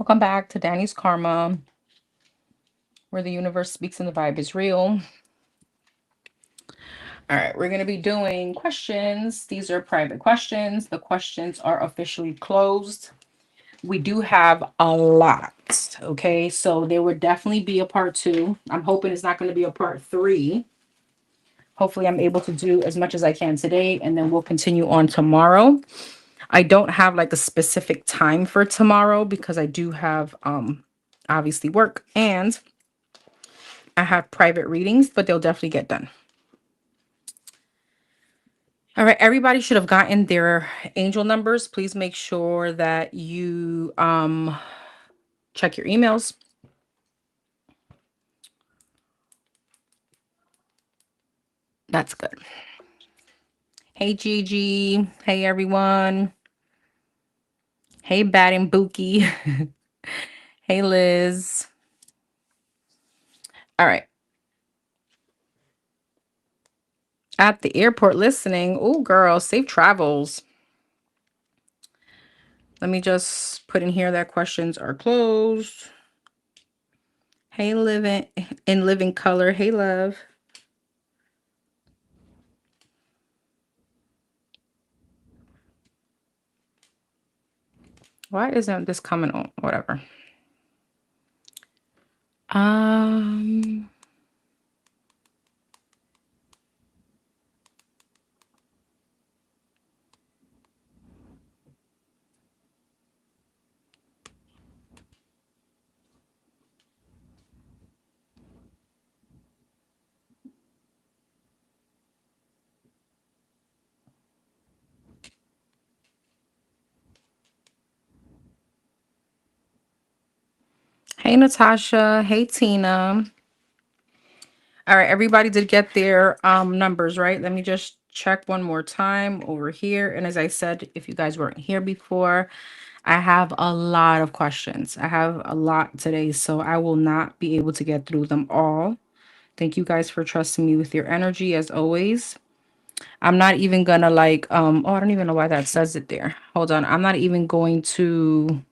Welcome back to Danny's Karma, where the universe speaks and the vibe is real. All right, we're going to be doing questions. These are private questions. The questions are officially closed. We do have a lot, okay? So there would definitely be a part 2. I'm hoping it's not going to be a part 3. Hopefully I'm able to do as much as I can today, and then we'll continue on tomorrow. I don't have like a specific time for tomorrow because I do have obviously work, and I have private readings, but they'll definitely get done. All right, everybody should have gotten their angel numbers. Please make sure that you check your emails. That's good. Hey Gigi. Hey everyone. Hey Bad and Bookie. Hey Liz. All right. At the airport listening. Oh girl, safe travels. Let me just put in here that questions are closed. Hey living in living color. Hey love. Why isn't this coming on? Whatever. Um Hey Natasha. Hey Tina. All right, everybody did get their numbers, right? Let me just check one more time over here. And as I said, if you guys weren't here before, I have a lot of questions. I have a lot today, so I will not be able to get through them all. Thank you guys for trusting me with your energy as always. I'm not even gonna like oh, I don't even know why that says it there. Hold on. I'm not even going to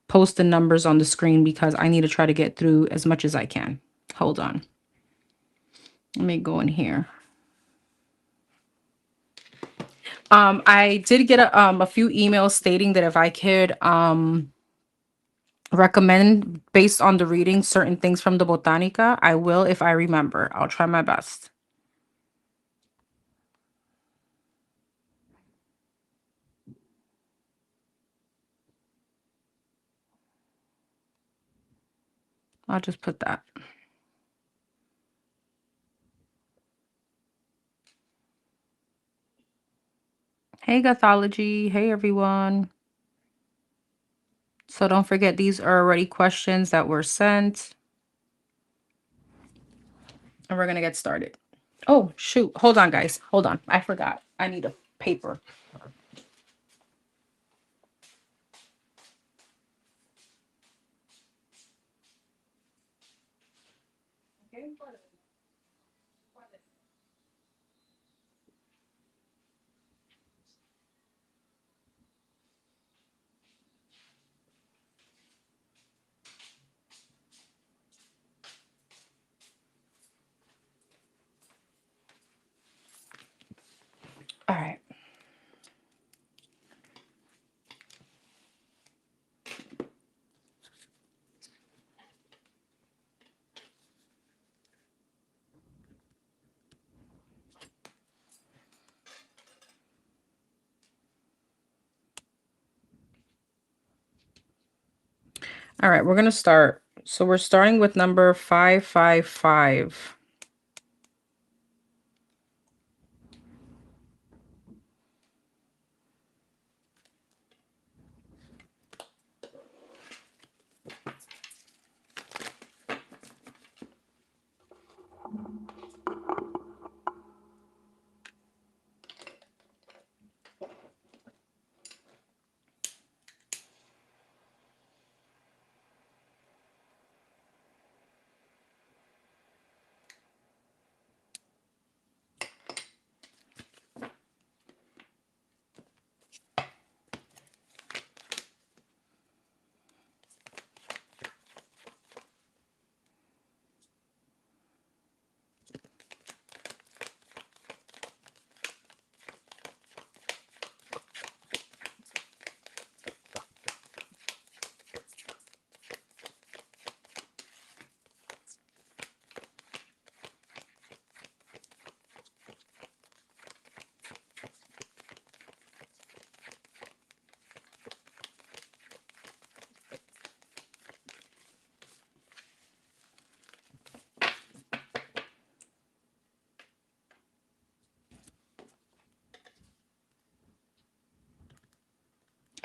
post the numbers on the screen because I need to try to get through as much as I can. Hold on. Let me go in here. I did get a few emails stating that if I could recommend based on the reading certain things from the Botanica, I will if I remember. I'll try my best. I'll just put that. Hey, Gothology. Hey, everyone. So don't forget, these are already questions that were sent. And we're going to get started. Oh, shoot. Hold on, guys. Hold on. I forgot. I need a paper. All right. All right, we're going to start. So we're starting with number 555.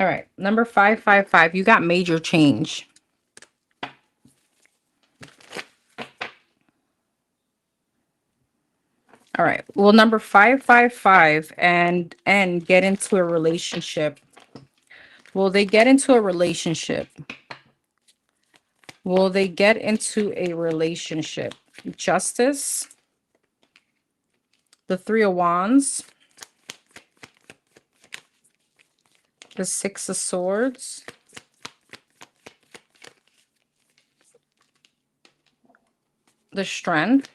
All right, number 555. You got major change. All right. Well, number 555 and get into a relationship. Will they get into a relationship? Will they get into a relationship? Justice, the Three of Wands, the Six of Swords, the Strength,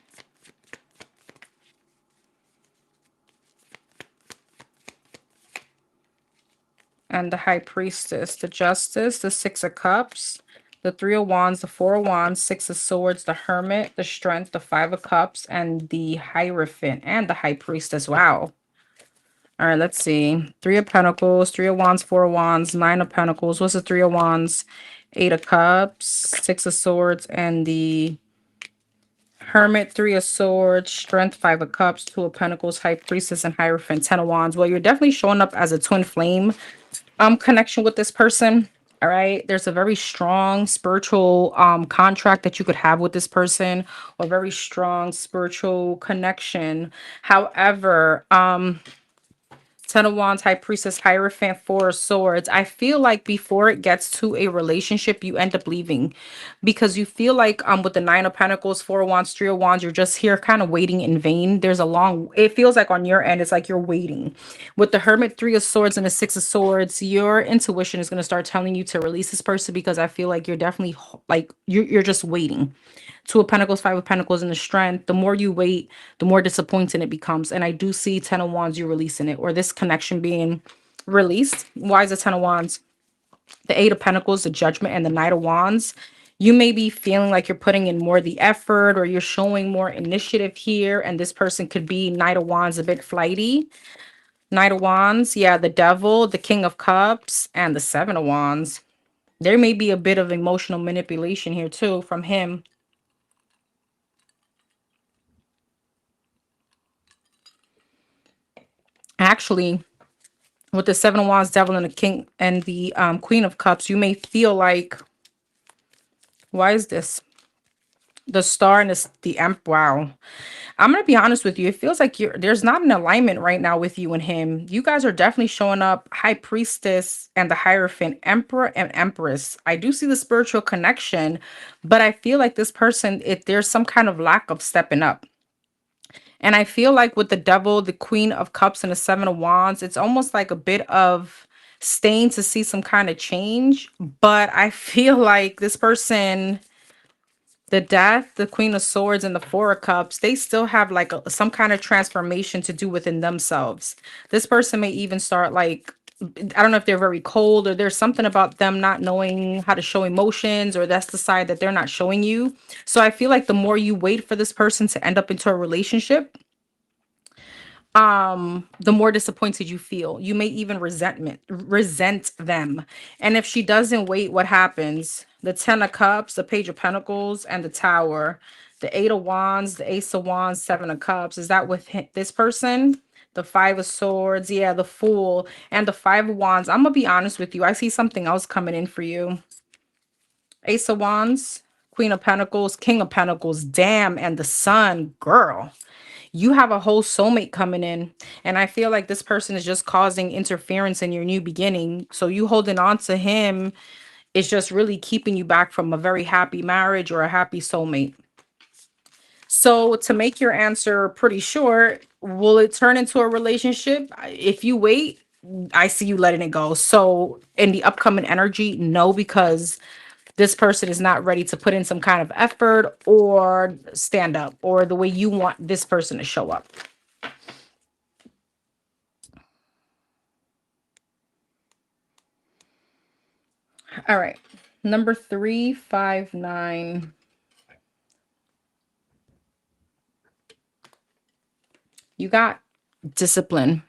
and the High Priestess, the Justice, the Six of Cups, the Three of Wands, the Four of Wands, Six of Swords, the Hermit, the Strength, the Five of Cups, and the Hierophant, and the High Priestess. Wow. All right, let's see. Three of Pentacles, Three of Wands, Four of Wands, Nine of Pentacles. What's the Three of Wands? Eight of Cups, Six of Swords, and the Hermit, Three of Swords, Strength, Five of Cups, Two of Pentacles, High Priestess, and Hierophant, Ten of Wands. Well, you're definitely showing up as a twin flame connection with this person. All right. There's a very strong spiritual contract that you could have with this person, or very strong spiritual connection. However, Ten of Wands, High Priestess, Hierophant, Four of Swords. I feel like before it gets to a relationship, you end up leaving because you feel like with the Nine of Pentacles, Four of Wands, Three of Wands, you're just here kind of waiting in vain. There's a long, it feels like on your end, it's like you're waiting. With the Hermit, Three of Swords, and the Six of Swords, your intuition is going to start telling you to release this person because I feel like you're definitely like you're just waiting. Two of Pentacles, Five of Pentacles, and the Strength. The more you wait, the more disappointing it becomes. And I do see Ten of Wands, you releasing it, or this connection being released. Why is the Ten of Wands? The Eight of Pentacles, the Judgment, and the Knight of Wands. You may be feeling like you're putting in more the effort, or you're showing more initiative here. And this person could be Knight of Wands, a bit flighty. Knight of Wands, yeah, the Devil, the King of Cups, and the Seven of Wands. There may be a bit of emotional manipulation here too from him. Actually, with the Seven of Wands, Devil, and the King and the Queen of Cups, you may feel like, why is this? The Star and the Emp. Wow. I'm gonna be honest with you. It feels like there's not an alignment right now with you and him. You guys are definitely showing up High Priestess and the Hierophant, Emperor and Empress. I do see the spiritual connection, but I feel like this person, there's some kind of lack of stepping up. And I feel like with the Devil, the Queen of Cups, and the Seven of Wands, it's almost like a bit of staying to see some kind of change. But I feel like this person, the Death, the Queen of Swords, and the Four of Cups, they still have like some kind of transformation to do within themselves. This person may even start like, I don't know if they're very cold, or there's something about them not knowing how to show emotions, or that's the side that they're not showing you. So I feel like the more you wait for this person to end up into a relationship, the more disappointed you feel. You may even resent them. And if she doesn't wait, what happens? The Ten of Cups, the Page of Pentacles, and the Tower, the Eight of Wands, the Ace of Wands, Seven of Cups. Is that with this person? The Five of Swords, yeah, the Fool, and the Five of Wands. I'm gonna be honest with you, I see something else coming in for you. Ace of Wands, Queen of Pentacles, King of Pentacles, damn, and the Sun. Girl, you have a whole soulmate coming in, and I feel like this person is just causing interference in your new beginning. So you holding on to him is just really keeping you back from a very happy marriage or a happy soulmate. So to make your answer pretty short, will it turn into a relationship? If you wait, I see you letting it go. So in the upcoming energy, no, because this person is not ready to put in some kind of effort or stand up, or the way you want this person to show up. All right. Number 359. You got discipline.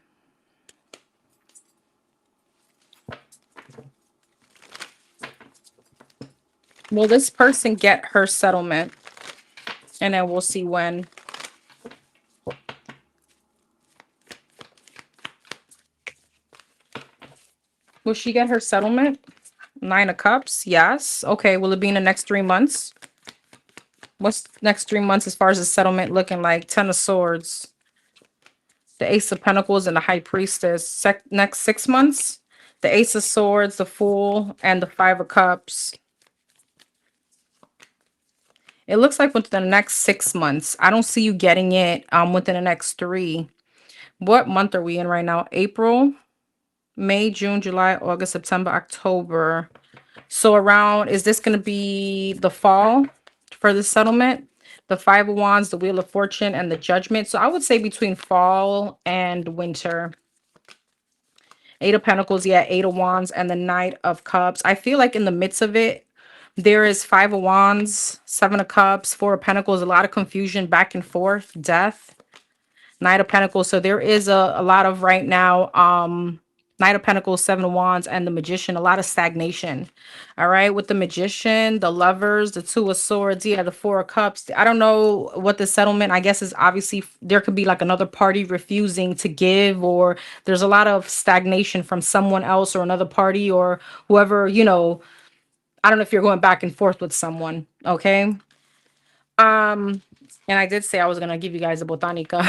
Will this person get her settlement? And then we'll see when. Will she get her settlement? Nine of Cups. Yes. Okay. Will it be in the next 3 months? What's next 3 months as far as the settlement looking like? Ten of Swords, the Ace of Pentacles, and the High Priestess. Next 6 months, the Ace of Swords, the Fool, and the Five of Cups. It looks like within the next 6 months. I don't see you getting it within the next three. What month are we in right now? April, May, June, July, August, September, October. So around, is this going to be the fall for the settlement? The Five of Wands, the Wheel of Fortune, and the Judgment. So I would say between fall and winter. Eight of Pentacles, yeah, Eight of Wands, and the Knight of Cups. I feel like in the midst of it, there is Five of Wands, Seven of Cups, Four of Pentacles, a lot of confusion back and forth, death. Knight of Pentacles. So there is a lot of right now, Knight of Pentacles, Seven of Wands, and the Magician, a lot of stagnation. All right. With the Magician, the Lovers, the Two of Swords, yeah, the Four of Cups. I don't know what the settlement, I guess, is obviously there could be like another party refusing to give, or there's a lot of stagnation from someone else or another party or whoever, I don't know if you're going back and forth with someone. Okay. Um, and I did say I was gonna give you guys a botanica.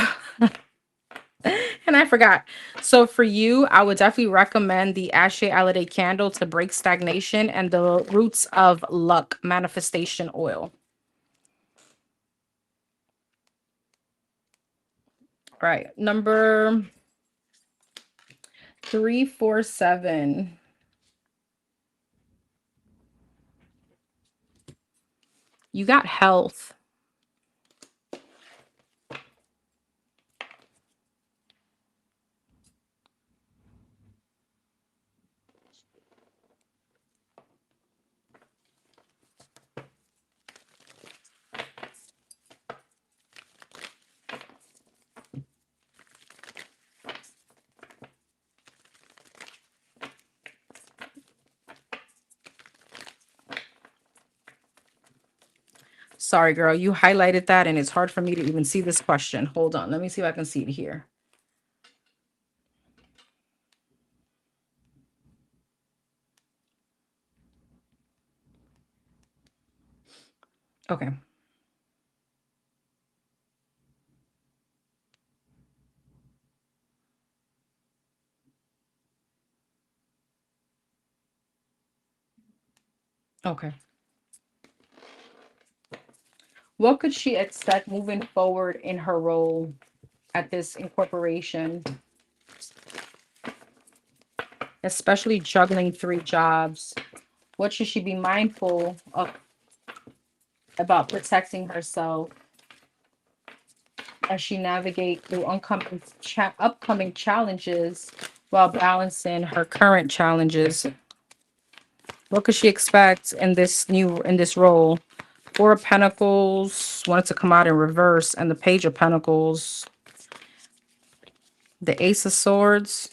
And I forgot. So for you, I would definitely recommend the Ashe Alade candle to break stagnation and the Roots of Luck manifestation oil. All right. Number 347. You got health. Sorry, girl. You highlighted that and it's hard for me to even see this question. Hold on. Let me see if I can see it here. Okay. Okay. What could she expect moving forward in her role at this incorporation, especially juggling 3 jobs? What should she be mindful of about protecting herself as she navigates through upcoming challenges while balancing her current challenges? What could she expect in this role? Four of Pentacles wanted to come out in reverse, and the Page of Pentacles, the Ace of Swords,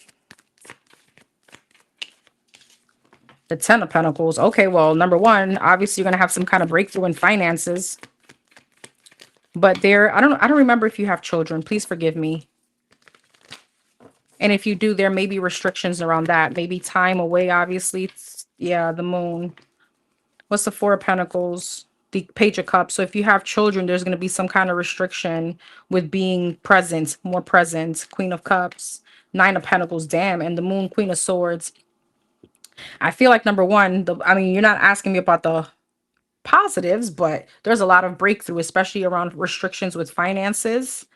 the Ten of Pentacles. Okay, well, number one, obviously you're gonna have some kind of breakthrough in finances. But I don't remember if you have children. Please forgive me. And if you do, there may be restrictions around that. Maybe time away, obviously. Yeah, the Moon. What's the Four of Pentacles? The Page of Cups. So if you have children, there's going to be some kind of restriction with being present, more present. Queen of Cups, Nine of Pentacles, damn, and the Moon, Queen of Swords. I feel like number one, you're not asking me about the positives, but there's a lot of breakthrough, especially around restrictions with finances.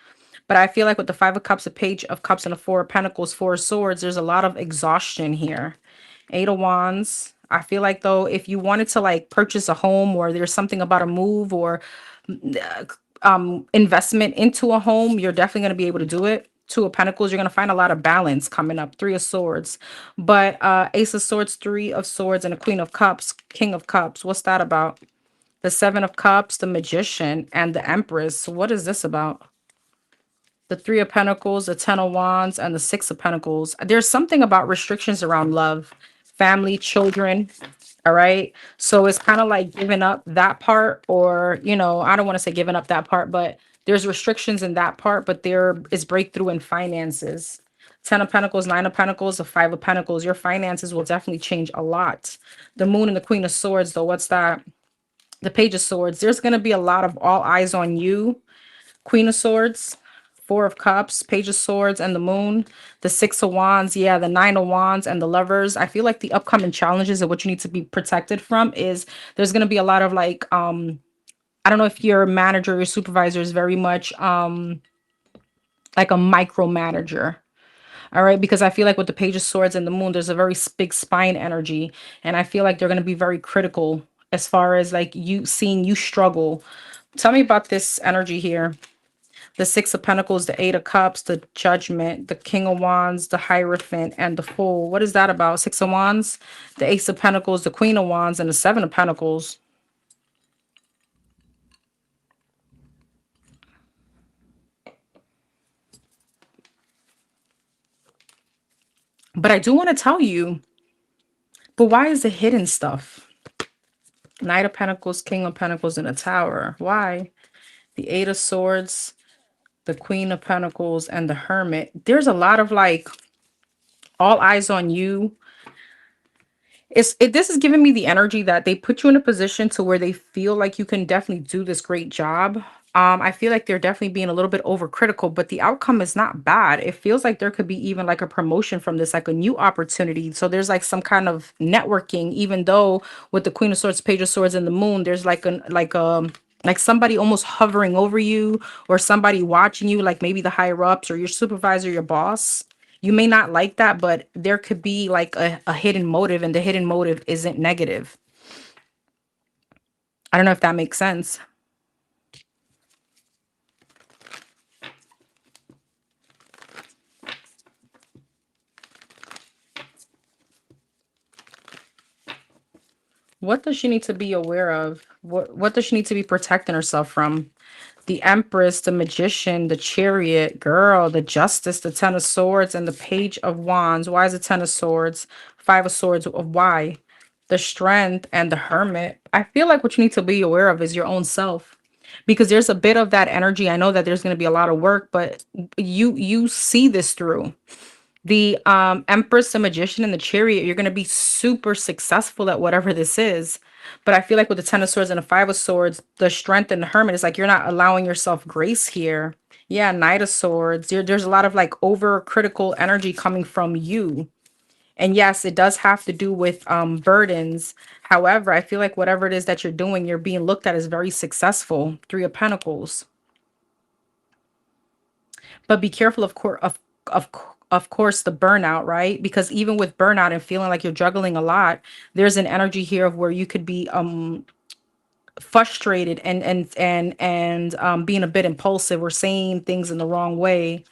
But I feel like with the Five of Cups, a Page of Cups, and a Four of Pentacles, Four of Swords, there's a lot of exhaustion here. Eight of Wands. I feel like, though, if you wanted to like purchase a home, or there's something about a move or investment into a home, you're definitely going to be able to do it. Two of Pentacles, you're going to find a lot of balance coming up. Three of Swords. But Ace of Swords, Three of Swords, and a Queen of Cups, King of Cups. What's that about? The Seven of Cups, the Magician, and the Empress. What is this about? The Three of Pentacles, the Ten of Wands, and the Six of Pentacles. There's something about restrictions around love, family, children. All right. So it's kind of like giving up that part, or, I don't want to say giving up that part, but there's restrictions in that part, but there is breakthrough in finances Ten of Pentacles, Nine of Pentacles, the Five of Pentacles. Your finances will definitely change a lot. The Moon and the Queen of Swords, though, what's that? The Page of Swords. There's going to be a lot of all eyes on you. Queen of Swords, Four of Cups, Page of Swords, and the Moon. The Six of Wands, yeah, the Nine of Wands, and the Lovers. I feel like the upcoming challenges and what you need to be protected from is there's going to be a lot of like, I don't know if your manager, your supervisor is very much like a micromanager. All right, because I feel like with the Page of Swords and the Moon, there's a very big spine energy, and I feel like they're going to be very critical as far as like you seeing you struggle. Tell me about this energy here. The Six of Pentacles, the Eight of Cups, the Judgment, the King of Wands, the Hierophant, and the Fool. What is that about? Six of Wands, the Ace of Pentacles, the Queen of Wands, and the Seven of Pentacles. But I do want to tell you, but why is the hidden stuff? Knight of Pentacles, King of Pentacles, and a Tower. Why? The Eight of Swords, the Queen of Pentacles, and the Hermit. There's a lot of like all eyes on you. This is giving me the energy that they put you in a position to where they feel like you can definitely do this great job. I feel like they're definitely being a little bit overcritical, but the outcome is not bad. It feels like there could be even like a promotion from this, like a new opportunity. So there's like some kind of networking, even though with the Queen of Swords, Page of Swords, and the Moon, there's like somebody almost hovering over you or somebody watching you, like maybe the higher ups or your supervisor, your boss. You may not like that, but there could be like a hidden motive, and the hidden motive isn't negative. I don't know if that makes sense. What does she need to be aware of? What does she need to be protecting herself from? The Empress, the Magician, the Chariot, girl, the Justice, the Ten of Swords, and the Page of Wands. Why is the Ten of Swords? Five of Swords. Why? The Strength and the Hermit. I feel like what you need to be aware of is your own self. Because there's a bit of that energy. I know that there's going to be a lot of work, but you see this through. The Empress, the Magician, and the Chariot, you're going to be super successful at whatever this is. But I feel like with the Ten of Swords and the Five of Swords, the Strength and the Hermit is like you're not allowing yourself grace here. Yeah, Knight of Swords. There's a lot of like over critical energy coming from you. And yes, it does have to do with burdens. However, I feel like whatever it is that you're doing, you're being looked at as very successful. Three of Pentacles. But be careful, of of course, the burnout, right? Because even with burnout and feeling like you're juggling a lot, there's an energy here of where you could be frustrated and being a bit impulsive or saying things in the wrong way.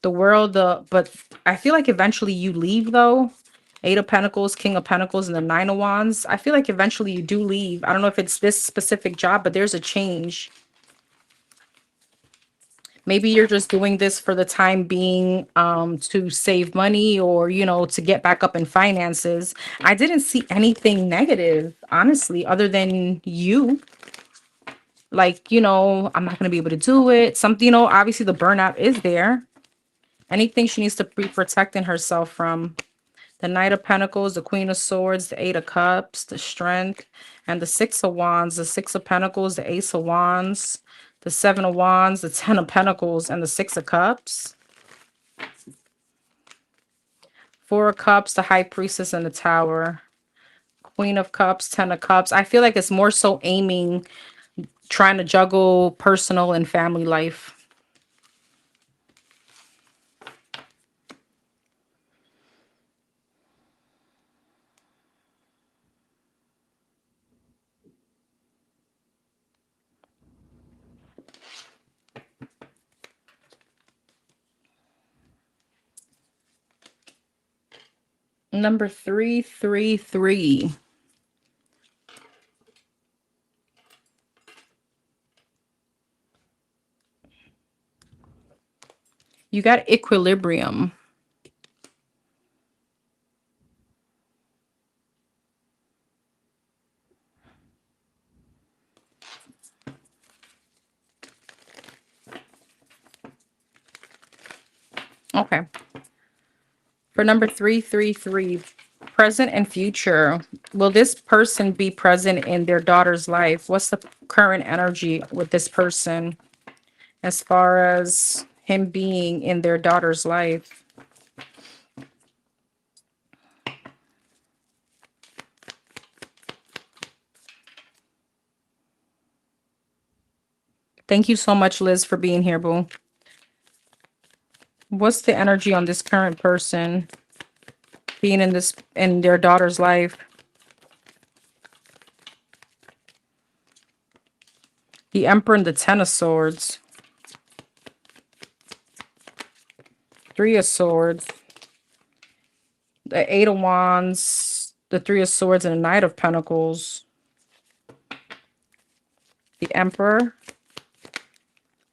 The world, but I feel like eventually you leave though. Eight of Pentacles, King of Pentacles, and the Nine of Wands. I feel like eventually you do leave. I don't know if it's this specific job, but there's a change. Maybe you're just doing this for the time being, to save money or, to get back up in finances. I didn't see anything negative, honestly, other than you. Like, I'm not going to be able to do it. Something, obviously the burnout is there. Anything she needs to be protecting herself from. The Knight of Pentacles, the Queen of Swords, the Eight of Cups, the Strength, and the Six of Wands, the Six of Pentacles, the Ace of Wands, the Seven of Wands, the Ten of Pentacles, and the Six of Cups. Four of Cups, the High Priestess, and the Tower. Queen of Cups, Ten of Cups. I feel like it's more so aiming, trying to juggle personal and family life. Number 333. You got equilibrium. Okay. For number 333, present and future. Will this person be present in their daughter's life? What's the current energy with this person as far as him being in their daughter's life? Thank you so much, Liz, for being here, boo. What's the energy on this current person being in their daughter's life? The Emperor and the Ten of Swords. Three of Swords. The Eight of Wands. The Three of Swords and the Knight of Pentacles. The Emperor.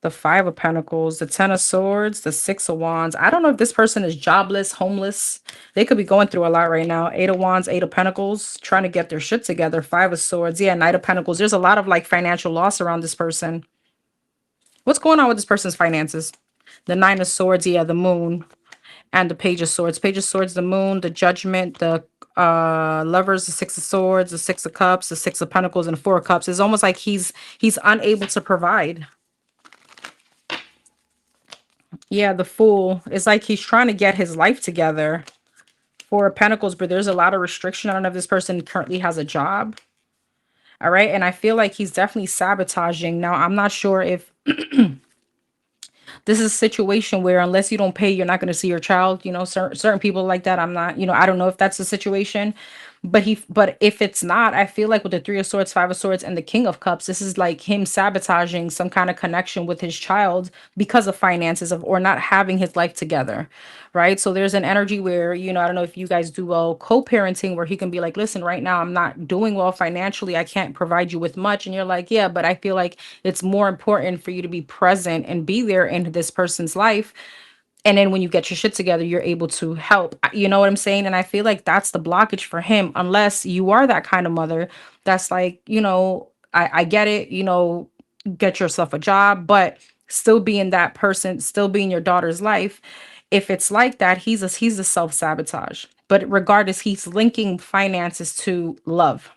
The Five of Pentacles, the Ten of Swords, the Six of Wands. I don't know if this person is jobless, homeless. They could be going through a lot right now. Eight of Wands, Eight of Pentacles, trying to get their shit together. Five of Swords. Yeah, Knight of Pentacles. There's a lot of like financial loss around this person. What's going on with this person's finances? The Nine of Swords, yeah, the Moon, and the Page of Swords. Page of Swords, the Moon, the Judgment, the Lovers, the Six of Swords, the Six of Cups, the Six of Pentacles, and the Four of Cups. It's almost like he's unable to provide. Yeah, the Fool. It's like he's trying to get his life together. Four of Pentacles, but there's a lot of restriction. I don't know if this person currently has a job. All right. And I feel like he's definitely sabotaging. Now, I'm not sure if this is a situation where unless you don't pay, you're not going to see your child. You know, certain people like that. I'm not, I don't know if that's the situation. But if it's not, I feel like with the Three of Swords, Five of Swords, and the King of Cups, this is like him sabotaging some kind of connection with his child because of finances or not having his life together, right? So there's an energy where, I don't know if you guys do well co-parenting, where he can be like, listen, right now I'm not doing well financially. I can't provide you with much. And you're like, yeah, but I feel like it's more important for you to be present and be there in this person's life, and then when you get your shit together, you're able to help. You know what I'm saying? And I feel like that's the blockage for him, unless you are that kind of mother that's like, I get it, get yourself a job, but still being that person, still being your daughter's life. If it's like that, he's a self-sabotage. But regardless, he's linking finances to love.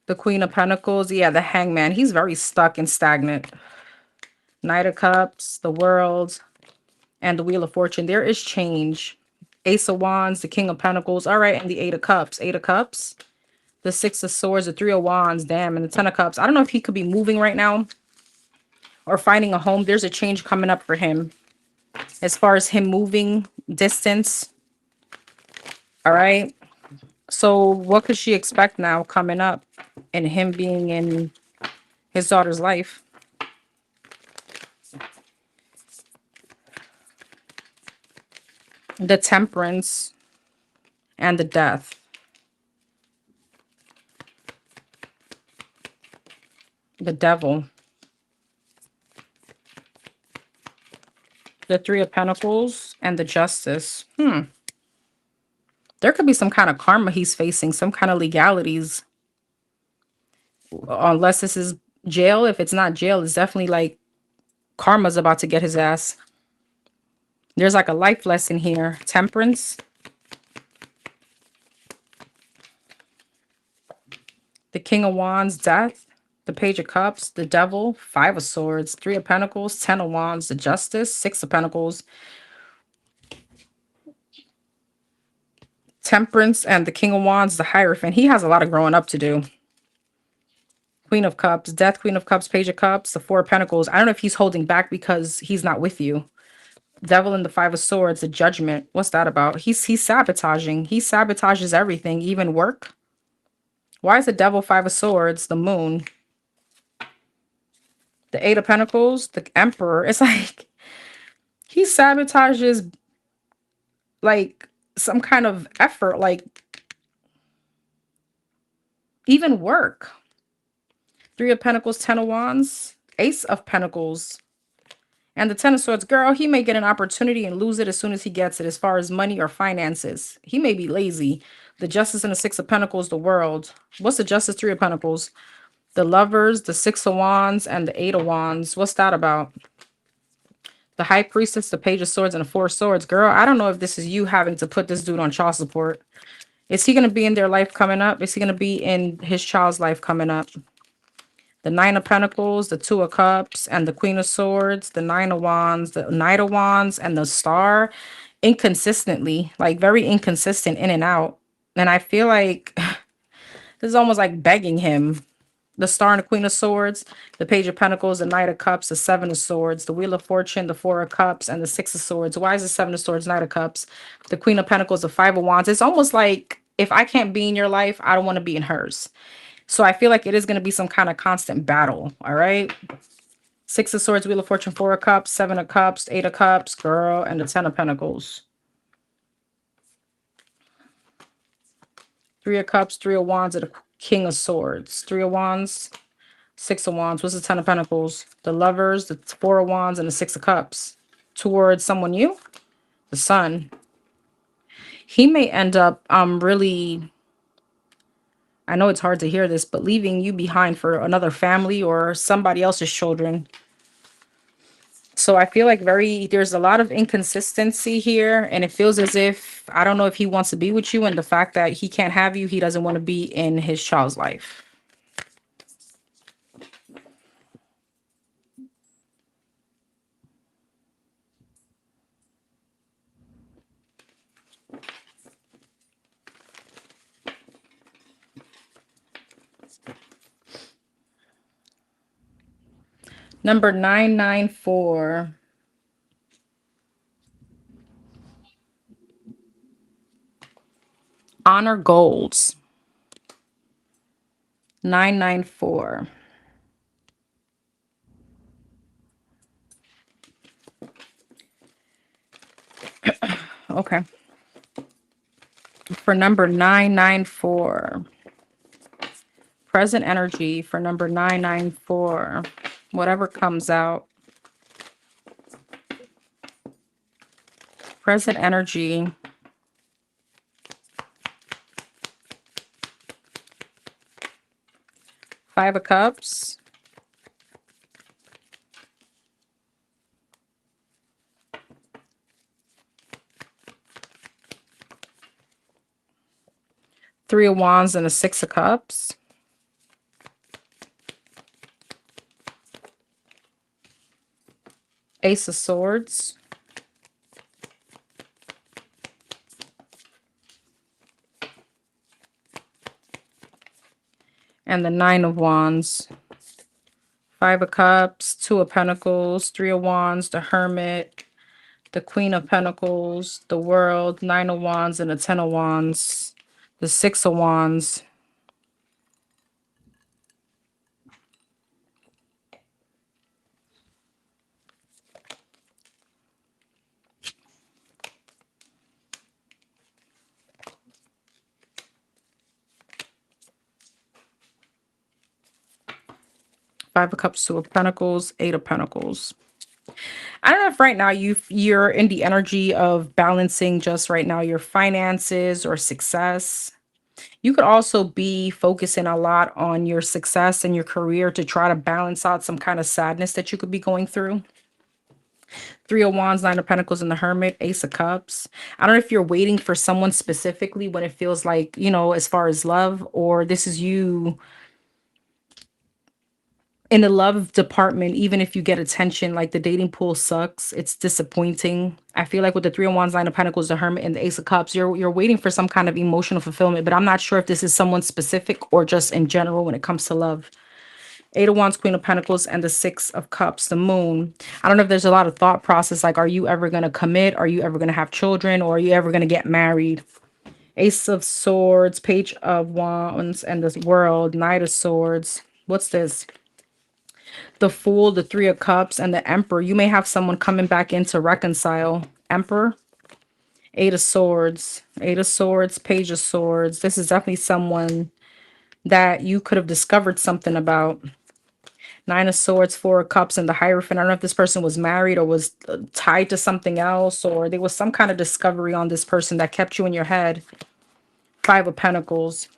The Queen of Pentacles, yeah, the Hangman. He's very stuck and stagnant. Knight of Cups, the World, and the Wheel of Fortune. There is change. Ace of Wands, the King of Pentacles. All right, and the Eight of Cups. Eight of Cups. The Six of Swords, the Three of Wands, damn, and the Ten of Cups. I don't know if he could be moving right now or finding a home. There's a change coming up for him as far as him moving distance. All right. So what could she expect now coming up and him being in his daughter's life? The Temperance and the Death. The Devil. The Three of Pentacles and the Justice. There could be some kind of karma he's facing, some kind of legalities. Unless this is jail. If it's not jail, it's definitely like karma's about to get his ass. There's like a life lesson here. Temperance. The King of Wands, Death. The Page of Cups, the Devil, Five of Swords, Three of Pentacles, Ten of Wands, the Justice, Six of Pentacles, Temperance, and the King of Wands, the Hierophant. He has a lot of growing up to do. Queen of Cups, Death, Queen of Cups, Page of Cups, the Four of Pentacles. I don't know if he's holding back because he's not with you. Devil and the Five of Swords, the Judgment. What's that about? He's sabotaging. He sabotages everything, even work. Why is the Devil, Five of Swords, the Moon? The Eight of Pentacles, the Emperor. It's like he sabotages like some kind of effort, like even work. Three of Pentacles, Ten of Wands, Ace of Pentacles, and the Ten of Swords. Girl, he may get an opportunity and lose it as soon as he gets it, as far as money or finances. He may be lazy. The Justice and the Six of Pentacles, the World. What's the Justice, Three of Pentacles? The Lovers, the Six of Wands, and the Eight of Wands. What's that about? The High Priestess, the Page of Swords, and the Four of Swords. Girl, I don't know if this is you having to put this dude on child support. Is he going to be in their life coming up? Is he going to be in his child's life coming up? The Nine of Pentacles, the Two of Cups, and the Queen of Swords, the Nine of Wands, the Knight of Wands, and the Star. Inconsistently, like very inconsistent in and out. And I feel like this is almost like begging him. The Star and the Queen of Swords, the Page of Pentacles, the Knight of Cups, the Seven of Swords, the Wheel of Fortune, the Four of Cups, and the Six of Swords. Why is the Seven of Swords, Knight of Cups, the Queen of Pentacles, the Five of Wands? It's almost like if I can't be in your life, I don't want to be in hers. So I feel like it is going to be some kind of constant battle. All right. Six of Swords, Wheel of Fortune, Four of Cups, Seven of Cups, Eight of Cups, girl, and the Ten of Pentacles. Three of Cups, Three of Wands, and the King of Swords. Three of Wands, Six of Wands. What's the Ten of Pentacles? The Lovers, the Four of Wands, and the Six of Cups. Towards someone new? The Sun. He may end up really, I know it's hard to hear this, but leaving you behind for another family or somebody else's children. So I feel like there's a lot of inconsistency here, and it feels as if, I don't know if he wants to be with you, and the fact that he can't have you, he doesn't want to be in his child's life. Number 994. Honor goals. 994. Okay. For number 994. Present energy for number 994. Whatever comes out. Present energy. Five of Cups. Three of Wands and a Six of Cups. Ace of Swords. And the Nine of Wands. Five of Cups, Two of Pentacles, Three of Wands, the Hermit, the Queen of Pentacles, the World, Nine of Wands, and the Ten of Wands, the Six of Wands. Five of Cups, Two of Pentacles, Eight of Pentacles. I don't know if right now you're in the energy of balancing just right now your finances or success. You could also be focusing a lot on your success and your career to try to balance out some kind of sadness that you could be going through. Three of Wands, Nine of Pentacles, and the Hermit, Ace of Cups. I don't know if you're waiting for someone specifically when it feels like, as far as love, or this is you in the love department. Even if you get attention, like the dating pool sucks, it's disappointing. I feel like with the Three of Wands, Nine of Pentacles, the Hermit, and the Ace of Cups, you're waiting for some kind of emotional fulfillment, but I'm not sure if this is someone specific or just in general when it comes to love. Eight of Wands, Queen of Pentacles, and the Six of Cups, the Moon. I don't know if there's a lot of thought process, like, are you ever going to commit? Are you ever going to have children? Or are you ever going to get married? Ace of Swords, Page of Wands, and the World, Knight of Swords. What's this? The Fool, the Three of Cups, and the Emperor. You may have someone coming back in to reconcile. Emperor. Eight of Swords. Eight of Swords, Page of Swords. This is definitely someone that you could have discovered something about. Nine of Swords, Four of Cups, and the Hierophant. I don't know if this person was married or was tied to something else, or there was some kind of discovery on this person that kept you in your head. Five of Pentacles.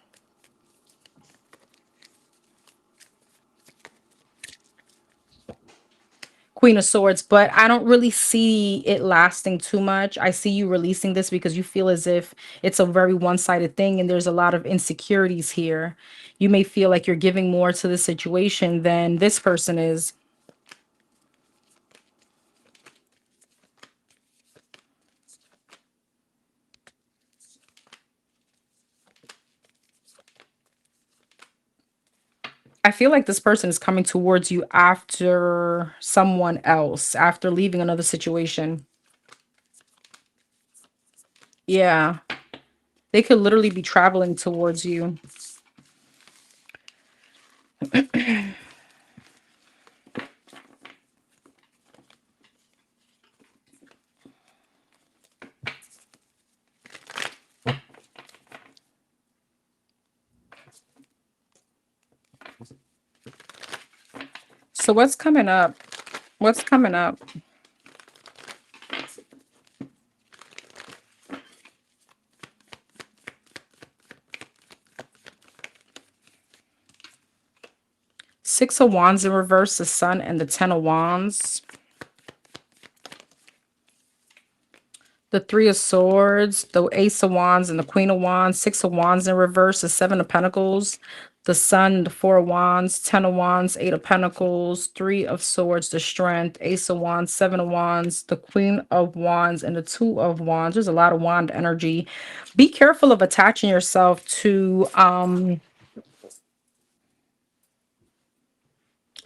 Queen of Swords, but I don't really see it lasting too much. I see you releasing this because you feel as if it's a very one-sided thing and there's a lot of insecurities here. You may feel like you're giving more to the situation than this person is. I feel like this person is coming towards you after someone else, after leaving another situation. Yeah, they could literally be traveling towards you. So what's coming up? What's coming up? Six of Wands in reverse, the Sun and the Ten of Wands. The Three of Swords, the Ace of Wands and the Queen of Wands, Six of Wands in reverse, the Seven of Pentacles, the Sun, the Four of Wands, Ten of Wands, Eight of Pentacles, Three of Swords, the Strength, Ace of Wands, Seven of Wands, the Queen of Wands, and the Two of Wands. There's a lot of wand energy. Be careful of attaching yourself to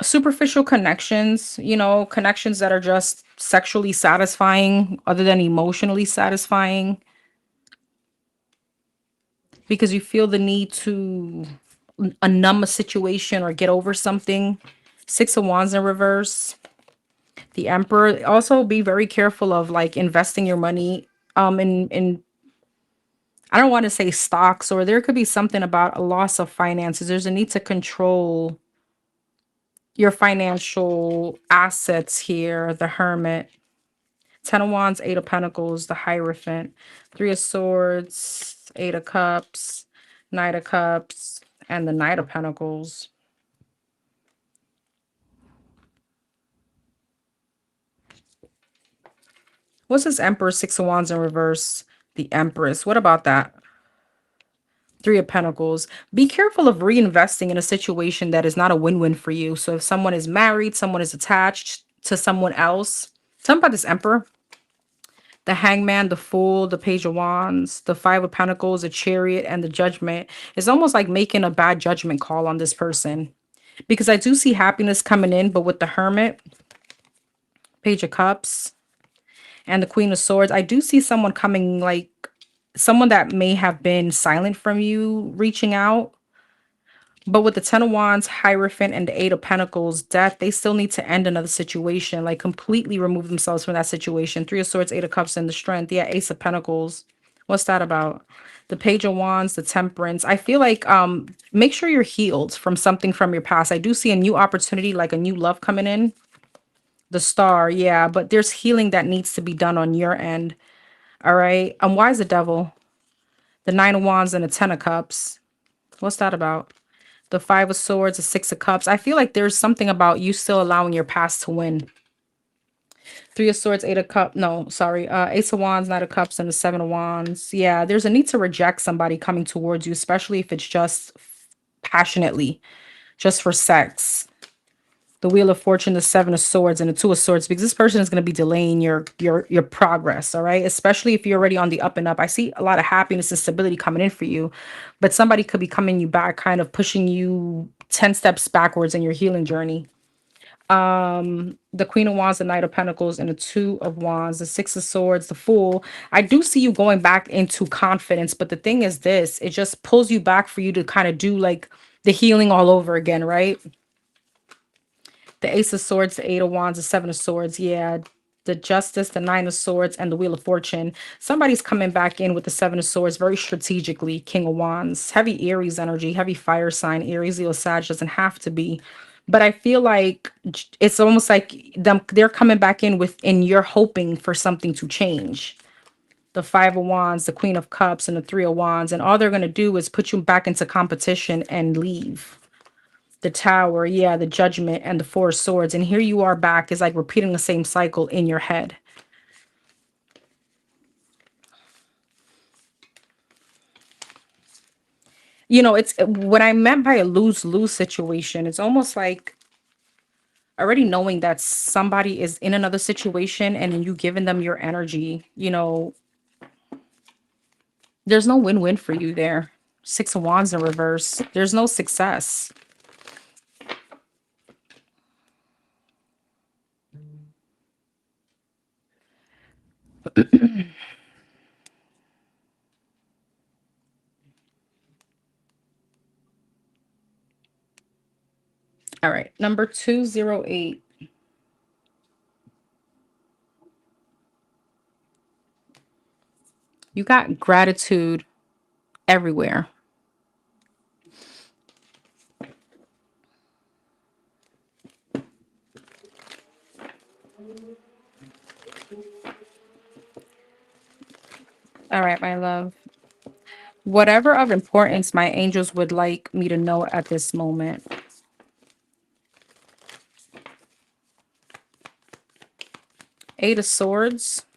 superficial connections, connections that are just sexually satisfying other than emotionally satisfying, because you feel the need to numb a situation or get over something. Six of Wands in reverse, the Emperor. Also be very careful of like investing your money in I don't want to say stocks, or there could be something about a loss of finances. There's a need to control your financial assets here. The Hermit. Ten of Wands, Eight of Pentacles, the Hierophant, Three of Swords, Eight of Cups, Knight of Cups, and the Knight of Pentacles. What's this Emperor? Six of Wands in reverse, the Empress. What about that? Three of Pentacles. Be careful of reinvesting in a situation that is not a win-win for you. So if someone is married, someone is attached to someone else. Something about this Emperor. The Hangman, the Fool, the Page of Wands, the Five of Pentacles, the Chariot, and the Judgment. It's almost like making a bad judgment call on this person. Because I do see happiness coming in, but with the Hermit, Page of Cups, and the Queen of Swords, I do see someone coming, like someone that may have been silent from you reaching out. But with the Ten of Wands, Hierophant, and the Eight of Pentacles, Death, they still need to end another situation, like completely remove themselves from that situation. Three of Swords, Eight of Cups, and the Strength. Yeah, Ace of Pentacles. What's that about? The Page of Wands, the Temperance. I feel like make sure you're healed from something from your past. I do see a new opportunity, like a new love coming in. The Star, yeah, but there's healing that needs to be done on your end. All right. Why is the Devil? The Nine of Wands and the Ten of Cups. What's that about? The Five of Swords, the Six of Cups. I feel like there's something about you still allowing your past to win. Three of Swords, Eight of Cups. No, sorry. Ace of Wands, Knight of Cups, and the Seven of Wands. Yeah, there's a need to reject somebody coming towards you, especially if it's just passionately, just for sex. The Wheel of Fortune, the Seven of Swords, and the Two of Swords, because this person is going to be delaying your progress, all right? Especially if you're already on the up and up. I see a lot of happiness and stability coming in for you, but somebody could be coming you back, kind of pushing you 10 steps backwards in your healing journey. The Queen of Wands, the Knight of Pentacles, and the Two of Wands, the Six of Swords, the Fool. I do see you going back into confidence, but the thing is this, it just pulls you back for you to kind of do like the healing all over again, right? The Ace of Swords, the Eight of Wands, the Seven of Swords. Yeah. The Justice, the Nine of Swords, and the Wheel of Fortune. Somebody's coming back in with the Seven of Swords very strategically. King of Wands. Heavy Aries energy, heavy fire sign. Aries, Leo, Sag doesn't have to be. But I feel like it's almost like they're coming back in and you're hoping for something to change. The Five of Wands, the Queen of Cups, and the Three of Wands. And all they're going to do is put you back into competition and leave. The Tower, yeah, the Judgment, and the Four of Swords. And here you are back, is like repeating the same cycle in your head. You know, it's what I meant by a lose-lose situation. It's almost like already knowing that somebody is in another situation and you giving them your energy, you know, there's no win-win for you there. Six of Wands in reverse. There's no success. All right, number 208. You got gratitude everywhere. All right, my love. Whatever of importance my angels would like me to know at this moment. Eight of Swords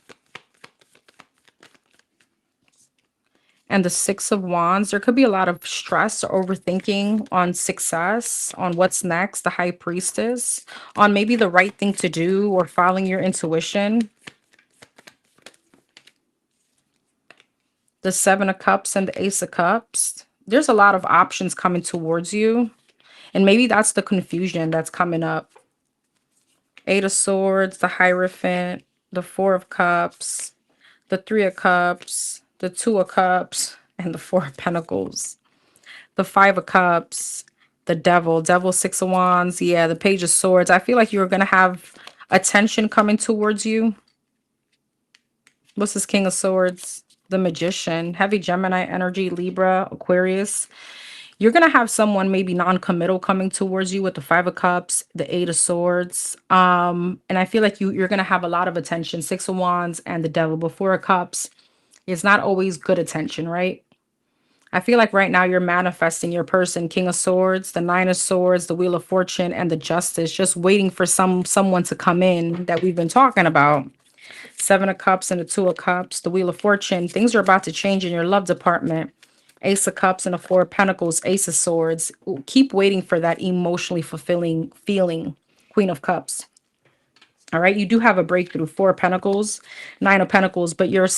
and the Six of Wands. There could be a lot of stress or overthinking on success, on what's next, the High Priestess, on maybe the right thing to do or following your intuition. The Seven of Cups and the Ace of Cups. There's a lot of options coming towards you. And maybe that's the confusion that's coming up. Eight of Swords, the Hierophant, the Four of Cups, the Three of Cups, the Two of Cups, and the Four of Pentacles. The Five of Cups, the Devil, Six of Wands, yeah, the Page of Swords. I feel like you're going to have attention coming towards you. What's this King of Swords? The Magician, heavy Gemini energy, Libra, Aquarius. You're going to have someone maybe non-committal coming towards you with the Five of Cups, the Eight of Swords. And I feel like you're going to have a lot of attention. Six of Wands and the Devil. But Four of Cups, it's not always good attention, right? I feel like right now you're manifesting your person. King of Swords, the Nine of Swords, the Wheel of Fortune, and the Justice. Just waiting for someone to come in that we've been talking about. Seven of Cups and the Two of Cups, the Wheel of Fortune. Things are about to change in your love department. Ace of Cups and the Four of Pentacles, Ace of Swords. Keep waiting for that emotionally fulfilling feeling. Queen of Cups. All right, you do have a breakthrough. Four of Pentacles, Nine of Pentacles, but your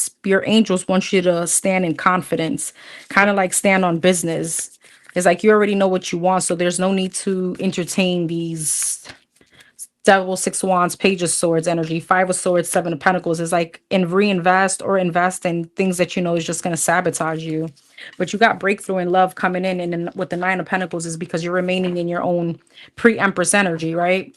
angels want you to stand in confidence, kind of like stand on business. It's like you already know what you want, so there's no need to entertain these Devil, Six of Wands, Page of Swords energy, Five of Swords, Seven of Pentacles. Is like reinvest or invest in things that you know is just going to sabotage you. But you got breakthrough in love coming in, and then with the Nine of Pentacles is because you're remaining in your own pre-Empress energy, right?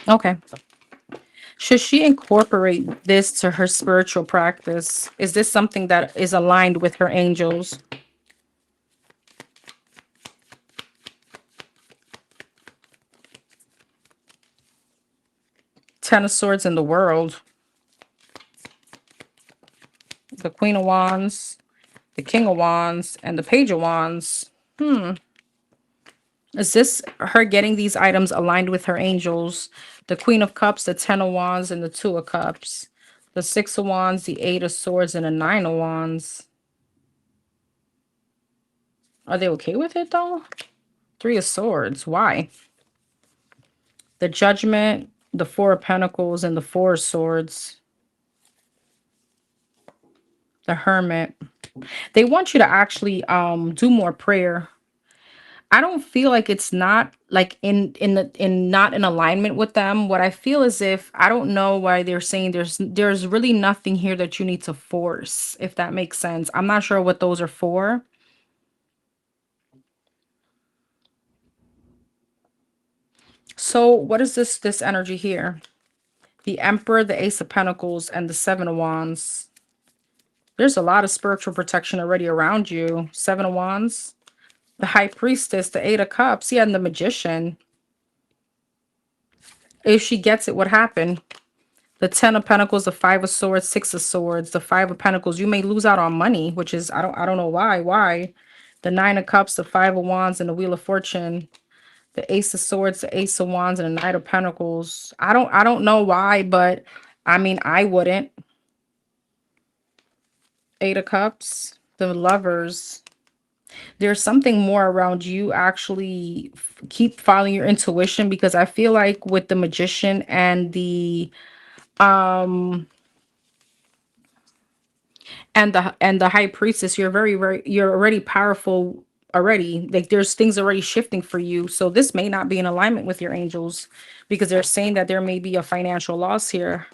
Okay. Should she incorporate this to her spiritual practice? Is this something that is aligned with her angels? Ten of Swords in the World. The Queen of Wands, the King of Wands, and the Page of Wands. Is this her getting these items aligned with her angels? The Queen of Cups, the Ten of Wands, and the Two of Cups. The Six of Wands, the Eight of Swords, and the Nine of Wands. Are they okay with it, though? Three of Swords. Why? The Judgment, the Four of Pentacles, and the Four of Swords. The Hermit. They want you to actually do more prayer. I don't feel like it's not like in not in alignment with them. What I feel is, if I don't know why they're saying there's really nothing here that you need to force, if that makes sense. I'm not sure what those are for. So what is this energy here? The Emperor, the Ace of Pentacles, and the Seven of Wands. There's a lot of spiritual protection already around you. Seven of Wands, the High Priestess, the Eight of Cups, yeah, and the Magician. If she gets it, what happened? The 10 of Pentacles, the 5 of Swords, 6 of Swords, the 5 of Pentacles. You may lose out on money, which is I don't know why. Why? The 9 of Cups, the 5 of Wands, and the Wheel of Fortune. The Ace of Swords, the Ace of Wands, and the Knight of Pentacles. I don't know why, but I mean I wouldn't. 8 of Cups, the Lovers. There's something more around you actually keep following your intuition, because I feel like with the Magician um and the High Priestess, you're you're already powerful already. Like there's things already shifting for you. So this may not be in alignment with your angels, because they're saying that there may be a financial loss here.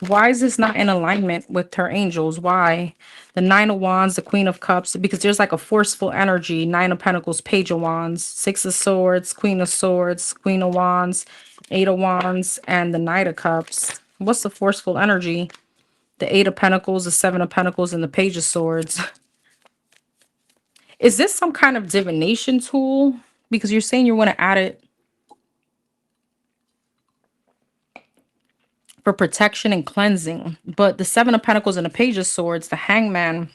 Why is this not in alignment with her angels? Why? The 9 of Wands, the Queen of Cups, because there's like a forceful energy. 9 of Pentacles, Page of Wands, 6 of Swords, Queen of Swords, Queen of Wands, 8 of Wands, and the Knight of Cups. What's the forceful energy? The 8 of Pentacles, the 7 of Pentacles, and the Page of Swords. Is this some kind of divination tool? Because you're saying you want to add it for protection and cleansing. But the 7 of Pentacles and the Page of Swords, the Hangman.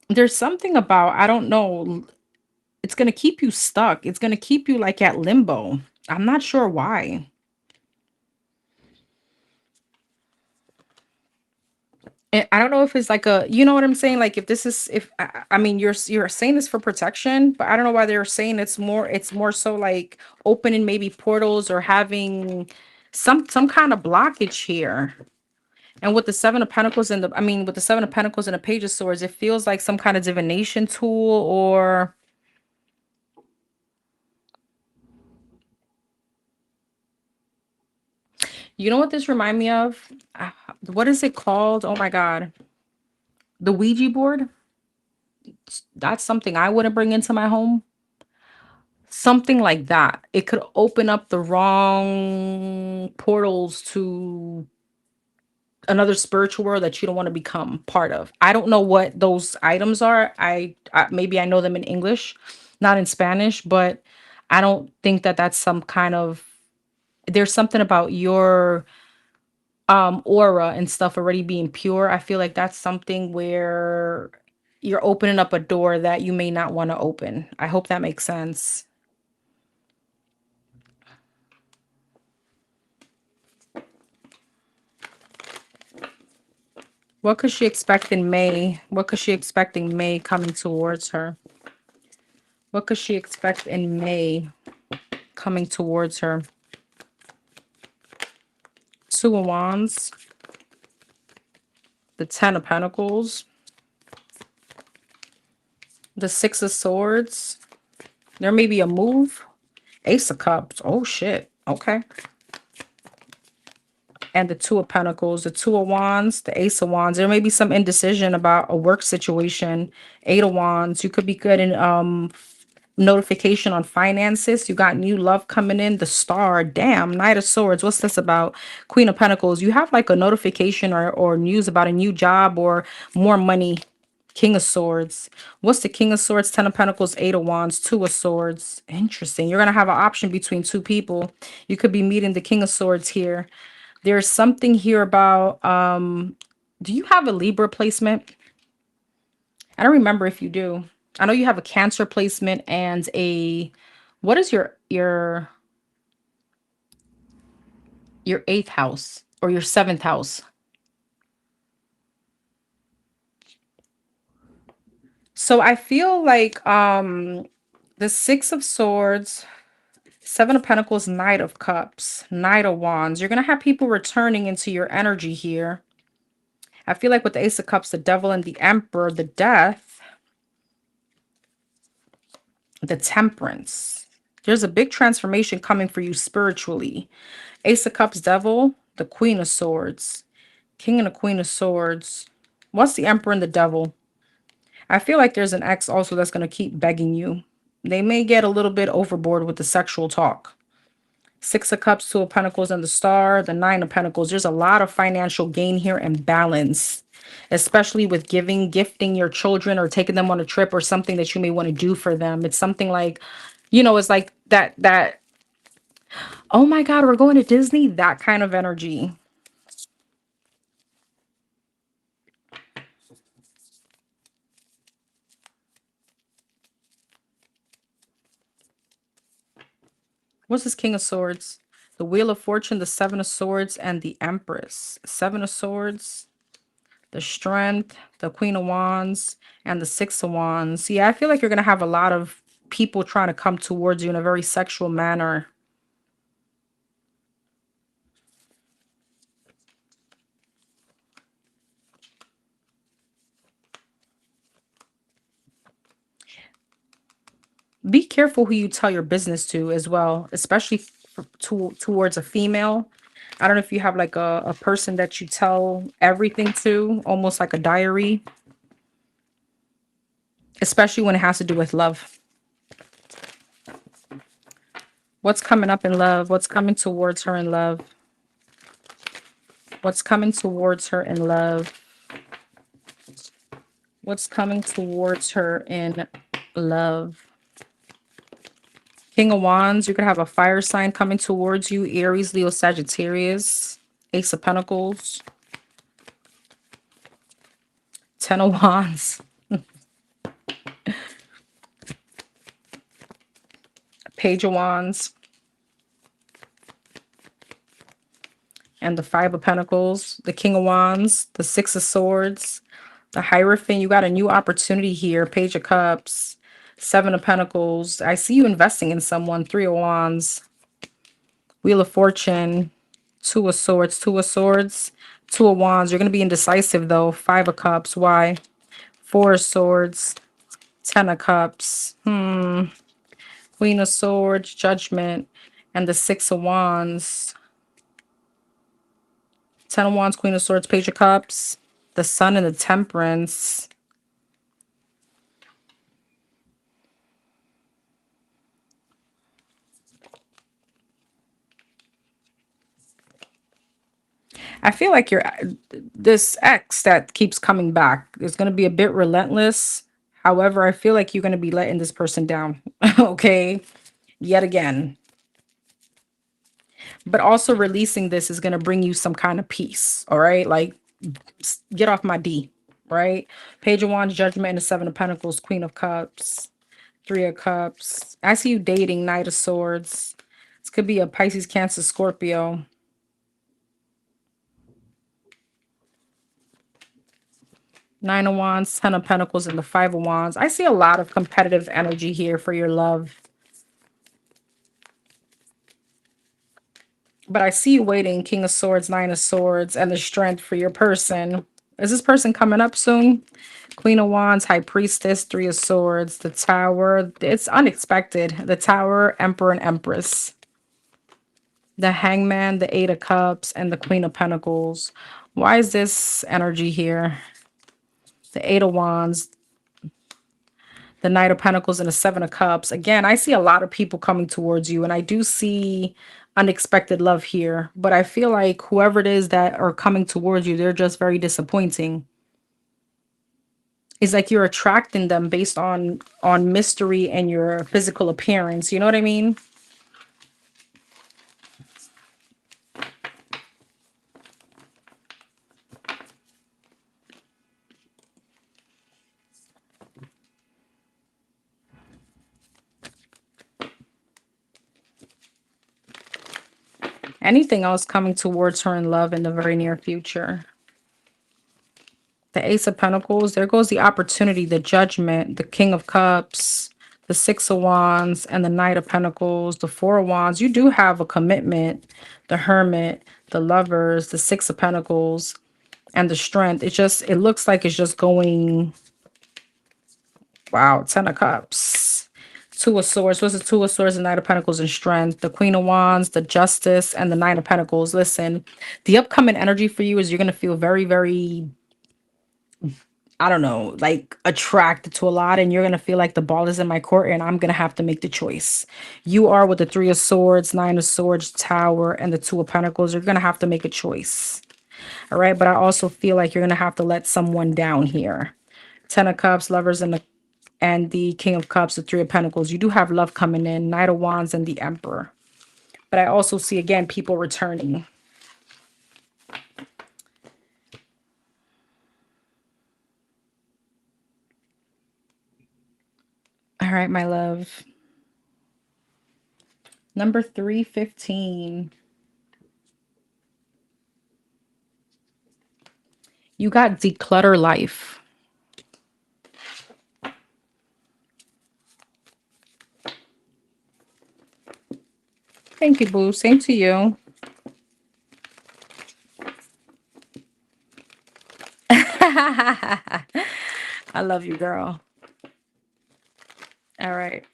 There's something about, I don't know, it's going to keep you stuck. It's going to keep you like at limbo. I'm not sure why. And I don't know if it's like a, you know what I'm saying? Like if this is, if I mean, you're saying this for protection, but I don't know why they're saying it's more so like opening maybe portals or having some kind of blockage here. And with the 7 of Pentacles and with the 7 of Pentacles and the Page of Swords, it feels like some kind of divination tool, or you know what this remind me of? What is it called? Oh my God. The Ouija board? That's something I wouldn't bring into my home. Something like that. It could open up the wrong portals to another spiritual world that you don't want to become part of. I don't know what those items are. Maybe I know them in English, not in Spanish, but I don't think that that's some kind of, there's something about your aura and stuff already being pure. I feel like that's something where you're opening up a door that you may not want to open. I hope that makes sense. What could she expect in May? What could she expect in May coming towards her? What could she expect in May coming towards her? 2 of Wands, the 10 of Pentacles, the 6 of Swords. There may be a move. Ace of Cups. Oh, shit. Okay. And the 2 of Pentacles, the 2 of Wands, the Ace of Wands. There may be some indecision about a work situation. 8 of Wands. You could be good in notification on finances. You got new love coming in. The Star. Damn. Knight of Swords. What's this about? Queen of Pentacles. You have like a notification or news about a new job or more money. King of Swords. What's the King of Swords? 10 of Pentacles, 8 of Wands, 2 of Swords. Interesting. You're going to have an option between two people. You could be meeting the King of Swords here. There's something here about, do you have a Libra placement? I don't remember if you do. I know you have a Cancer placement and what is your eighth house or your seventh house? So I feel like, the 6 of Swords, 7 of Pentacles, Knight of Cups, Knight of Wands. You're going to have people returning into your energy here. I feel like with the Ace of Cups, the Devil, and the Emperor, the Death, the Temperance. There's a big transformation coming for you spiritually. Ace of Cups, Devil, the Queen of Swords, King and the Queen of Swords. What's the Emperor and the Devil? I feel like there's an ex also that's going to keep begging you. They may get a little bit overboard with the sexual talk. Six of Cups, Two of Pentacles, and the Star, the Nine of Pentacles. There's a lot of financial gain here and balance, especially with gifting your children or taking them on a trip or something that you may want to do for them. It's something like, it's like that, oh my God, we're going to Disney, that kind of energy. What's this King of Swords? The Wheel of Fortune, the Seven of Swords, and the Empress. Seven of Swords, the Strength, the Queen of Wands, and the Six of Wands. Yeah, I feel like you're going to have a lot of people trying to come towards you in a very sexual manner. Be careful who you tell your business to as well, especially towards a female. I don't know if you have like a person that you tell everything to, almost like a diary, especially when it has to do with love. What's coming up in love? What's coming towards her in love? What's coming towards her in love? What's coming towards her in love? King of Wands, you could have a fire sign coming towards you. Aries, Leo, Sagittarius. Ace of Pentacles. Ten of Wands. Page of Wands. And the Five of Pentacles. The King of Wands. The Six of Swords. The Hierophant. You got a new opportunity here. Page of Cups. Seven of Pentacles. I see you investing in someone. Three of Wands. Wheel of Fortune. Two of Swords. Two of Swords. Two of Wands. You're going to be indecisive though. Five of Cups. Why? Four of Swords. Ten of Cups. Queen of Swords. Judgment. And the Six of Wands. Ten of Wands. Queen of Swords. Page of Cups. The Sun and the Temperance. I feel like you're this ex that keeps coming back is going to be a bit relentless. However, I feel like you're going to be letting this person down. Okay. Yet again. But also releasing this is going to bring you some kind of peace. All right. Like, get off my D. Right. Page of Wands, Judgment, and the Seven of Pentacles, Queen of Cups, Three of Cups. I see you dating, Knight of Swords. This could be a Pisces, Cancer, Scorpio. Nine of Wands, Ten of Pentacles, and the Five of Wands. I see a lot of competitive energy here for your love. But I see you waiting, King of Swords, Nine of Swords, and the Strength for your person. Is this person coming up soon? Queen of Wands, High Priestess, Three of Swords, the Tower. It's unexpected. The Tower, Emperor, and Empress. The Hangman, the Eight of Cups, and the Queen of Pentacles. Why is this energy here? The Eight of Wands, the Knight of Pentacles, and the Seven of Cups. Again, I see a lot of people coming towards you, and I do see unexpected love here. But I feel like whoever it is that are coming towards you, they're just very disappointing. It's like you're attracting them based on mystery and your physical appearance. You know what I mean? Anything else coming towards her in love in the very near future? The Ace of Pentacles, there goes the opportunity, the Judgment, the King of Cups, the Six of Wands, and the Knight of Pentacles, the Four of Wands. You do have a commitment, the Hermit, the Lovers, the Six of Pentacles, and the Strength. It looks like it's just going, wow, Ten of Cups. Two of Swords. What's the Two of Swords, the Knight of Pentacles, and Strength? The Queen of Wands, the Justice, and the Nine of Pentacles. Listen, the upcoming energy for you is you're going to feel very, very I don't know, like attracted to a lot, and you're going to feel like the ball is in my court and I'm going to have to make the choice. You are with the Three of Swords, Nine of Swords, Tower, and the Two of Pentacles. You're going to have to make a choice. All right. But I also feel like you're going to have to let someone down here. Ten of Cups, Lovers, and the King of Cups, the Three of Pentacles. You do have love coming in, Knight of Wands, and the Emperor. But I also see, again, people returning. All right, my love. Number 315. You got declutter life. Thank you, boo. Same to you. I love you, girl. All right.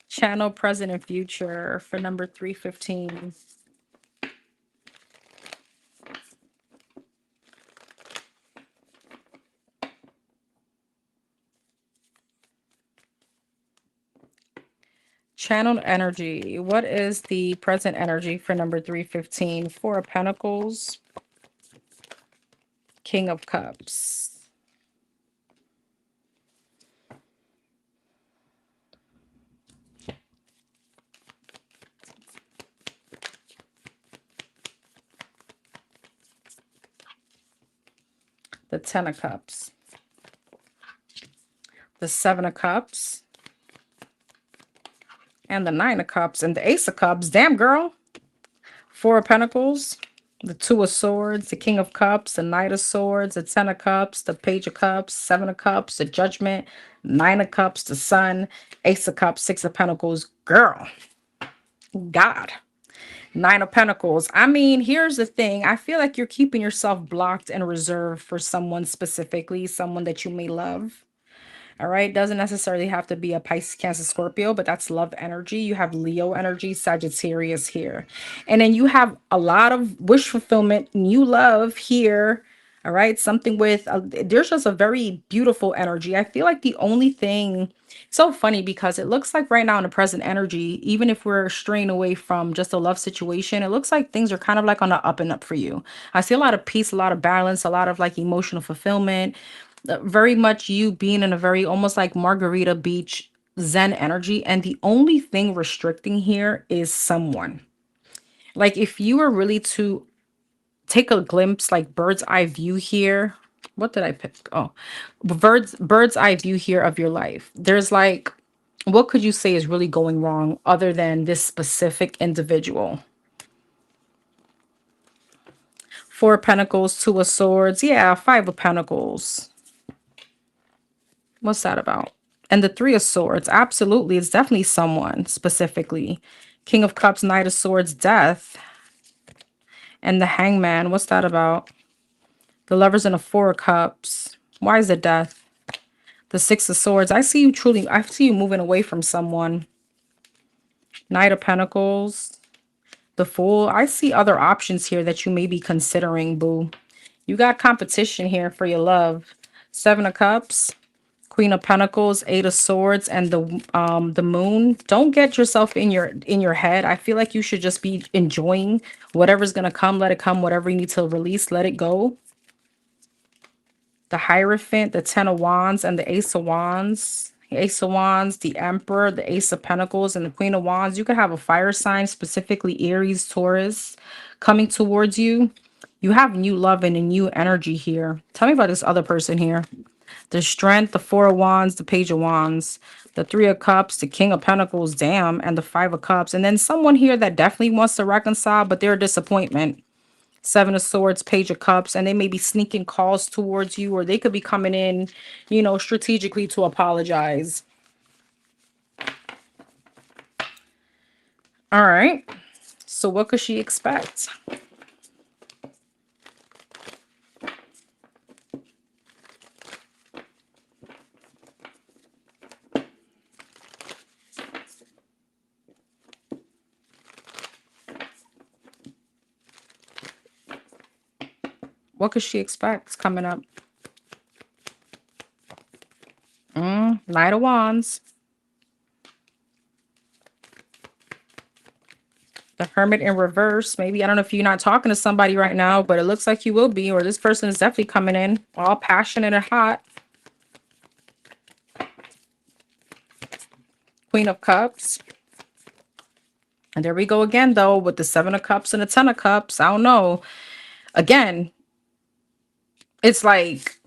Channel present and future for number 315. Channeled energy. What is the present energy for number 315? Four of Pentacles, King of Cups. The Ten of Cups. The Seven of Cups. And the Nine of Cups. And the Ace of Cups. Damn, girl. Four of Pentacles. The Two of Swords. The King of Cups. The Knight of Swords. The Ten of Cups. The Page of Cups. Seven of Cups. The Judgment. Nine of Cups. The Sun. Ace of Cups. Six of Pentacles. Girl. God. Nine of Pentacles. I mean, here's the thing. I feel like you're keeping yourself blocked and reserved for someone specifically, someone that you may love. All right. Doesn't necessarily have to be a Pisces, Cancer, Scorpio, but that's love energy. You have Leo energy, Sagittarius here. And then you have a lot of wish fulfillment, new love here. All right. Something with, there's just a very beautiful energy. I feel like the only thing, so funny because it looks like right now in the present energy, even if we're straying away from just a love situation, it looks like things are kind of like on the up and up for you. I see a lot of peace, a lot of balance, a lot of like emotional fulfillment, very much you being in a very almost like Margarita Beach Zen energy. And the only thing restricting here is someone. Like if you were really to take a glimpse, like bird's eye view here. What did I pick? Oh, bird's eye view here of your life. There's like, what could you say is really going wrong other than this specific individual? Four of Pentacles, Two of Swords. Yeah, Five of Pentacles. What's that about? And the Three of Swords. Absolutely. It's definitely someone specifically. King of Cups, Knight of Swords, Death. And the Hangman. What's that about? The Lovers and the Four of Cups. Why is it Death? The Six of Swords. I see you moving away from someone. Knight of Pentacles. The Fool. I see other options here that you may be considering, boo. You got competition here for your love. Seven of Cups. Queen of Pentacles, Eight of Swords, and the Moon. Don't get yourself in your head. I feel like you should just be enjoying whatever's gonna come. Let it come. Whatever you need to release, let it go. The Hierophant, the Ten of Wands, and the Ace of Wands. The Ace of Wands, the Emperor, the Ace of Pentacles, and the Queen of Wands. You could have a fire sign, specifically Aries, Taurus, coming towards you. You have new love and a new energy here. Tell me about this other person here. The Strength, the Four of Wands, the Page of Wands, the Three of Cups, the King of Pentacles, damn, and the Five of Cups. And then someone here that definitely wants to reconcile, but they're a disappointment. Seven of Swords, Page of Cups, and they may be sneaking calls towards you, or they could be coming in, strategically to apologize. All right. So what could she expect? What could she expect coming up? Knight of Wands. The Hermit in reverse. Maybe, I don't know if you're not talking to somebody right now, but it looks like you will be, or this person is definitely coming in all passionate and hot. Queen of Cups. And there we go again, though, with the Seven of Cups and the Ten of Cups. I don't know. Again, it's like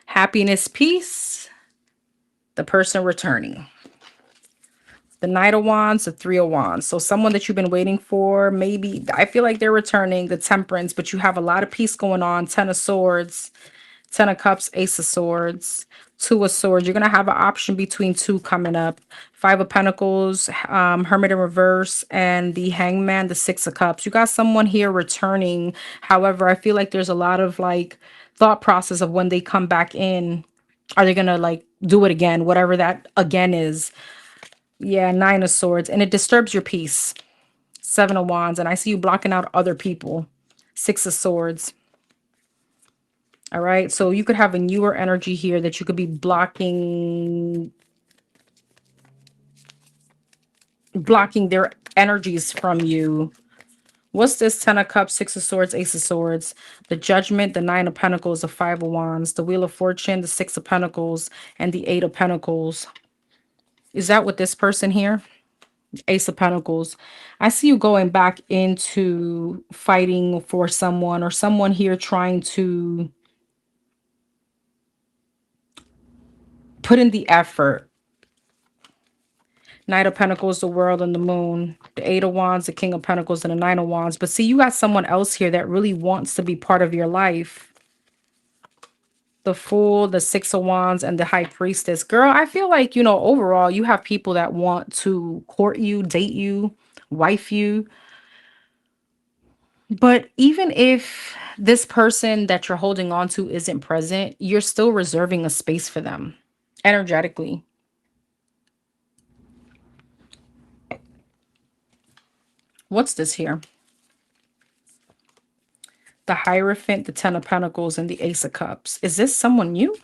happiness, peace, the person returning. The Knight of Wands, the Three of Wands. So someone that you've been waiting for, maybe, I feel like they're returning. The Temperance, but you have a lot of peace going on. Ten of Swords, Ten of Cups, Ace of Swords, Two of Swords. You're going to have an option between two coming up. Five of Pentacles, Hermit in reverse, and the Hangman, the Six of Cups. You got someone here returning. However, I feel like there's a lot of like thought process of when they come back in. Are they going to like do it again? Whatever that again is. Yeah, Nine of Swords. And it disturbs your peace. Seven of Wands. And I see you blocking out other people. Six of Swords. All right. So you could have a newer energy here that you could be blocking their energies from you. What's this? Ten of Cups, Six of Swords, Ace of Swords, the Judgment, the Nine of Pentacles, the Five of Wands, the Wheel of Fortune, the Six of Pentacles, and the Eight of Pentacles. Is that what this person here? Ace of Pentacles. I see you going back into fighting for someone, or someone here trying to put in the effort. Knight of Pentacles, the World, and the Moon. The Eight of Wands, the King of Pentacles, and the Nine of Wands. But see, you got someone else here that really wants to be part of your life. The Fool, the Six of Wands, and the High Priestess. Girl, I feel like, overall, you have people that want to court you, date you, wife you. But even if this person that you're holding on to isn't present, you're still reserving a space for them energetically. What's this here? The Hierophant, the Ten of Pentacles, and the Ace of Cups. Is this someone new?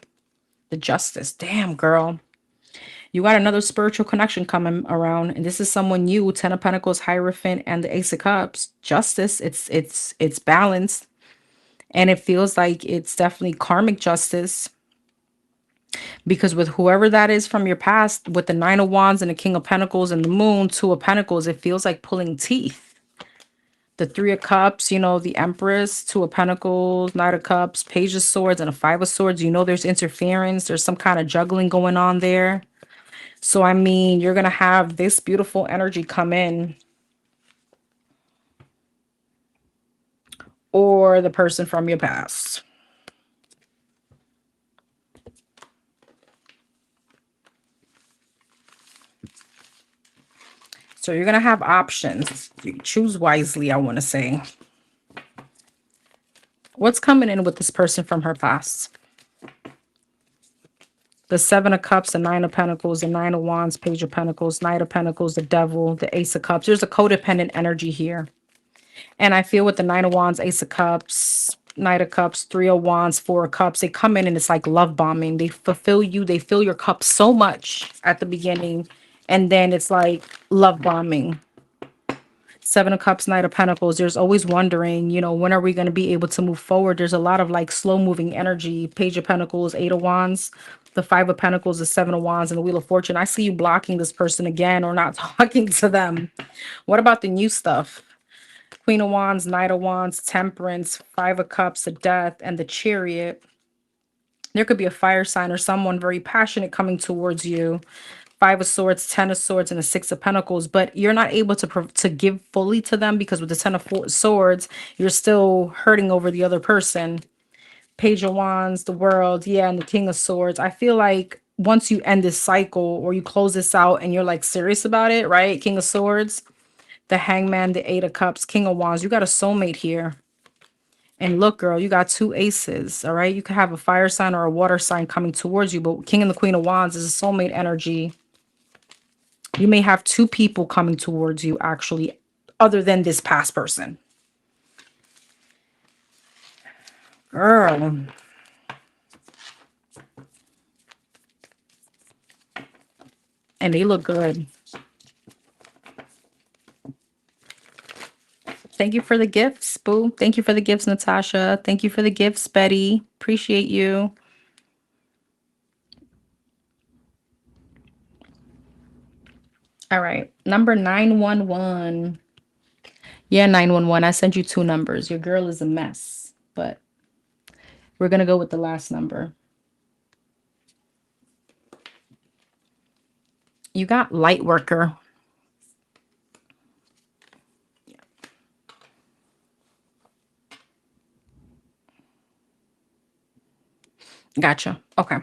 The Justice. Damn, girl. You got another spiritual connection coming around, and this is someone new. Ten of Pentacles, Hierophant, and the Ace of Cups. Justice. It's balanced, and it feels like it's definitely karmic justice. Because with whoever that is from your past, with the Nine of Wands and the King of Pentacles and the Moon, Two of Pentacles, it feels like pulling teeth. The Three of Cups, the Empress, Two of Pentacles, Knight of Cups, Page of Swords, and a Five of Swords. There's interference. There's some kind of juggling going on there. So, I mean, you're going to have this beautiful energy come in. Or the person from your past. So you're going to have options. You choose wisely, I want to say. What's coming in with this person from her past? The Seven of Cups, the Nine of Pentacles, the Nine of Wands, Page of Pentacles, Knight of Pentacles, the Devil, the Ace of Cups. There's a codependent energy here. And I feel with the Nine of Wands, Ace of Cups, Knight of Cups, Three of Wands, Four of Cups, they come in and it's like love bombing. They fulfill you. They fill your cup so much at the beginning. And then it's like love bombing. Seven of Cups, Knight of Pentacles. There's always wondering, when are we going to be able to move forward? There's a lot of like slow moving energy. Page of Pentacles, Eight of Wands, the Five of Pentacles, the Seven of Wands, and the Wheel of Fortune. I see you blocking this person again or not talking to them. What about the new stuff? Queen of Wands, Knight of Wands, Temperance, Five of Cups, the Death, and the Chariot. There could be a fire sign or someone very passionate coming towards you. Five of Swords, Ten of Swords, and the Six of Pentacles, but you're not able to give fully to them because with the Ten of Swords, you're still hurting over the other person. Page of Wands, the World, yeah, and the King of Swords. I feel like once you end this cycle or you close this out and you're like serious about it, right? King of Swords, the Hangman, the Eight of Cups, King of Wands. You got a soulmate here. And look, girl, you got two aces, all right? You could have a fire sign or a water sign coming towards you, but King and the Queen of Wands is a soulmate energy. You may have two people coming towards you, actually, other than this past person. Girl. and they look good. Thank you for the gifts, boo. Thank you for the gifts, Natasha. Thank you for the gifts, Betty. Appreciate you. All right. Number 911. Yeah, 911. I sent you two numbers. Your girl is a mess, but we're going to go with the last number. You got light worker. Gotcha. Okay.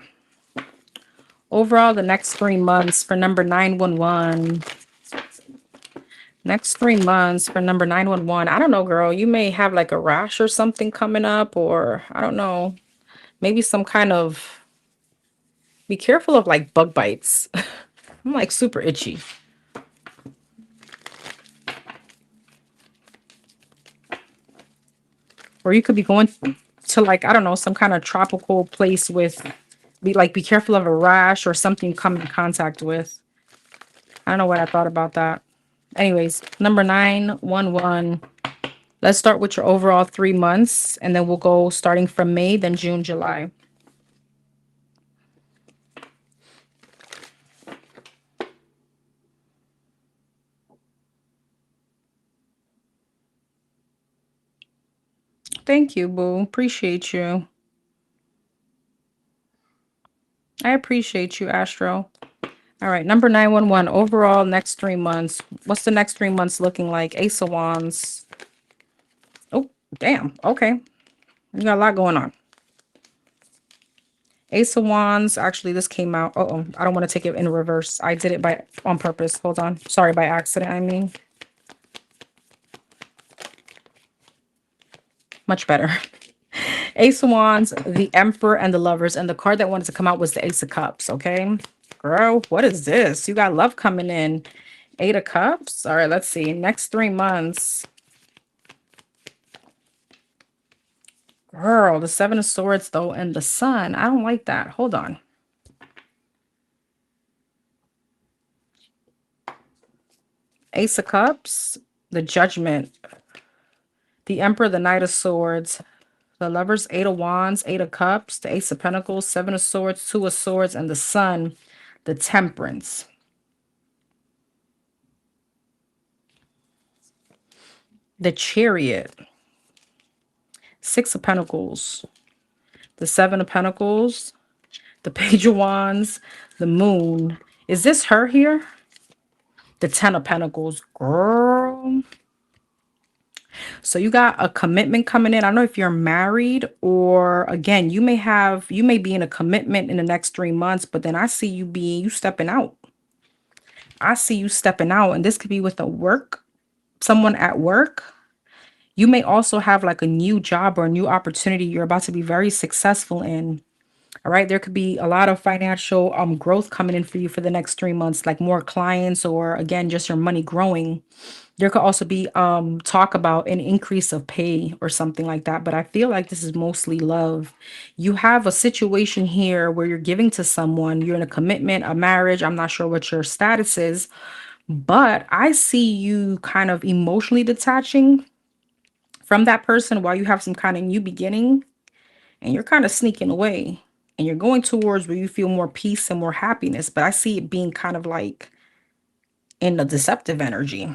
Overall, the next 3 months for number 911. Next 3 months for number 911. I don't know, girl. You may have like a rash or something coming up, or I don't know. Maybe some kind of, be careful of like bug bites. I'm like super itchy. Or you could be going to like, I don't know, some kind of tropical place with, be careful of a rash or something you come in contact with. I don't know what I thought about that. Anyways, number 911. Let's start with your overall 3 months, and then we'll go starting from May, then June, July. Thank you, boo. Appreciate you. I appreciate you, Astro. All right, number 911. Overall, next 3 months. What's the next 3 months looking like? Ace of Wands. Oh, damn. Okay. You got a lot going on. Ace of Wands. Actually, this came out. Uh-oh. I don't want to take it in reverse. I did it on purpose. Hold on. Sorry, by accident, I mean. Much better. Ace of Wands, the Emperor, and the Lovers. And the card that wanted to come out was the Ace of Cups, okay? Girl, what is this? You got love coming in. 8 of Cups. All right, let's see. Next 3 months. Girl, the 7 of Swords, though, and the Sun. I don't like that. Hold on. Ace of Cups, the Judgment, the Emperor, the Knight of Swords, the Lovers, 8 of Wands, 8 of Cups, the Ace of Pentacles, 7 of Swords, 2 of Swords, and the Sun, the Temperance. The Chariot, 6 of Pentacles, the 7 of Pentacles, the Page of Wands, the Moon. Is this her here? The 10 of Pentacles. Girl. So you got a commitment coming in. I don't know if you're married, or again, you may be in a commitment in the next 3 months, but then I see you stepping out. I see you stepping out, and this could be with someone at work. You may also have like a new job or a new opportunity you're about to be very successful in. All right. There could be a lot of financial growth coming in for you for the next 3 months, like more clients, or again, just your money growing. There could also be talk about an increase of pay or something like that. But I feel like this is mostly love. You have a situation here where you're giving to someone, you're in a commitment, a marriage. I'm not sure what your status is, but I see you kind of emotionally detaching from that person while you have some kind of new beginning, and you're kind of sneaking away, and you're going towards where you feel more peace and more happiness. But I see it being kind of like in the deceptive energy.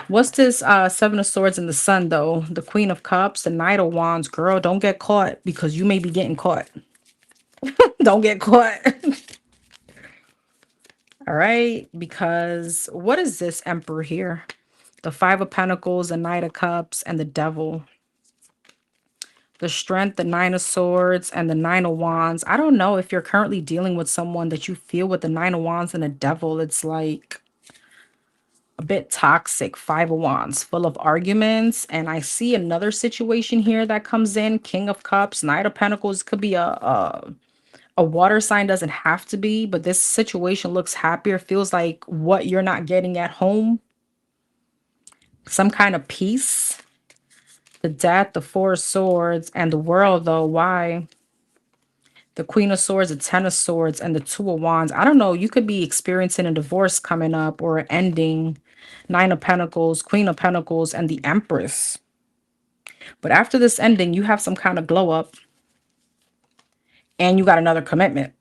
What's this 7 of Swords and the Sun, though? The Queen of Cups, the Knight of Wands. Girl, don't get caught, because you may be getting caught. Don't get caught. All right, because what is this Emperor here? The 5 of Pentacles, the Knight of Cups, and the Devil. The Strength, the 9 of Swords, and the 9 of Wands. I don't know if you're currently dealing with someone that you feel with the 9 of Wands and the Devil. It's like a bit toxic. 5 of Wands, full of arguments. And I see another situation here that comes in. King of Cups, Knight of Pentacles. Could be a water sign, doesn't have to be, but this situation looks happier. Feels like what you're not getting at home. Some kind of peace. The Death, the 4 of Swords, and the World, though. Why? The Queen of Swords, the Ten of Swords, and the Two of Wands. I don't know. You could be experiencing a divorce coming up or an ending. Nine of Pentacles, Queen of Pentacles, and the Empress. But after this ending, you have some kind of glow up and you got another commitment.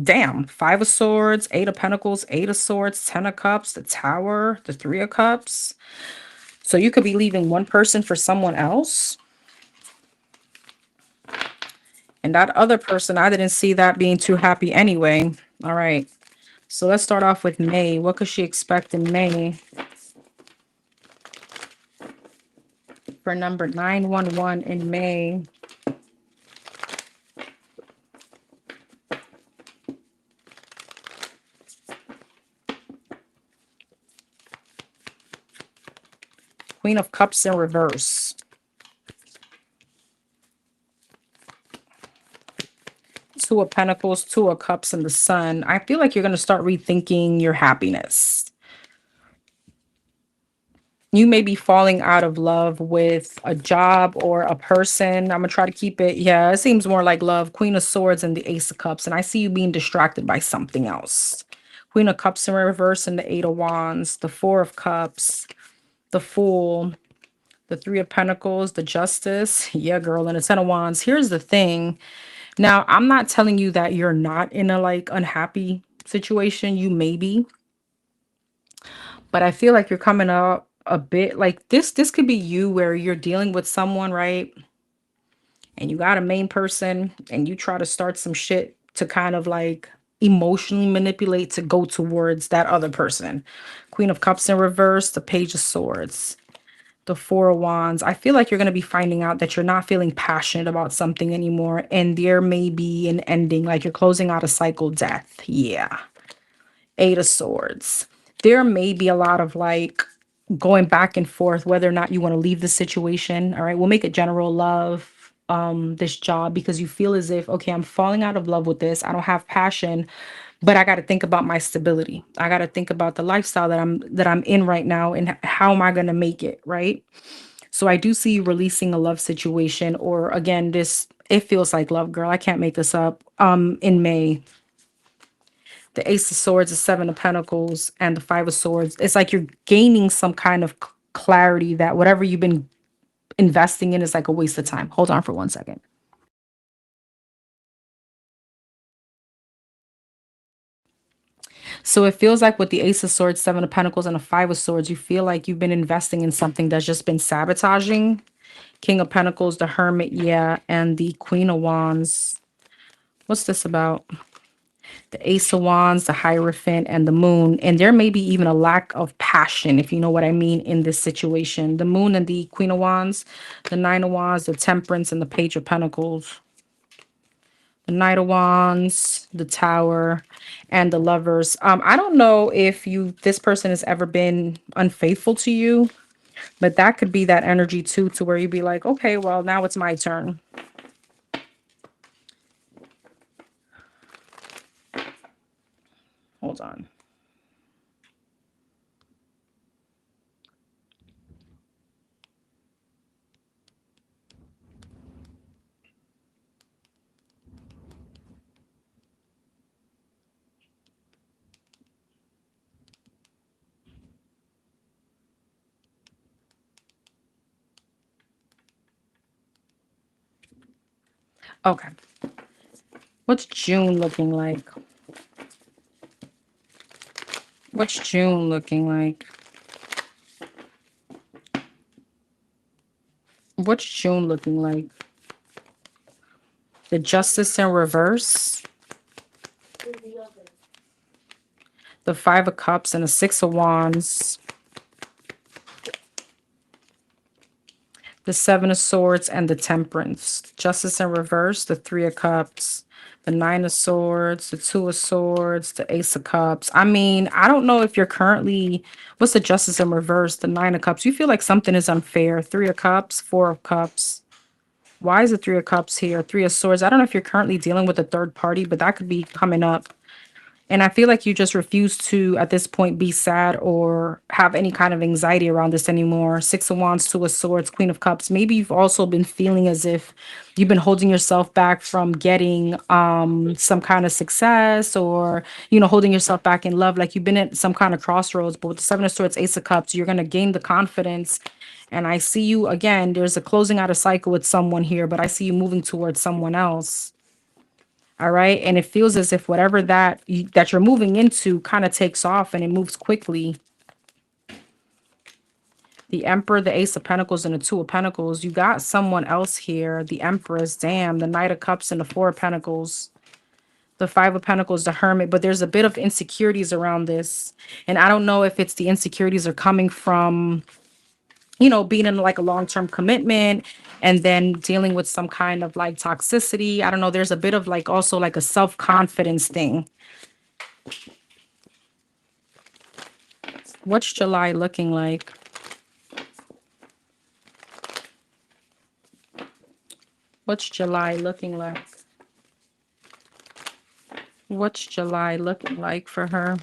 Damn. Five of Swords, Eight of Pentacles, Eight of Swords, Ten of Cups, the Tower, the Three of Cups. So you could be leaving one person for someone else. And that other person, I didn't see that being too happy anyway. All right. So let's start off with May. What could she expect in May? For number 911 in May. Queen of Cups in reverse. Two of Pentacles, Two of Cups, and the Sun. I feel like you're going to start rethinking your happiness. You may be falling out of love with a job or a person. I'm going to try to keep it. Yeah, it seems more like love. Queen of Swords and the Ace of Cups. And I see you being distracted by something else. Queen of Cups in reverse and the Eight of Wands. The Four of Cups. The Fool. The Three of Pentacles. The Justice. Yeah, girl. And the Ten of Wands. Here's the thing. Now, I'm not telling you that you're not in a like unhappy situation. You may be. But I feel like you're coming up a bit like this could be you where you're dealing with someone, right? And you got a main person and you try to start some shit to kind of like emotionally manipulate to go towards that other person. Queen of Cups in reverse, the Page of Swords, the Four of Wands. I feel like you're going to be finding out that you're not feeling passionate about something anymore. And there may be an ending, like you're closing out a cycle death. Yeah. Eight of Swords. There may be a lot of like going back and forth whether or not you want to leave the situation. All right, we'll make it general love this job because you feel as if, okay, I'm falling out of love with this. I don't have passion, but I got to think about my stability. I got to think about the lifestyle that I'm in right now and how am I going to make it, right? So I do see you releasing a love situation or again this it feels like love, girl. I can't make this up. In May, the Ace of Swords, the Seven of Pentacles, and the Five of Swords. It's like you're gaining some kind of clarity that whatever you've been investing in is like a waste of time. Hold on for 1 second. So it feels like with the Ace of Swords, Seven of Pentacles, and the Five of Swords, you feel like you've been investing in something that's just been sabotaging. King of Pentacles, the Hermit, yeah, and the Queen of Wands. What's this about? The Ace of Wands, the Hierophant, and the Moon. And there may be even a lack of passion, if you know what I mean, in this situation. The Moon and the Queen of Wands, the Nine of Wands, the Temperance, and the Page of Pentacles. The Knight of Wands, the Tower, and the Lovers. I don't know if this person has ever been unfaithful to you, but that could be that energy too, to where you'd be like, okay, well, now it's my turn. Hold on. Okay. What's June looking like? What's June looking like? What's June looking like? The Justice in reverse, the Five of Cups, and the Six of Wands, the Seven of Swords, and the Temperance. Justice in reverse, the Three of Cups, the Nine of Swords, the Two of Swords, the Ace of Cups. I mean, I don't know if you're currently, what's the Justice in reverse, the Nine of Cups? You feel like something is unfair. Three of Cups, Four of Cups. Why is the Three of Cups here? Three of Swords. I don't know if you're currently dealing with a third party, but that could be coming up. And I feel like you just refuse to, at this point, be sad or have any kind of anxiety around this anymore. Six of Wands, Two of Swords, Queen of Cups. Maybe you've also been feeling as if you've been holding yourself back from getting some kind of success, or, holding yourself back in love. Like you've been at some kind of crossroads. But with the Seven of Swords, Ace of Cups, you're going to gain the confidence. And I see you again. There's a closing out a cycle with someone here, but I see you moving towards someone else. All right. And it feels as if whatever that you're moving into kind of takes off and it moves quickly. The Emperor, the Ace of Pentacles, and the Two of Pentacles. You got someone else here. The Empress, damn, the Knight of Cups and the Four of Pentacles. The Five of Pentacles, the Hermit. But there's a bit of insecurities around this. And I don't know if it's the insecurities are coming from, being in like a long-term commitment and then dealing with some kind of like toxicity. I don't know. There's a bit of like also like a self-confidence thing. What's July looking like? What's July looking like? What's July looking like for her?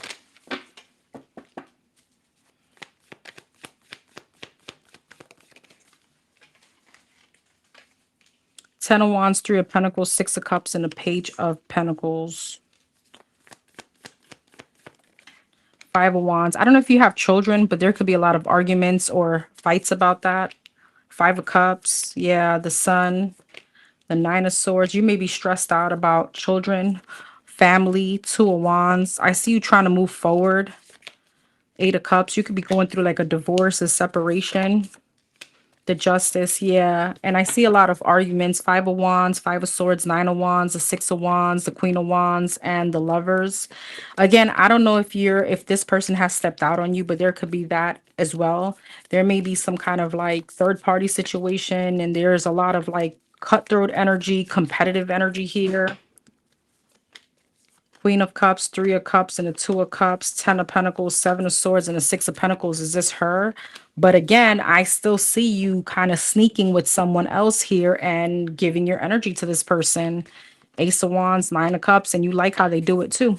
Ten of Wands, Three of Pentacles, Six of Cups, and a Page of Pentacles. Five of Wands. I don't know if you have children, but there could be a lot of arguments or fights about that. Five of Cups. Yeah, the Sun. The Nine of Swords. You may be stressed out about children, family. Two of Wands. I see you trying to move forward. Eight of Cups. You could be going through like a divorce, a separation. The Justice, yeah. And I see a lot of arguments. Five of Wands, Five of Swords, Nine of Wands, the Six of Wands, the Queen of Wands, and the Lovers. Again, I don't know if this person has stepped out on you, but there could be that as well. There may be some kind of like third party situation, and there's a lot of like cutthroat energy, competitive energy here. Queen of Cups, Three of Cups, and the Two of Cups, Ten of Pentacles, Seven of Swords, and the Six of Pentacles. Is this her? But again, I still see you kind of sneaking with someone else here and giving your energy to this person. Ace of Wands, Nine of Cups, and you like how they do it too.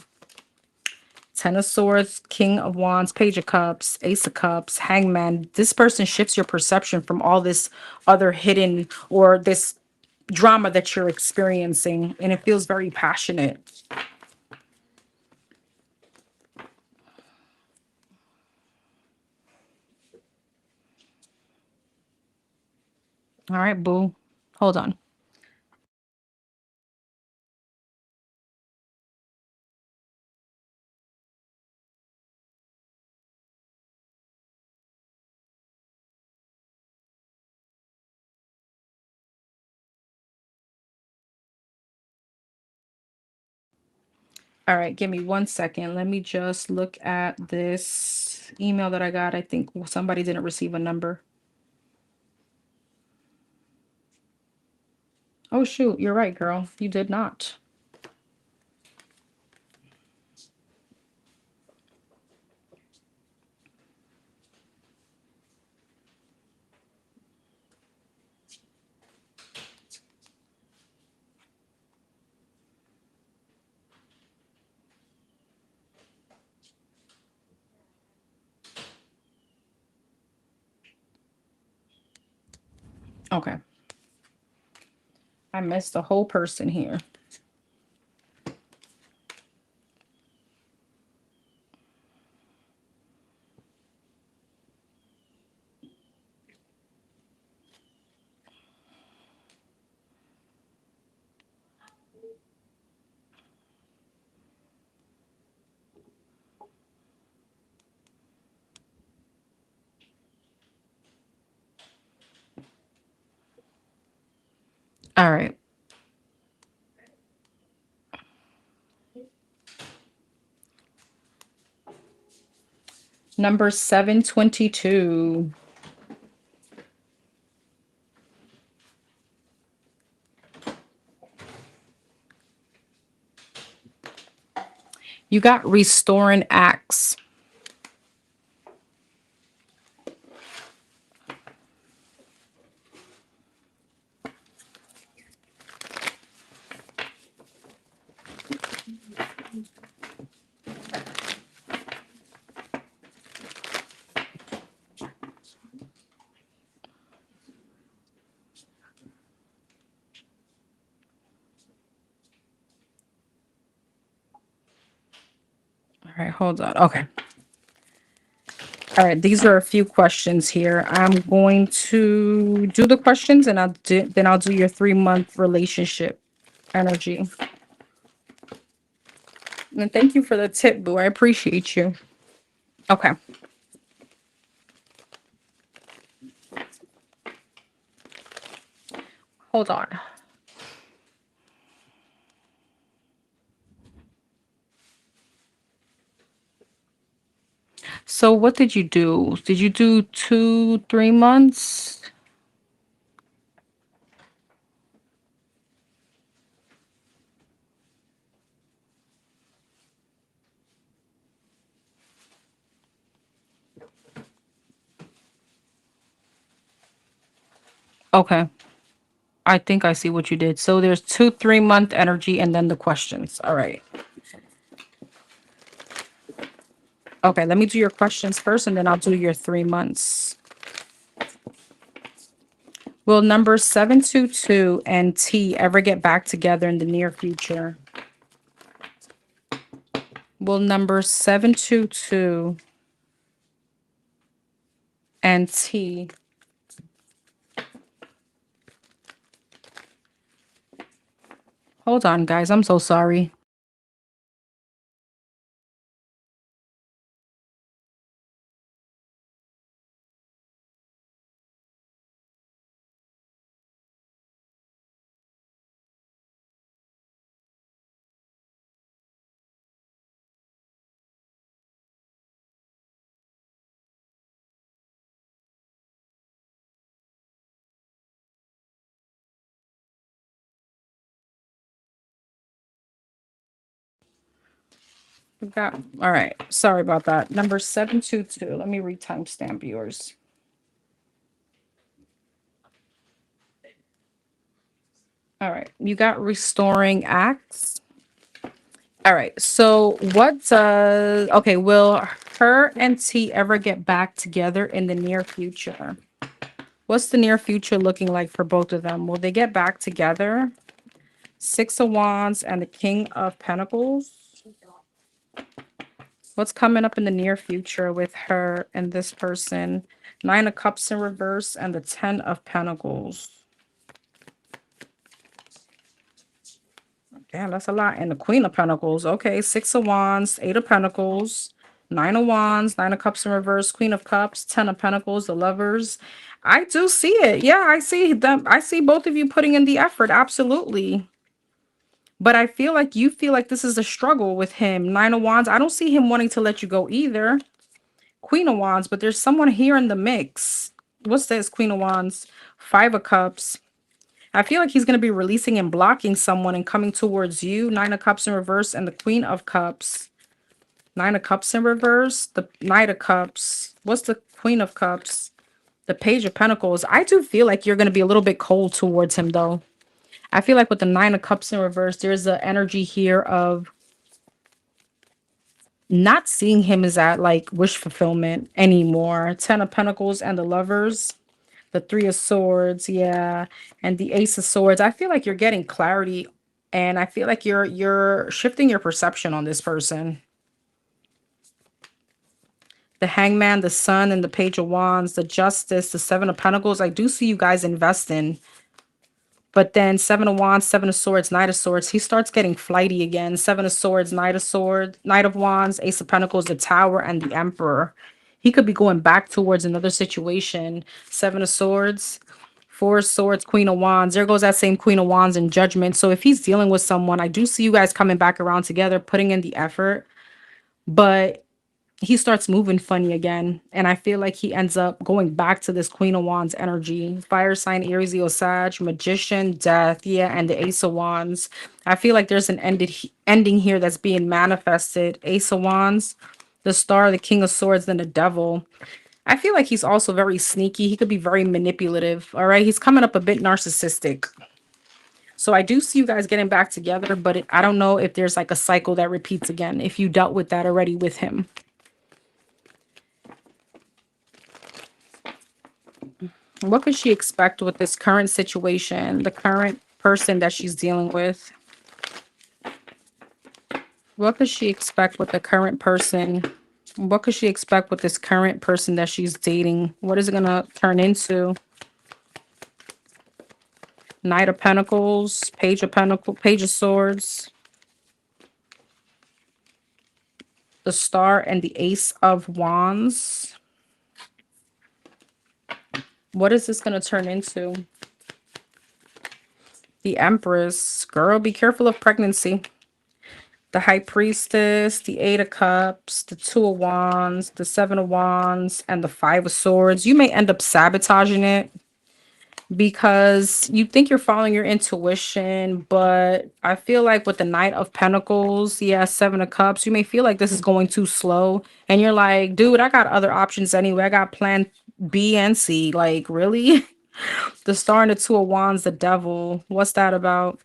Ten of Swords, King of Wands, Page of Cups, Ace of Cups, Hangman. This person shifts your perception from all this other hidden or this drama that you're experiencing, and it feels very passionate. All right, boo. Hold on. All right, give me 1 second. Let me just look at this email that I got. I think somebody didn't receive a number. Oh, shoot. You're right, girl. You did not. Okay. I missed the whole person here. All right. Number 722. You got restoring acts. right, hold on. Okay. All right, these are a few questions here. I'm going to do the questions and then I'll do your 3-month relationship energy. And thank you for the tip, boo. I appreciate you. Okay. Hold on. So what did you do? Did you do 2, 3 months? Okay. I think I see what you did. So there's 2, 3 month energy and then the questions. All right. Okay, let me do your questions first and then I'll do your 3 months. Will number 722 and T ever get back together in the near future? Will number 722 and T. Hold on, guys. I'm so sorry. We got, all right. Sorry about that. Number 722. Let me timestamp yours. All right. You got restoring acts. All right. So what does, okay, will her and T ever get back together in the near future? What's the near future looking like for both of them? Will they get back together? 6 of Wands and the King of Pentacles. What's coming up in the near future with her and this person? 9 of Cups in reverse and the 10 of Pentacles. Damn, that's a lot. And the Queen of Pentacles. Okay, 6 of Wands, 8 of Pentacles, 9 of Wands, 9 of Cups in reverse, Queen of Cups, 10 of Pentacles, the Lovers. I do see it. Yeah, I see them. I see both of you putting in the effort. Absolutely. But I feel like you feel like this is a struggle with him. 9 of Wands. I don't see him wanting to let you go either. Queen of Wands, but there's someone here in the mix. What's this? Queen of Wands, 5 of Cups. I feel like he's going to be releasing and blocking someone and coming towards you. 9 of Cups in reverse and the Queen of Cups. 9 of Cups in reverse, the Knight of Cups. What's the Queen of Cups? The Page of Pentacles. I do feel like you're going to be a little bit cold towards him, though. I feel like with the 9 of Cups in reverse, there's an energy here of not seeing him as at like wish fulfillment anymore. 10 of Pentacles and the Lovers. The 3 of Swords, yeah, and the Ace of Swords. I feel like you're getting clarity, and I feel like you're shifting your perception on this person. The Hangman, the Sun, and the Page of Wands, the Justice, the 7 of Pentacles. I do see you guys investing. But then 7 of Wands, 7 of Swords, Knight of Swords. He starts getting flighty again. 7 of Swords, Knight of Swords, Knight of Wands, Ace of Pentacles, the Tower, and the Emperor. He could be going back towards another situation. 7 of Swords, 4 of Swords, Queen of Wands. There goes that same Queen of Wands in Judgment. So if he's dealing with someone, I do see you guys coming back around together, putting in the effort. But he starts moving funny again. And I feel like he ends up going back to this Queen of Wands energy. Fire sign, Aries, Leo, Sag, Magician, Death, yeah, and the Ace of Wands. I feel like there's an ending here that's being manifested. Ace of Wands, the Star, the King of Swords, then the Devil. I feel like he's also very sneaky. He could be very manipulative. All right. He's coming up a bit narcissistic. So I do see you guys getting back together, but I don't know if there's like a cycle that repeats again, if you dealt with that already with him. What could she expect with this current situation, the current person that she's dealing with? What could she expect with the current person? What could she expect with this current person that she's dating? What is it going to turn into? Knight of Pentacles, Page of Pentacles, Page of Swords, the Star, and the Ace of Wands. What is this going to turn into? The Empress. Girl, be careful of pregnancy. The High Priestess, the Eight of Cups, the Two of Wands, the Seven of Wands, and the Five of Swords. You may end up sabotaging it because you think you're following your intuition, but I feel like with the Knight of Pentacles, yeah, Seven of Cups, you may feel like this is going too slow. And you're like, dude, I got other options anyway. I got plan B and C. Like, really? The Star and the Two of Wands, the Devil. What's that about?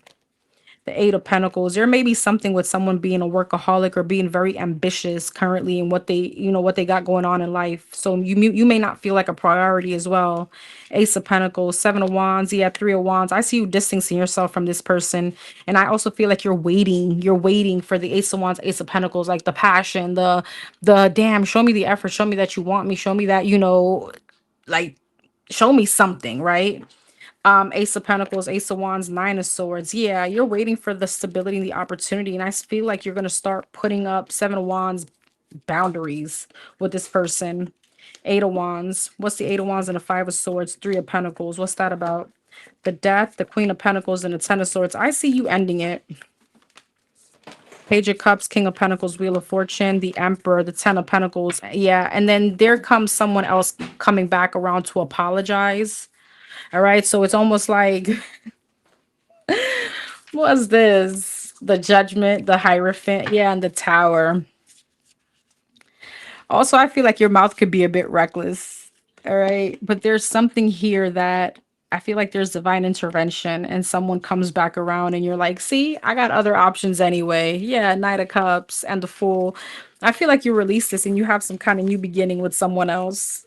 The Eight of Pentacles. There may be something with someone being a workaholic or being very ambitious currently in what they, what they got going on in life. So you may not feel like a priority as well. Ace of Pentacles, Seven of Wands, yeah, Three of Wands. I see you distancing yourself from this person. And I also feel like you're waiting. You're waiting for the Ace of Wands, Ace of Pentacles, like the passion, the damn, show me the effort, show me that you want me, show me that, like show me something, right? Ace of Pentacles, Ace of Wands, Nine of Swords. Yeah, you're waiting for the stability and the opportunity. And I feel like you're going to start putting up Seven of Wands boundaries with this person. Eight of Wands. What's the Eight of Wands and the Five of Swords? Three of Pentacles. What's that about? The Death, the Queen of Pentacles, and the Ten of Swords. I see you ending it. Page of Cups, King of Pentacles, Wheel of Fortune, the Emperor, the Ten of Pentacles. Yeah, and then there comes someone else coming back around to apologize. All right, so it's almost like, what's this? The Judgment, the Hierophant, yeah, and the Tower. Also, I feel like your mouth could be a bit reckless. All right, but there's something here that I feel like there's divine intervention and someone comes back around and you're like, see, I got other options anyway. Yeah, Knight of Cups and the Fool. I feel like you release this and you have some kind of new beginning with someone else.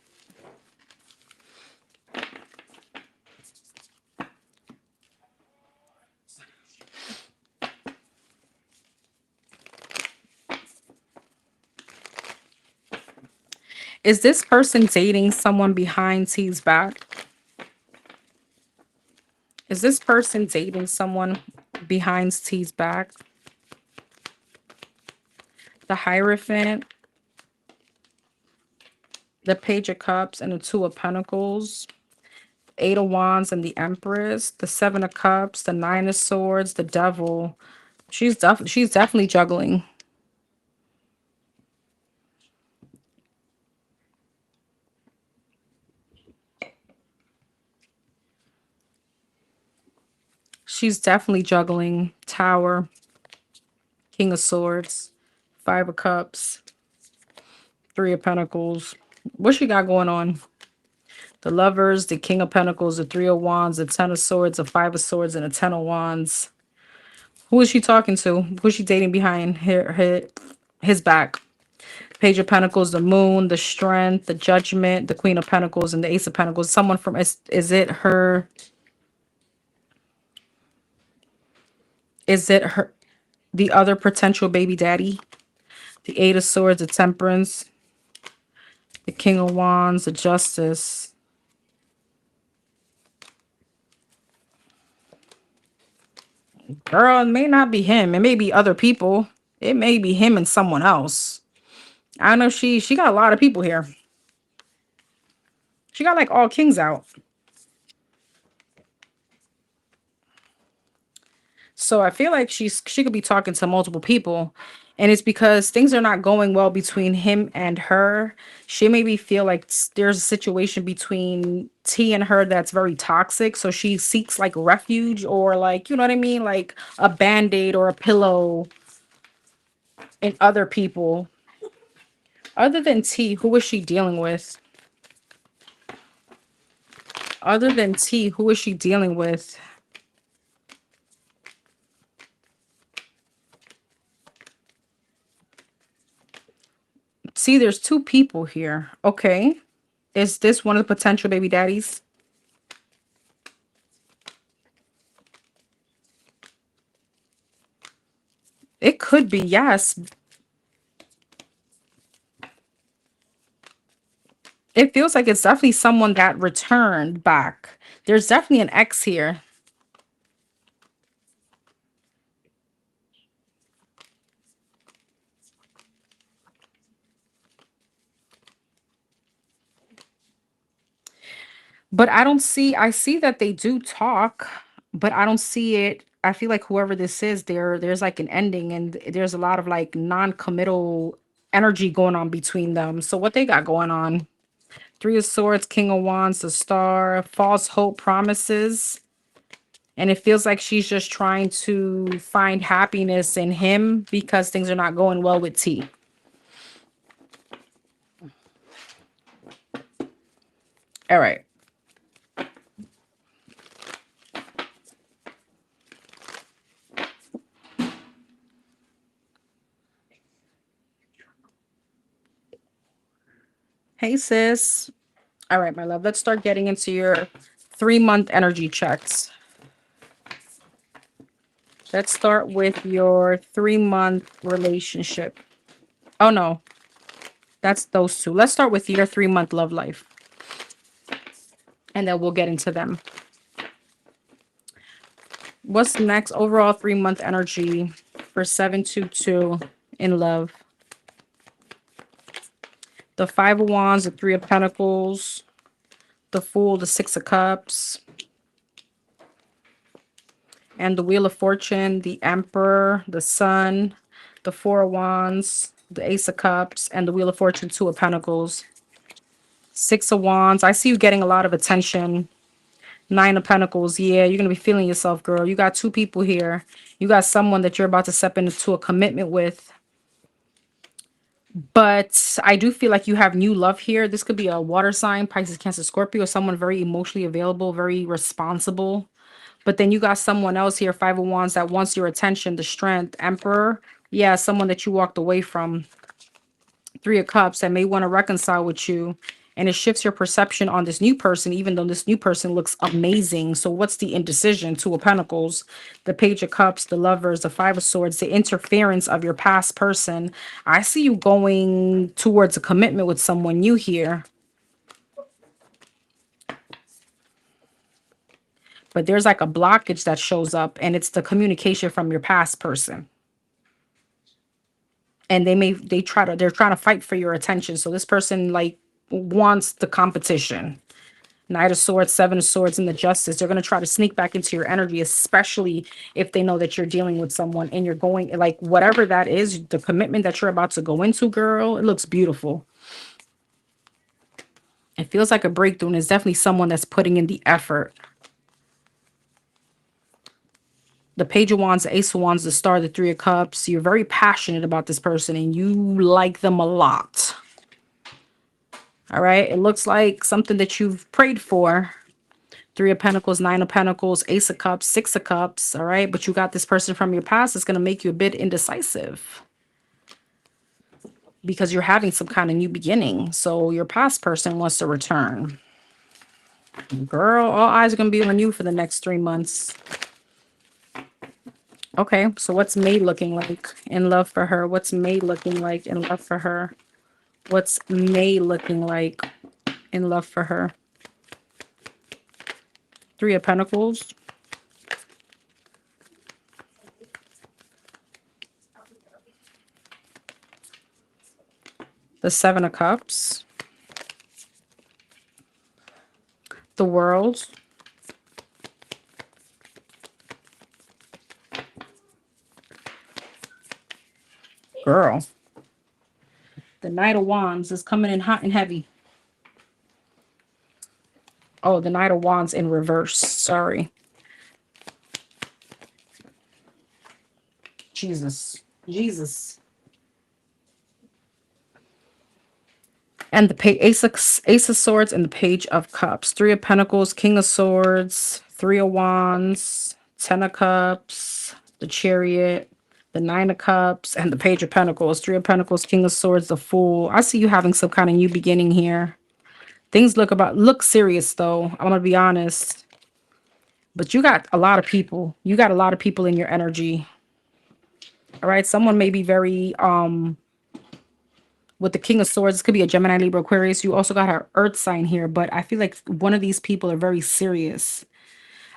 Is this person dating someone behind T's back? Is this person dating someone behind T's back? The Hierophant, the Page of Cups, and the Two of Pentacles. Eight of Wands and the Empress. The Seven of Cups, the Nine of Swords, the Devil. She's definitely juggling. She's definitely juggling. Tower, King of Swords, Five of Cups, Three of Pentacles. What she got going on? The Lovers, the King of Pentacles, the Three of Wands, the Ten of Swords, the Five of Swords, and the Ten of Wands. Who is she talking to? Who is she dating behind his back? Page of Pentacles, the Moon, the Strength, the Judgment, the Queen of Pentacles, and the Ace of Pentacles. Someone from, is it her? Is it her, the other potential baby daddy? The Eight of Swords, the Temperance, the King of Wands, the Justice. Girl, it may not be him. It may be other people. It may be him and someone else. I know she got a lot of people here. She got like all kings out. So I feel like she could be talking to multiple people. And it's because things are not going well between him and her. She maybe feel like there's a situation between T and her that's very toxic. So she seeks like refuge or like, you know what I mean? Like a band-aid or a pillow in other people. Other than T, who is she dealing with? Other than T, who is she dealing with? See, there's two people here. Okay. Is this one of the potential baby daddies? It could be, yes. It feels like it's definitely someone that returned back. There's definitely an ex here. But I see that they do talk, but I don't see it. I feel like whoever this is, there's like an ending and there's a lot of like non-committal energy going on between them. So what they got going on? Three of Swords, King of Wands, the Star, false hope, promises. And it feels like she's just trying to find happiness in him because things are not going well with T. All right. Hey, sis. All right, my love. Let's start getting into your 3-month energy checks. Let's start with your 3-month relationship. Oh, no. That's those two. Let's start with your 3-month love life. And then we'll get into them. What's next? Overall 3-month energy for 722 in love. The Five of Wands, the Three of Pentacles, the Fool, the Six of Cups, and the Wheel of Fortune, the Emperor, the Sun, the Four of Wands, the Ace of Cups, and the Wheel of Fortune, Two of Pentacles, Six of Wands. I see you getting a lot of attention. Nine of Pentacles. Yeah, you're going to be feeling yourself, girl. You got two people here. You got someone that you're about to step into a commitment with. But I do feel like you have new love here. This could be a water sign, Pisces, Cancer, Scorpio, someone very emotionally available, very responsible. But then you got someone else here, Five of Wands, that wants your attention, the Strength, Emperor. Yeah, someone that you walked away from. Three of Cups that may want to reconcile with you. And it shifts your perception on this new person, even though this new person looks amazing. So what's the indecision? Two of Pentacles, the Page of Cups, the Lovers, the Five of Swords, the interference of your past person. I see you going towards a commitment with someone new here. But there's like a blockage that shows up, and it's the communication from your past person. And they're trying to fight for your attention. So this person like wants the competition. Knight of Swords, Seven of Swords, and the Justice. They're going to try to sneak back into your energy, especially if they know that you're dealing with someone and you're going, like, whatever that is, the commitment that you're about to go into, girl, it looks beautiful. It feels like a breakthrough, and it's definitely someone that's putting in the effort. The Page of Wands, the Ace of Wands, the Star, the Three of Cups. You're very passionate about this person and you like them a lot. All right. It looks like something that you've prayed for. Three of Pentacles, Nine of Pentacles, Ace of Cups, Six of Cups. All right. But you got this person from your past that's going to make you a bit indecisive because you're having some kind of new beginning. So your past person wants to return. Girl, all eyes are going to be on you for the next 3 months. Okay. So what's May looking like in love for her? What's May looking like in love for her? What's May looking like in love for her? Three of Pentacles. The Seven of Cups. The World. Girl. The Knight of Wands is coming in hot and heavy. Oh, the Knight of Wands in reverse. Sorry. Jesus. Jesus. And the Ace of Swords and the Page of Cups. Three of Pentacles, King of Swords, Three of Wands, Ten of Cups, the Chariot, the Nine of Cups, and the Page of Pentacles. Three of Pentacles, King of Swords, the Fool. I see you having some kind of new beginning here. Things look serious though. I'm gonna be honest. But you got a lot of people. You got a lot of people in your energy. All right. Someone may be very, with the King of Swords, this could be a Gemini, Libra, Aquarius. You also got an earth sign here, but I feel like one of these people are very serious.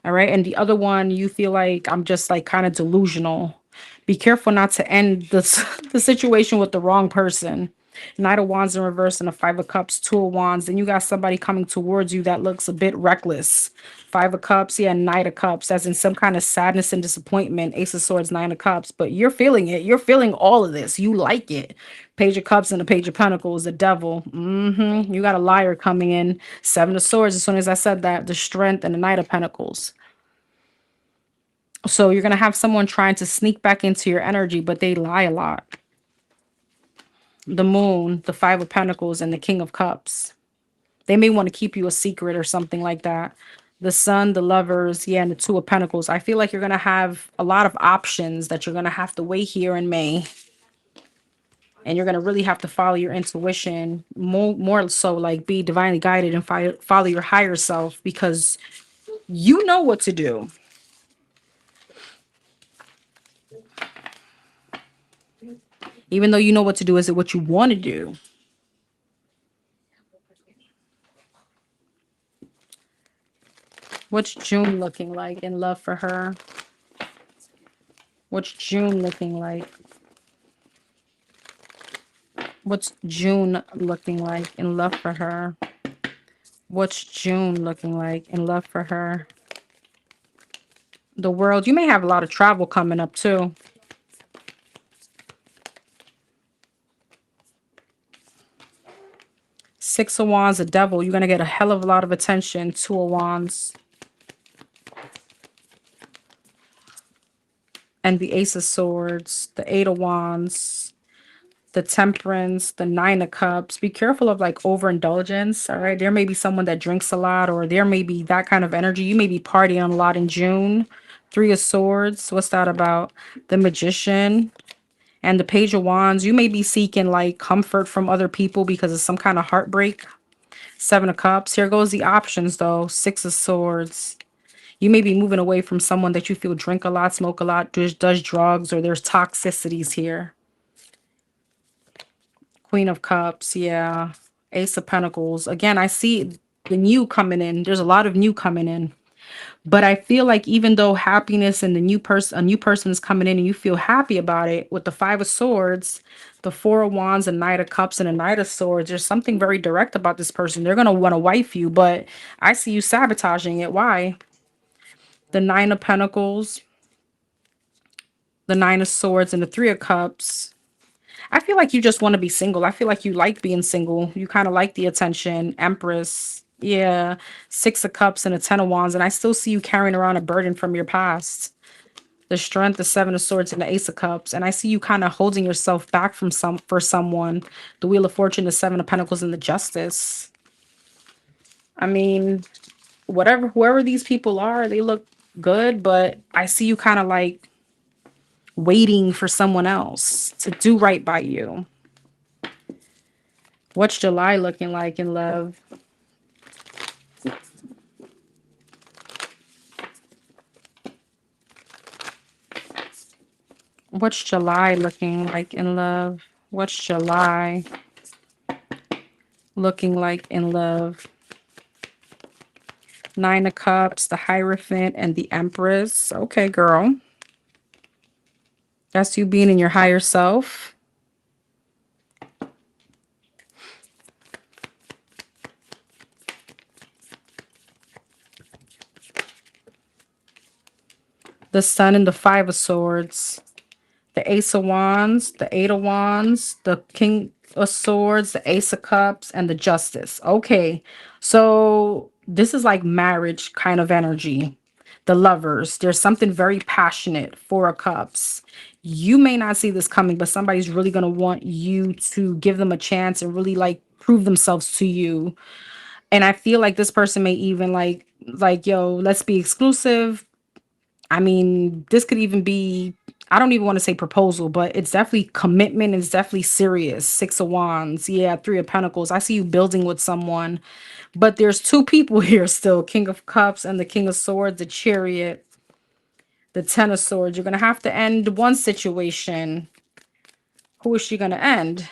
All right. And the other one, you feel like I'm just like kind of delusional. Be careful not to end this the situation with the wrong person. Knight of Wands in reverse and a Five of Cups, Two of Wands. Then you got somebody coming towards you that looks a bit reckless. Five of Cups, yeah, Knight of Cups, as in some kind of sadness and disappointment. Ace of Swords, Nine of Cups. But you're feeling it. You're feeling all of this. You like it. Page of Cups and the Page of Pentacles, the Devil. You got a liar coming in. Seven of Swords, as soon as I said that, the Strength and the Knight of Pentacles. So you're going to have someone trying to sneak back into your energy, but they lie a lot. The Moon, the Five of Pentacles, and the King of Cups. They may want to keep you a secret or something like that. The Sun, the Lovers, yeah, and the Two of Pentacles. I feel like you're going to have a lot of options that you're going to have to weigh here in May. And you're going to really have to follow your intuition, more so like be divinely guided and follow your higher self, because you know what to do. Even though you know what to do, is it what you want to do? What's June looking like in love for her? What's June looking like? What's June looking like in love for her? What's June looking like in love for her? The World. You may have a lot of travel coming up too. Six of Wands, the Devil. You're going to get a hell of a lot of attention. Two of Wands. And the Ace of Swords. The Eight of Wands. The Temperance. The Nine of Cups. Be careful of like overindulgence. All right. There may be someone that drinks a lot, or there may be that kind of energy. You may be partying a lot in June. Three of Swords. What's that about? The Magician. And the Page of Wands. You may be seeking like comfort from other people because of some kind of heartbreak. Seven of Cups. Here goes the options though. Six of Swords. You may be moving away from someone that you feel drink a lot, smoke a lot, does drugs, or there's toxicities here. Queen of Cups. Yeah. Ace of Pentacles. Again, I see the new coming in. There's a lot of new coming in. But I feel like even though happiness and a new person is coming in and you feel happy about it, with the Five of Swords, the Four of Wands, and Knight of Cups, and a Knight of Swords, there's something very direct about this person. They're going to want to wife you, but I see you sabotaging it. Why? The Nine of Pentacles, the Nine of Swords, and the Three of Cups. I feel like you just want to be single. I feel like you like being single. You kind of like the attention. Empress. Yeah. Six of Cups and a Ten of Wands. And I still see you carrying around a burden from your past. The Strength, the Seven of Swords, and the Ace of Cups. And I see you kind of holding yourself back from for someone. The Wheel of Fortune, the Seven of Pentacles, and the Justice. I mean, whoever these people are, they look good, but I see you kind of like waiting for someone else to do right by you. What's July looking like in love? What's July looking like in love? What's July looking like in love? Nine of Cups, the Hierophant, and the Empress. Okay, girl. That's you being in your higher self. The Sun and the Five of Swords. The Ace of Wands, the Eight of Wands, the King of Swords, the Ace of Cups, and the Justice. Okay, so this is like marriage kind of energy. The Lovers. There's something very passionate. Four of Cups. You may not see this coming, but somebody's really going to want you to give them a chance and really like prove themselves to you. And I feel like this person may even like, yo, let's be exclusive. I mean, this could even be, I don't even want to say proposal, but it's definitely commitment. It's definitely serious. Six of Wands. Yeah, Three of Pentacles. I see you building with someone, but there's two people here still. King of Cups and the King of Swords, the Chariot. The Ten of Swords. You're going to have to end one situation. Who is she going to end?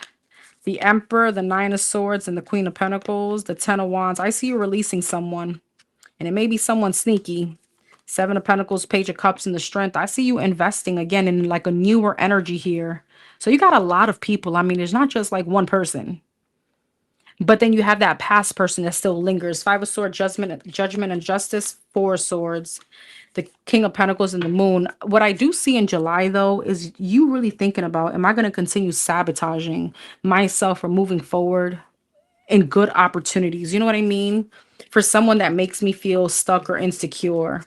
The Emperor, the Nine of Swords, and the Queen of Pentacles, the Ten of Wands. I see you releasing someone, and it may be someone sneaky. Seven of Pentacles, Page of Cups, and the Strength. I see you investing again in like a newer energy here. So you got a lot of people. I mean, there's not just like one person. But then you have that past person that still lingers. Five of Swords, judgment and justice. Four of Swords, the King of Pentacles, and the Moon. What I do see in July, though, is you really thinking about, am I going to continue sabotaging myself from moving forward in good opportunities? You know what I mean? For someone that makes me feel stuck or insecure.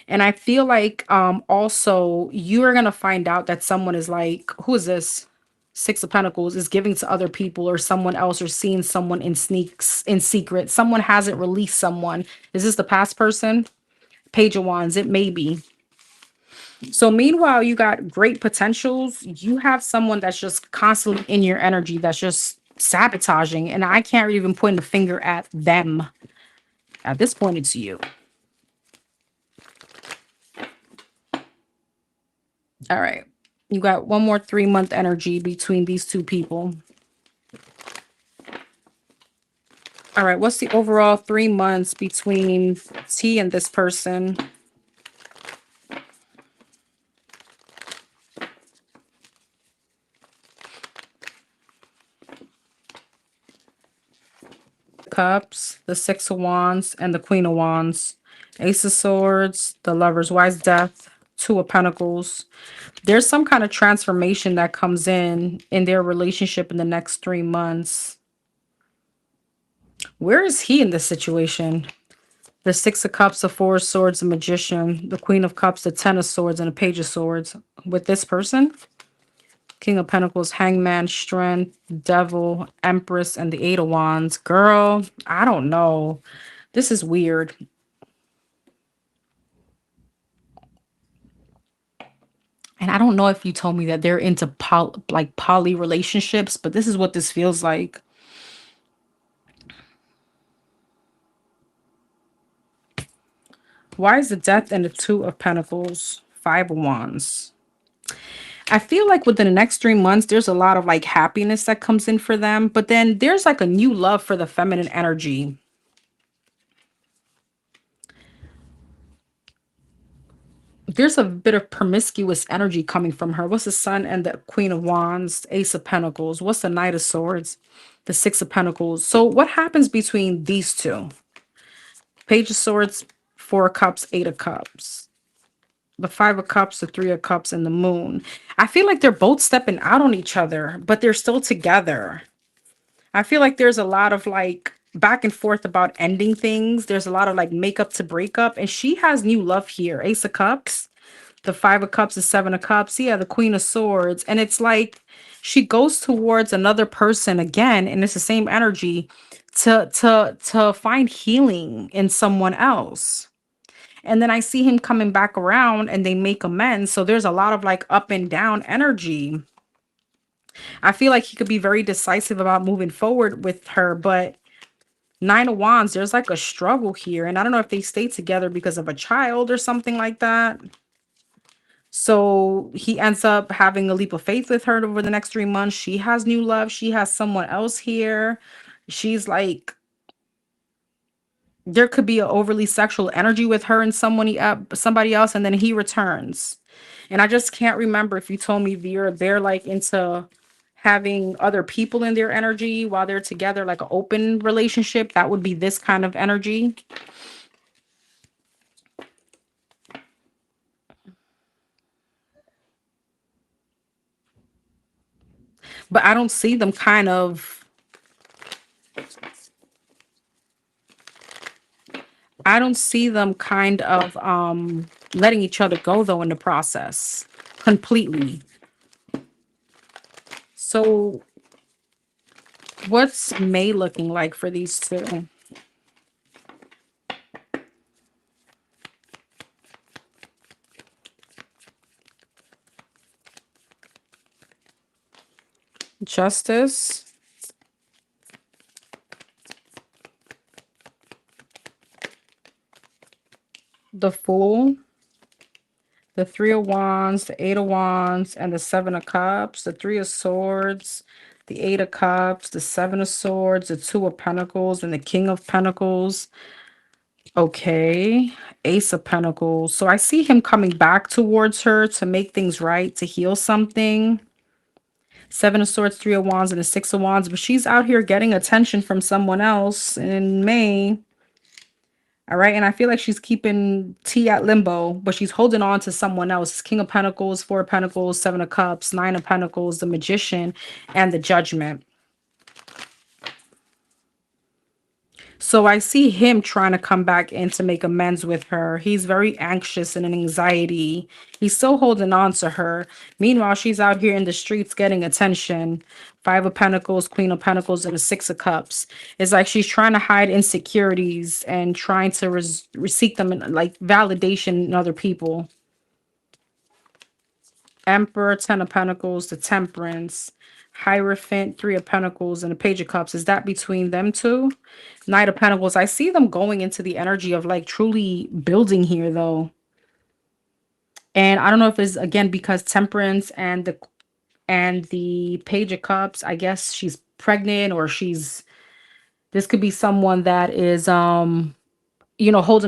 And I feel like also you're gonna find out that someone is like, who is this? Six of Pentacles is giving to other people or someone else or seeing someone in sneaks in secret. Someone hasn't released someone. Is this the past person? Page of Wands, it may be. So meanwhile, you got great potentials. You have someone that's just constantly in your energy that's just sabotaging. And I can't even point the finger at them. At this point, it's you. All right. You got one more 3-month energy between these two people. All right. What's the overall 3 months between T and this person? Cups, the Six of Wands, and the Queen of Wands. Ace of Swords, the Lovers, Wise Death, Two of Pentacles. There's some kind of transformation that comes in their relationship in the next 3 months. Where is he in this situation? The Six of Cups, the Four of Swords, the Magician, the Queen of Cups, the Ten of Swords, and the Page of Swords. With this person, King of Pentacles, Hangman, Strength, Devil, Empress, and the Eight of Wands. Girl, I don't know. This is weird. And I don't know if you told me that they're into poly relationships, but this is what this feels like. Why is the Death and the Two of Pentacles? Five of Wands. I feel like within the next 3 months, there's a lot of like happiness that comes in for them. But then there's like a new love for the feminine energy. There's a bit of promiscuous energy coming from her. What's the Sun and the Queen of Wands? Ace of Pentacles. What's the Knight of Swords? The Six of Pentacles. So what happens between these two? Page of Swords, Four of Cups, Eight of Cups. The Five of Cups, the Three of Cups, and the Moon. I feel like they're both stepping out on each other, but they're still together. I feel like there's a lot of like back and forth about ending things. There's a lot of like makeup to breakup, and she has new love here. Ace of Cups, the Five of Cups, the Seven of Cups, yeah, the Queen of Swords. And it's like she goes towards another person again, and it's the same energy to find healing in someone else. And then I see him coming back around and they make amends. So there's a lot of like up and down energy. I feel like he could be very decisive about moving forward with her, but Nine of Wands, there's like a struggle here. And I don't know if they stay together because of a child or something like that. So he ends up having a leap of faith with her over the next 3 months. She has new love. She has someone else here. She's like, there could be an overly sexual energy with her and somebody else, and then he returns. And I just can't remember if you told me they're like into having other people in their energy while they're together, like an open relationship. That would be this kind of energy. But I don't see them kind of letting each other go though in the process completely. So what's May looking like for these two? Justice, the Fool, The Three of Wands, the Eight of Wands, and the Seven of Cups, the Three of Swords, the Eight of Cups, the Seven of Swords, the Two of Pentacles, and the King of Pentacles. Okay, Ace of Pentacles. So I see him coming back towards her to make things right, to heal something. Seven of Swords, Three of Wands, and the Six of Wands. But she's out here getting attention from someone else in May. All right, and I feel like she's keeping T at limbo, but she's holding on to someone else. King of Pentacles, Four of Pentacles, Seven of Cups, Nine of Pentacles, the Magician, and the Judgment. So I see him trying to come back in to make amends with her. He's very anxious and in anxiety. He's still holding on to her. Meanwhile, she's out here in the streets getting attention. Five of Pentacles, Queen of Pentacles, and the Six of Cups. It's like she's trying to hide insecurities and trying to seek them in, like, validation in other people. Emperor, Ten of Pentacles, the Temperance, Hierophant, Three of Pentacles, and the Page of Cups. Is that between them two? Knight of Pentacles. I see them going into the energy of like truly building here though. And I don't know if it's again because Temperance and the Page of Cups, I guess she's pregnant or this could be someone that is holding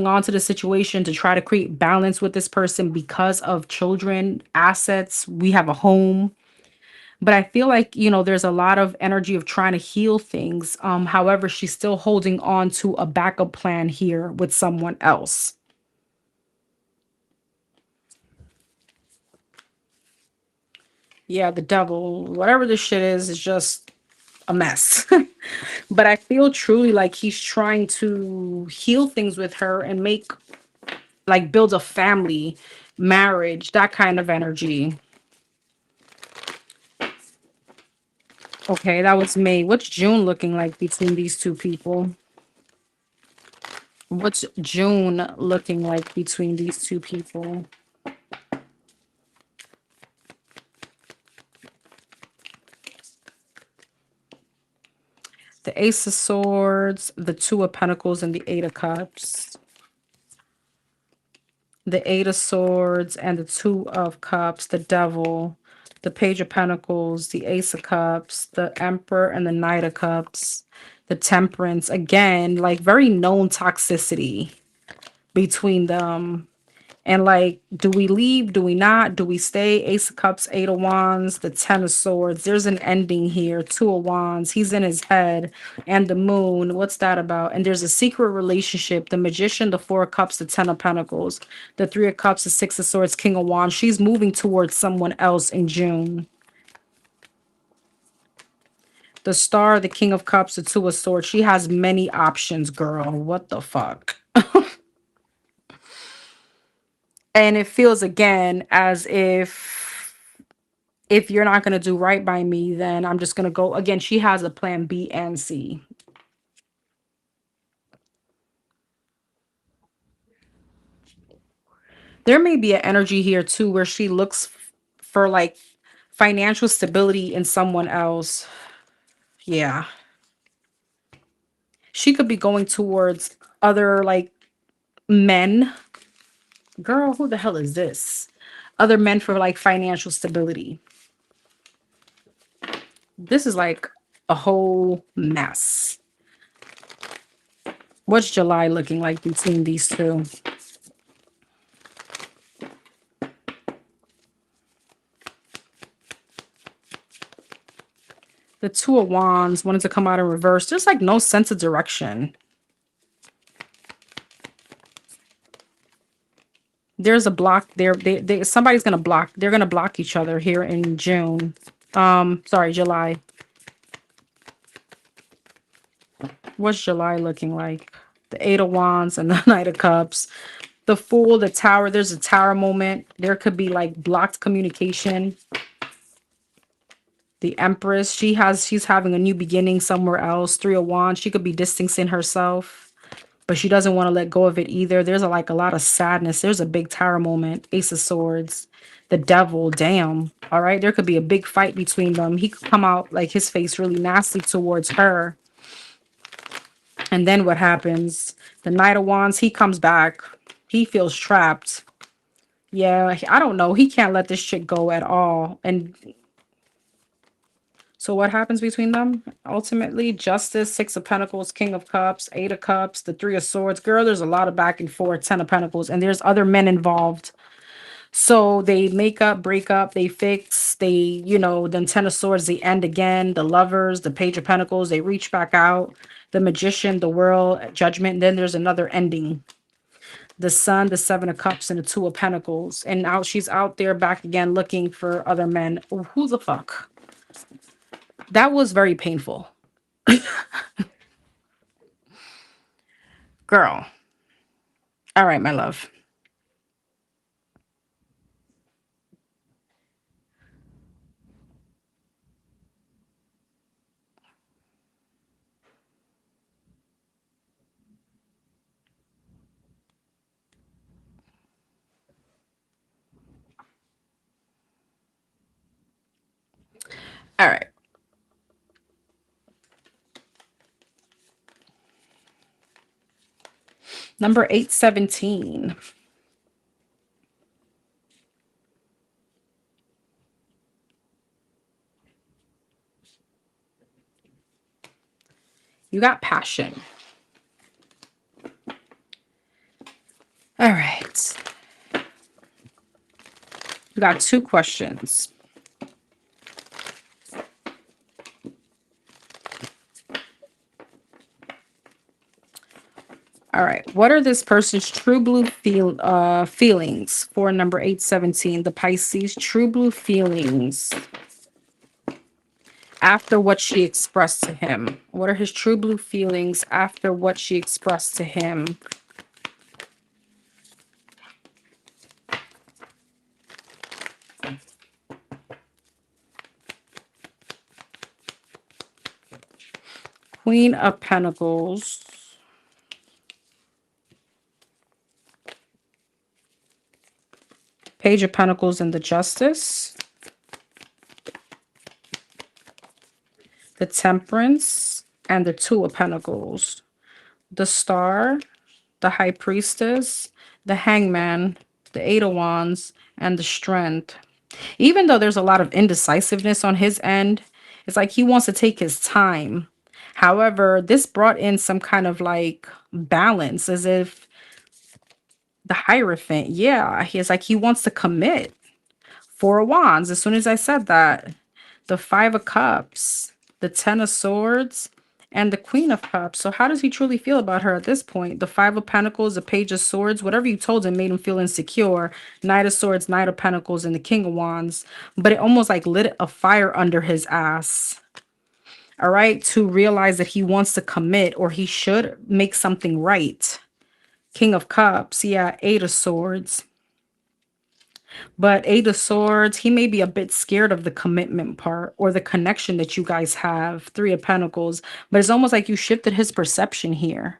on to the situation to try to create balance with this person because of children, assets. We have a home. But I feel like, there's a lot of energy of trying to heal things. However, she's still holding on to a backup plan here with someone else. Yeah, the devil, whatever this shit is just a mess. But I feel truly like he's trying to heal things with her and build a family, marriage, that kind of energy. Okay, that was May. What's June looking like between these two people? What's June looking like between these two people? The Ace of Swords, the Two of Pentacles, and the Eight of Cups. The Eight of Swords and the Two of Cups, the Devil, the Page of Pentacles, the Ace of Cups, the Emperor, and the Knight of Cups, the Temperance. Again, like very known toxicity between them. And like, do we leave? Do we not? Do we stay? Ace of Cups, Eight of Wands, the Ten of Swords. There's an ending here. Two of Wands. He's in his head. And the Moon. What's that about? And there's a secret relationship. The Magician, the Four of Cups, the Ten of Pentacles, the Three of Cups, the Six of Swords, King of Wands. She's moving towards someone else in June. The Star, the King of Cups, the Two of Swords. She has many options, girl. What the fuck? And it feels again as if you're not going to do right by me, then I'm just going to go. Again, she has a plan B and C. There may be an energy here too where she looks for like financial stability in someone else. Yeah. She could be going towards other like men. Girl, who the hell is this? Other men for like financial stability. This is like a whole mess. What's July looking like between these two? The Two of Wands wanted to come out in reverse. There's like no sense of direction. There's a block there. Somebody's gonna block. They're gonna block each other here in June. Sorry, July. What's July looking like? The Eight of Wands and the Knight of Cups. The Fool, the Tower. There's a tower moment. There could be like blocked communication. The Empress. She's having a new beginning somewhere else. Three of Wands. She could be distancing herself, but she doesn't want to let go of it either. There's a lot of sadness. There's a big tower moment. Ace of Swords. The Devil. Damn. All right. There could be a big fight between them. He could come out like his face really nasty towards her. And then what happens? The Knight of Wands. He comes back. He feels trapped. Yeah, I don't know. He can't let this chick go at all. And so what happens between them? Ultimately, Justice, Six of Pentacles, King of Cups, Eight of Cups, the Three of Swords. Girl, there's a lot of back and forth, Ten of Pentacles, and there's other men involved. So they make up, break up, they fix, then Ten of Swords, they end again. The Lovers, the Page of Pentacles, they reach back out. The Magician, the World, Judgment, and then there's another ending. The Sun, the Seven of Cups, and the Two of Pentacles. And now she's out there back again looking for other men. Oh, who the fuck? That was very painful. Girl. All right, my love. All right. Number 817. You got passion. All right. You got two questions. All right. What are this person's true blue feelings for number 817? The Pisces true blue feelings after what she expressed to him. What are his true blue feelings after what she expressed to him? Queen of Pentacles. Page of Pentacles and the Justice. The Temperance and the Two of Pentacles. The Star, the High Priestess, the Hangman, the Eight of Wands, and the Strength. Even though there's a lot of indecisiveness on his end, it's like he wants to take his time. However, this brought in some kind of like balance, as if the Hierophant, yeah, he's like he wants to commit. Four of Wands, as soon as I said that, the Five of Cups, the Ten of Swords, and the Queen of Cups. So how does he truly feel about her at this point? The Five of Pentacles, the Page of Swords, whatever you told him made him feel insecure. Knight of Swords, Knight of Pentacles, and the King of Wands. But it almost like lit a fire under his ass. All right, to realize that he wants to commit, or he should make something right. King of Cups, yeah, Eight of Swords. But Eight of Swords, he may be a bit scared of the commitment part or the connection that you guys have. Three of Pentacles. But it's almost like you shifted his perception here.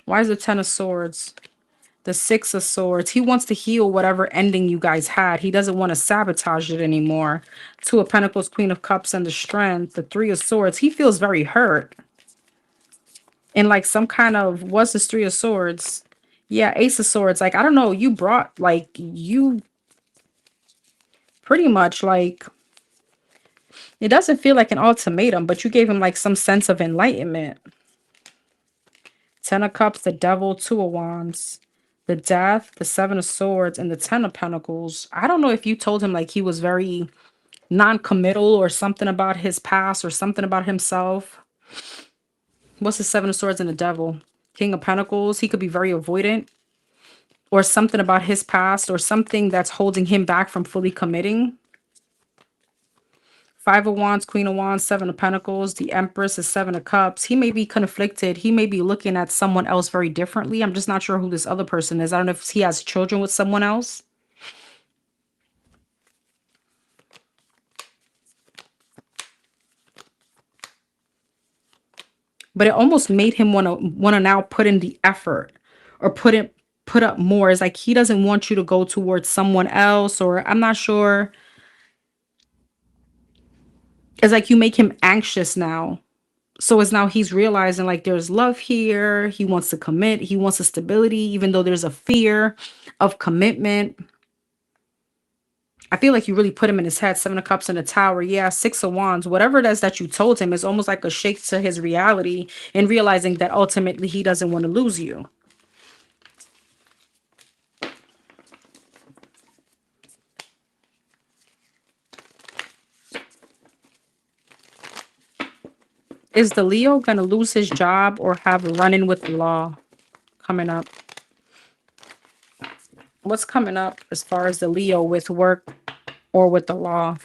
Why is the Ten of Swords? The Six of Swords. He wants to heal whatever ending you guys had. He doesn't want to sabotage it anymore. Two of Pentacles, Queen of Cups, and the Strength. The Three of Swords. He feels very hurt. And like some kind of, what's this Three of Swords? Yeah, Ace of Swords. Like, I don't know. You brought, like, you pretty much, like, it doesn't feel like an ultimatum, but you gave him like some sense of enlightenment. Ten of Cups, the Devil, Two of Wands, the Death, the Seven of Swords, and the Ten of Pentacles. I don't know if you told him like he was very non-committal or something about his past or something about himself. What's the Seven of Swords and the Devil? King of Pentacles. He could be very avoidant or something about his past or something that's holding him back from fully committing. Five of Wands, Queen of Wands, Seven of Pentacles, the Empress, the Seven of Cups. He may be conflicted. He may be looking at someone else very differently. I'm just not sure who this other person is. I don't know if he has children with someone else. But it almost made him want to now put in the effort or put up more. It's like he doesn't want you to go towards someone else, or I'm not sure. It's like you make him anxious now. So it's now he's realizing like there's love here. He wants to commit. He wants a stability, even though there's a fear of commitment. I feel like you really put him in his head. Seven of Cups in the Tower. Yeah, Six of Wands. Whatever it is that you told him is almost like a shake to his reality and realizing that ultimately he doesn't want to lose you. Is the Leo going to lose his job or have a run-in with the law coming up? What's coming up as far as the Leo with work or with the law?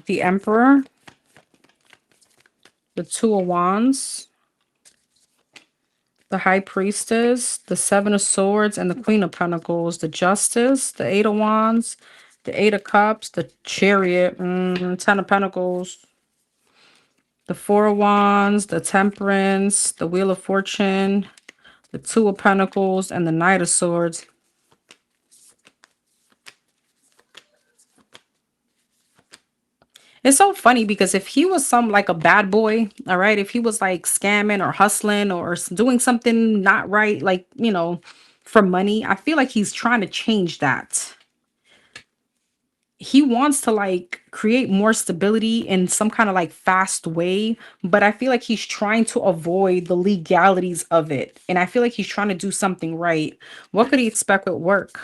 The Emperor, the Two of Wands, the High Priestess, the Seven of Swords, and the Queen of Pentacles, the Justice, the Eight of Wands, the Eight of Cups, the Chariot, Ten of Pentacles, the Four of Wands, the Temperance, the Wheel of Fortune, the Two of Pentacles, and the Knight of Swords. It's so funny because if he was some like a bad boy, all right, if he was like scamming or hustling or doing something not right, like, for money, I feel like he's trying to change that. He wants to like create more stability in some kind of like fast way, but I feel like he's trying to avoid the legalities of it. And I feel like he's trying to do something right. What could he expect with work?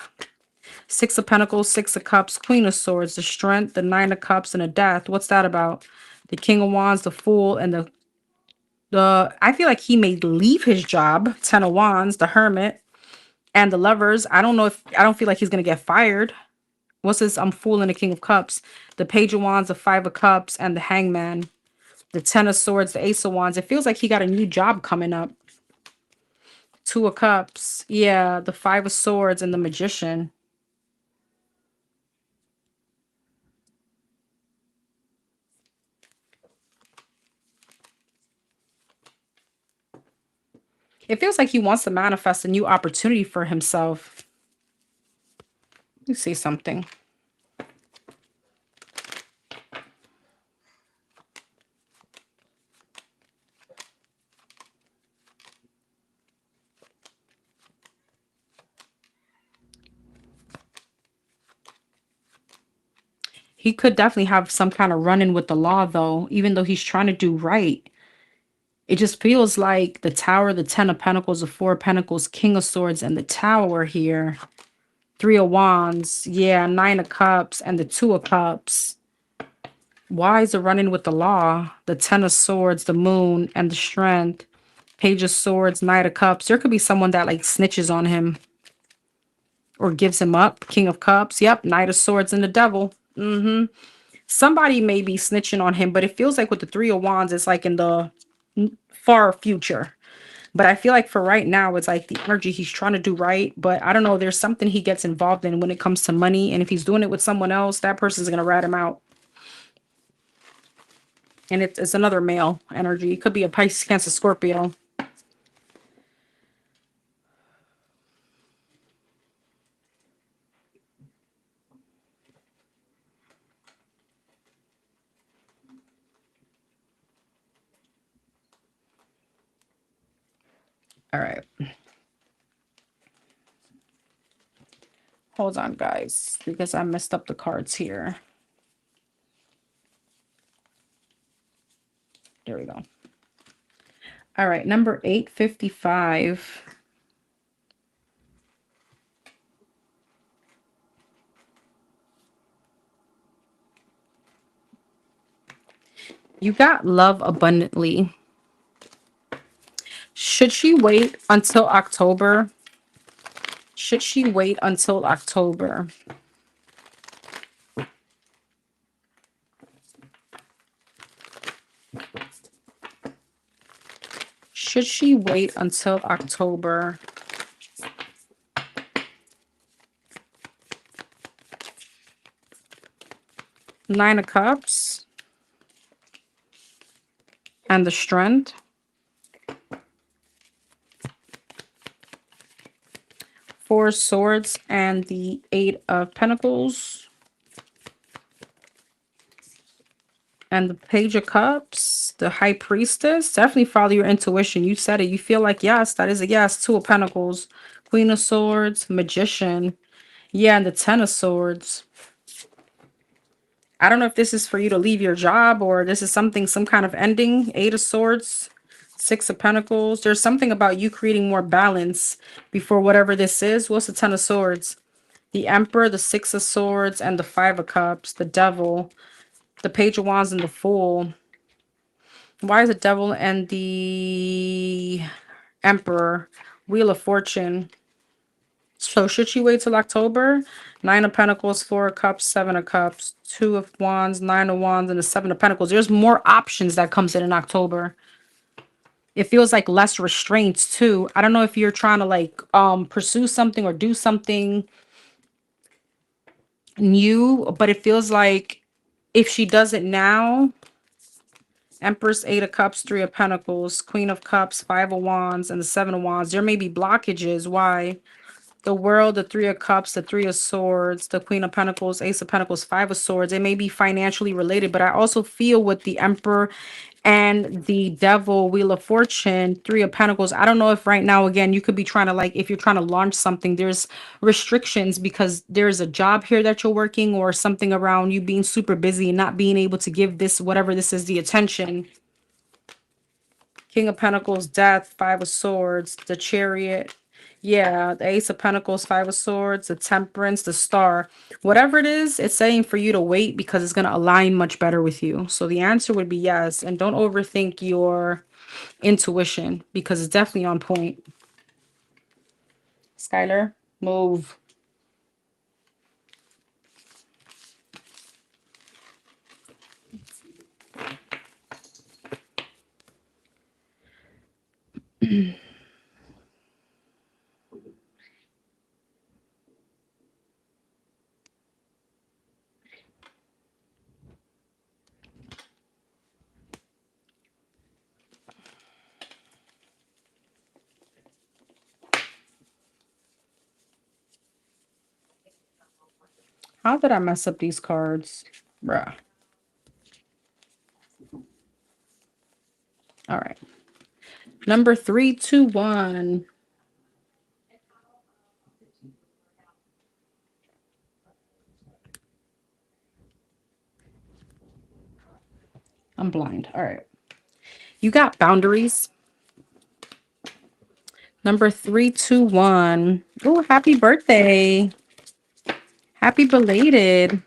Six of Pentacles, Six of Cups, Queen of Swords, the Strength, the Nine of Cups, and the Death. What's that about? The King of Wands, the Fool, and the I feel like he may leave his job. Ten of Wands, the Hermit, and the Lovers. I don't feel like he's gonna get fired. What's this? I'm Fool and the King of Cups. The Page of Wands, the Five of Cups, and the Hangman. The Ten of Swords, the Ace of Wands. It feels like he got a new job coming up. Two of Cups. Yeah, the Five of Swords and the Magician. It feels like he wants to manifest a new opportunity for himself. Let me see something. He could definitely have some kind of run-in with the law, though, even though he's trying to do right. It just feels like the Tower, the Ten of Pentacles, the Four of Pentacles, King of Swords, and the Tower here. Three of Wands, yeah, Nine of Cups, and the Two of Cups. Why is it running with the law? The Ten of Swords, the Moon, and the Strength. Page of Swords, Knight of Cups. There could be someone that like snitches on him or gives him up. King of Cups, yep, Knight of Swords and the Devil. Somebody may be snitching on him, but it feels like with the Three of Wands, it's like in the far future. But I feel like for right now, it's like the energy he's trying to do right. But I don't know, there's something he gets involved in when it comes to money. And if he's doing it with someone else, that person's going to rat him out. And it's another male energy. It could be a Pisces, Cancer, Scorpio. All right. Hold on, guys, because I messed up the cards here. There we go. All right, number 855. You got love abundantly. Should she wait until October? Should she wait until October? Should she wait until October? Nine of Cups. And the Strength. Four of Swords and the Eight of Pentacles. And the Page of Cups, the High Priestess, definitely follow your intuition. You said it. You feel like, yes, that is a yes. Two of Pentacles, Queen of Swords, Magician. Yeah, and the Ten of Swords. I don't know if this is for you to leave your job or this is something, some kind of ending. Eight of Swords, Six of Pentacles. There's something about you creating more balance before whatever this is. What's the Ten of Swords? The Emperor, the Six of Swords, and the Five of Cups, the Devil, the Page of Wands, and the Fool. Why is the Devil and the Emperor? Wheel of Fortune. So should she wait till October? Nine of Pentacles, Four of Cups, Seven of Cups, Two of Wands, Nine of Wands, and the Seven of Pentacles. There's more options that comes in October. It feels like less restraints too. I don't know if you're trying to like pursue something or do something new, but it feels like if she does it now, Empress, Eight of Cups, Three of Pentacles, Queen of Cups, Five of Wands, and the Seven of Wands, there may be blockages. Why? The World, the Three of Cups, the Three of Swords, the Queen of Pentacles, Ace of Pentacles, Five of Swords. It may be financially related, but I also feel with the Emperor and the Devil, Wheel of Fortune, Three of Pentacles. I don't know if right now, again, you could be trying to like, if you're trying to launch something, there's restrictions because there's a job here that you're working or something around you being super busy and not being able to give this, whatever this is, the attention. King of Pentacles, Death, Five of Swords, the Chariot. Yeah, the Ace of Pentacles, Five of Swords, the Temperance, the Star. Whatever it is, it's saying for you to wait because it's going to align much better with you. So the answer would be yes. And don't overthink your intuition because it's definitely on point. Skylar, move. How did I mess up these cards? Bruh. All right. Number 321. I'm blind. All right. You got boundaries. Number 321. Oh, happy birthday. Happy belated.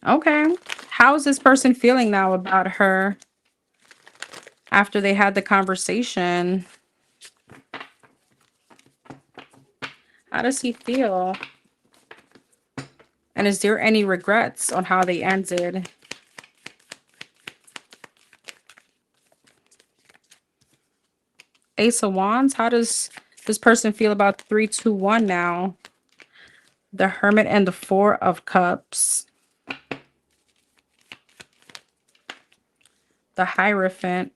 Okay. How's this person feeling now about her after they had the conversation? How does he feel? And is there any regrets on how they ended? Ace of Wands. How does this person feel about 321 now? The Hermit and the Four of Cups. The Hierophant.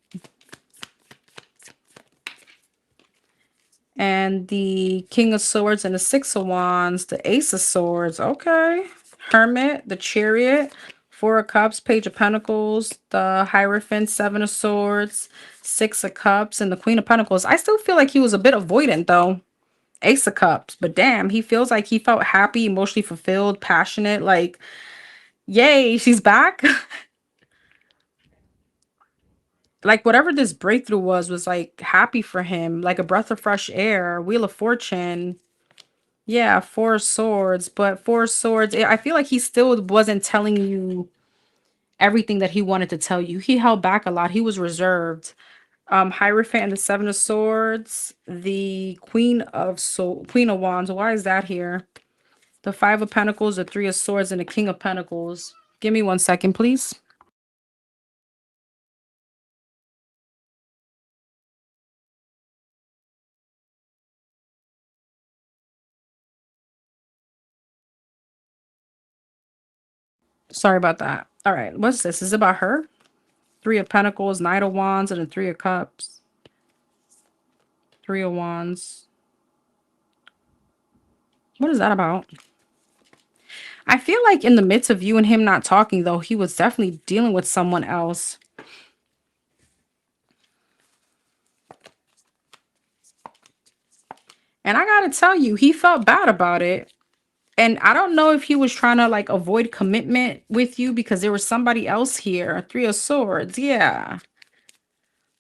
And the King of Swords and the Six of Wands. The Ace of Swords. Okay. Hermit. The Chariot. Four of Cups. Page of Pentacles. The Hierophant. Seven of Swords. Six of Cups. And the Queen of Pentacles. I still feel like he was a bit avoidant though. Ace of Cups. But damn, he feels like he felt happy, emotionally fulfilled, passionate. Like, yay, she's back. Like whatever this breakthrough was like happy for him. Like a breath of fresh air. Wheel of Fortune. Yeah, Four of Swords. But Four of Swords, I feel like he still wasn't telling you everything that he wanted to tell you. He held back a lot. He was reserved. Hierophant and the Seven of Swords. The Queen of Wands. Why is that here? The Five of Pentacles, the Three of Swords, and the King of Pentacles. Give me 1 second, please. Sorry about that. All right, what's this? Is it about her? Three of Pentacles, Knight of Wands, and the Three of Cups. Three of Wands. What is that about? I feel like in the midst of you and him not talking, though, he was definitely dealing with someone else. And I gotta tell you, he felt bad about it. And I don't know if he was trying to like avoid commitment with you because there was somebody else here. Three of Swords, yeah.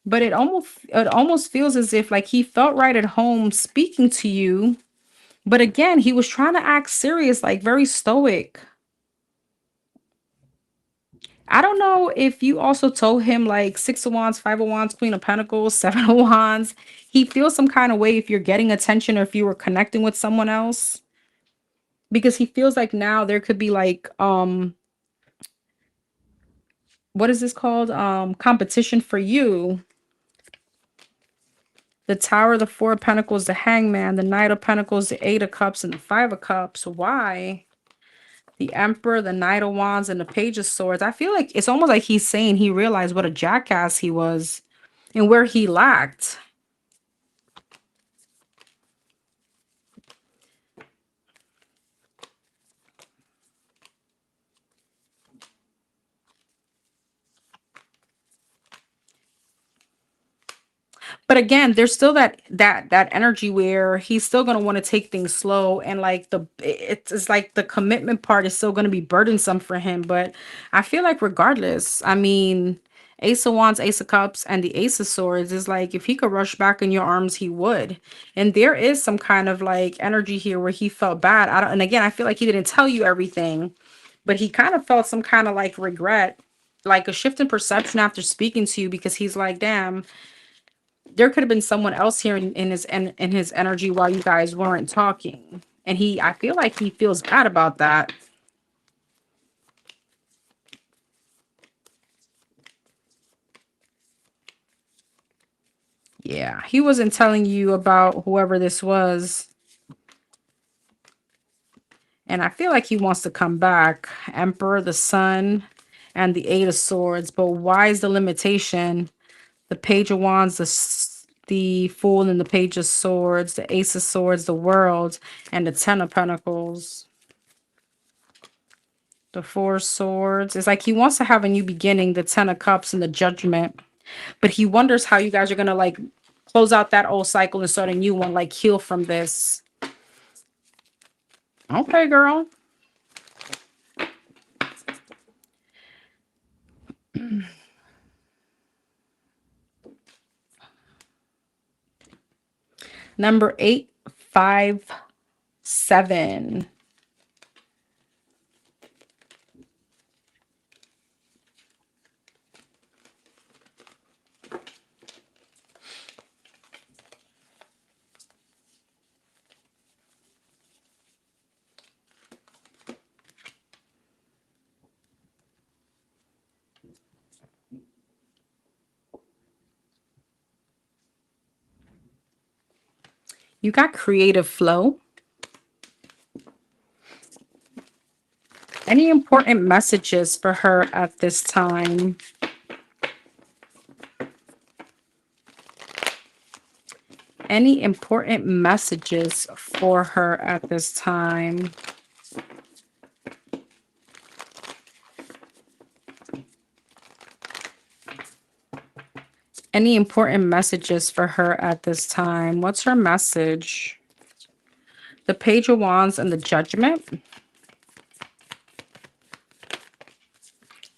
But it almost feels as if like he felt right at home speaking to you. But again, he was trying to act serious, like very stoic. I don't know if you also told him like Six of Wands, Five of Wands, Queen of Pentacles, Seven of Wands. He feels some kind of way if you're getting attention or if you were connecting with someone else. Because he feels like now there could be like what is this called? Competition for you. The Tower, the Four of Pentacles, the Hangman, the Knight of Pentacles, the Eight of Cups, and the Five of Cups. Why? The Emperor, the Knight of Wands, and the Page of Swords. I feel like it's almost like he's saying he realized what a jackass he was and where he lacked. But again, there's still that energy where he's still gonna want to take things slow, and like it's like the commitment part is still gonna be burdensome for him. But I feel like regardless, I mean, Ace of Wands, Ace of Cups, and the Ace of Swords is like if he could rush back in your arms, he would. And there is some kind of like energy here where he felt bad. I don't, and again, I feel like he didn't tell you everything, but he kind of felt some kind of like regret, like a shift in perception after speaking to you because he's like, damn, there could have been someone else here in his energy while you guys weren't talking. And I feel like he feels bad about that. Yeah, he wasn't telling you about whoever this was. And I feel like he wants to come back. Emperor, the Sun, and the Eight of Swords. But why is the limitation? The Page of Wands, the Fool, and the Page of Swords, the Ace of Swords, the World, and the Ten of Pentacles. The Four Swords. It's like he wants to have a new beginning, the Ten of Cups and the Judgment. But he wonders how you guys are going to like close out that old cycle and start a new one, like heal from this. Okay, girl. Number 857. You got creative flow. Any important messages for her at this time? Any important messages for her at this time? Any important messages for her at this time? What's her message? The Page of Wands and the Judgment.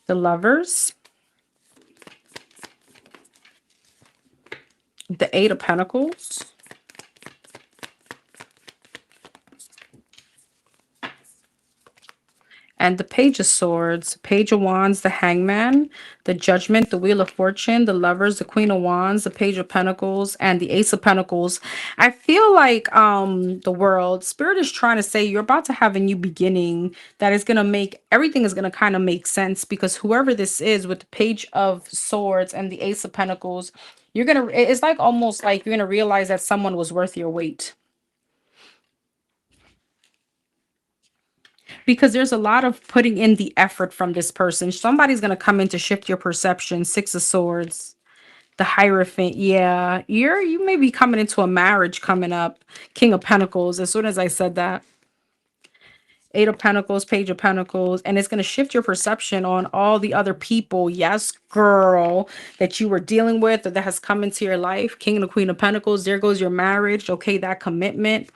The Lovers. The Eight of Pentacles. And the Page of Swords, Page of Wands, the Hangman, the Judgment, the Wheel of Fortune, the Lovers, the Queen of Wands, the Page of Pentacles, and the Ace of Pentacles. I feel like the world, Spirit is trying to say you're about to have a new beginning that is going to make, everything is going to kind of make sense because whoever this is with the Page of Swords and the Ace of Pentacles, it's like almost like you're going to realize that someone was worth your weight. Because there's a lot of putting in the effort from this person. Somebody's going to come in to shift your perception. Six of Swords, the Hierophant. Yeah, you may be coming into a marriage coming up. King of Pentacles. As soon as I said that. Eight of Pentacles, Page of Pentacles, and it's going to shift your perception on all the other people, yes, girl, that you were dealing with or that has come into your life. King and the Queen of Pentacles, there goes your marriage, okay, that commitment.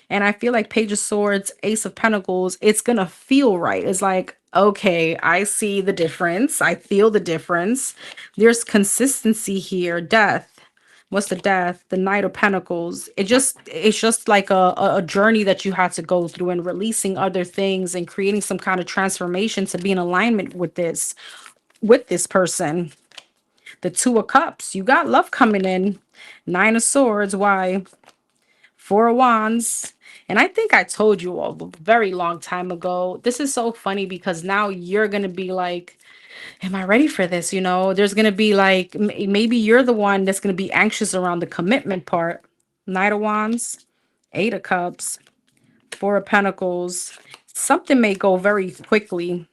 And I feel like Page of Swords, Ace of Pentacles, it's going to feel right. It's like, okay, I see the difference. I feel the difference. There's consistency here. Death. What's the death? The Knight of Pentacles. It's just like a journey that you had to go through, and releasing other things and creating some kind of transformation to be in alignment with this person. The Two of Cups. You got love coming in. Nine of Swords. Why? Four of Wands. And I think I told you all a very long time ago. This is so funny because now you're going to be like, am I ready for this? You know, there's going to be like, maybe you're the one that's going to be anxious around the commitment part. Knight of Wands, Eight of Cups, Four of Pentacles. Something may go very quickly.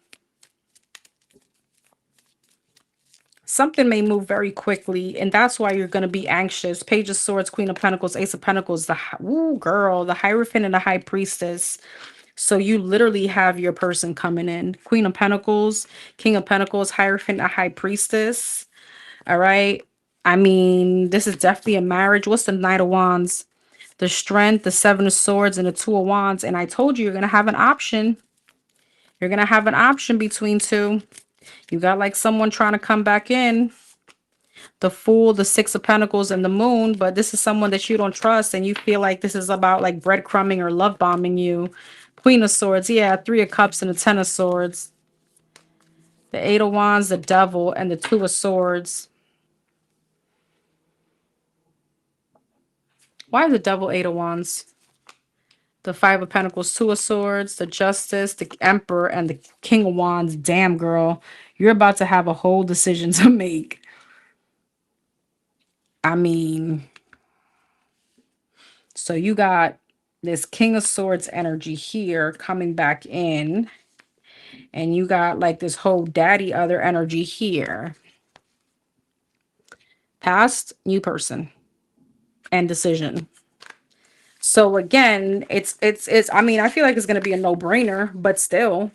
Something may move very quickly, and that's why you're going to be anxious. Page of Swords, Queen of Pentacles, Ace of Pentacles, ooh, girl, the Hierophant and the High Priestess. So you literally have your person coming in. Queen of Pentacles, King of Pentacles, Hierophant, a High Priestess. All right. I mean, this is definitely a marriage. What's the Knight of Wands? The Strength, the Seven of Swords, and the Two of Wands. And I told you, you're going to have an option. You're going to have an option between two. You got like someone trying to come back in. The Fool, the Six of Pentacles, and the Moon. But this is someone that you don't trust, and you feel like this is about like breadcrumbing or love bombing you. Queen of Swords. Yeah, Three of Cups and the Ten of Swords. The Eight of Wands, the Devil, and the Two of Swords. Why is the Devil Eight of Wands? The Five of Pentacles, Two of Swords, the Justice, the Emperor, and the King of Wands. Damn, girl. You're about to have a whole decision to make. I mean, so you got this King of Swords energy here coming back in. And you got like this whole daddy other energy here. Past, new person, and decision. So again, it's I mean, I feel like it's gonna be a no-brainer, but still,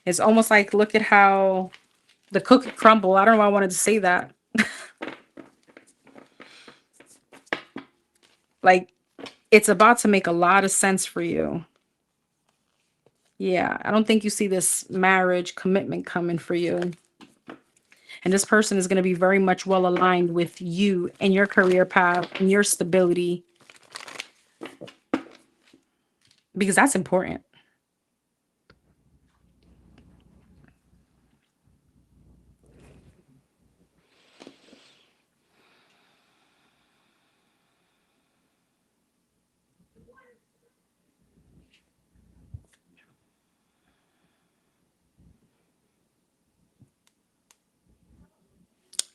it's almost like look at how the cookie crumble. I don't know why I wanted to say that. Like, it's about to make a lot of sense for you. Yeah, I don't think you see this marriage commitment coming for you. And this person is going to be very much well aligned with you and your career path and your stability, because that's important.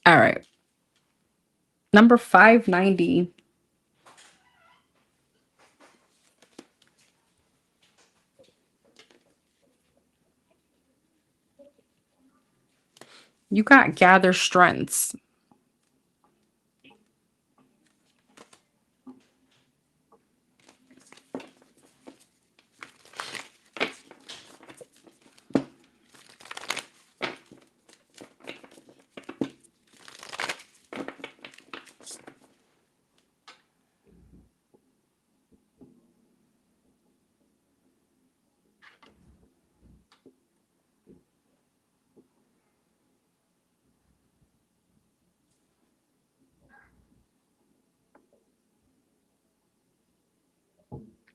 All right. Number 590. You got gather strengths.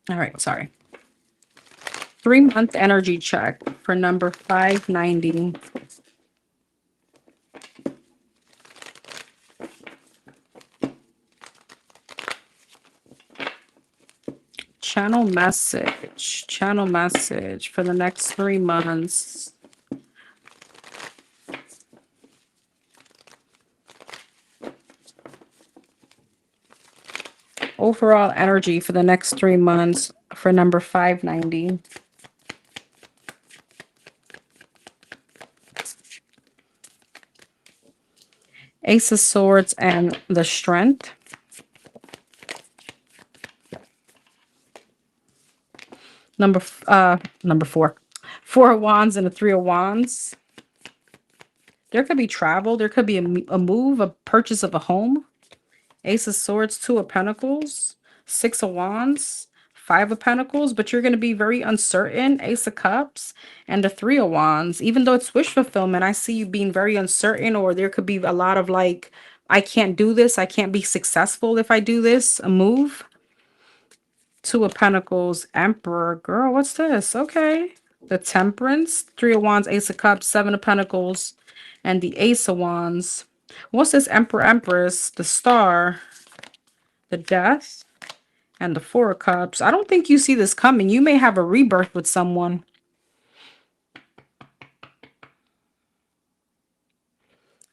All right, sorry. 3-month energy check for number 590. Channel message for the next 3 months. Overall energy for the next 3 months for number 590. Ace of Swords and the Strength. Number four. Four of Wands and a Three of Wands. There could be travel. There could be a move, a purchase of a home. Ace of Swords, Two of Pentacles, Six of Wands, Five of Pentacles, but you're going to be very uncertain. Ace of Cups and the Three of Wands. Even though it's wish fulfillment, I see you being very uncertain, or there could be a lot of like, I can't do this. I can't be successful if I do this. A move. Two of Pentacles, Emperor. Girl, what's this? Okay. The Temperance, Three of Wands, Ace of Cups, Seven of Pentacles, and the Ace of Wands. What's this? Emperor, Empress, the Star, the Death, and the Four of Cups. I don't think you see this coming. You may have a rebirth with someone.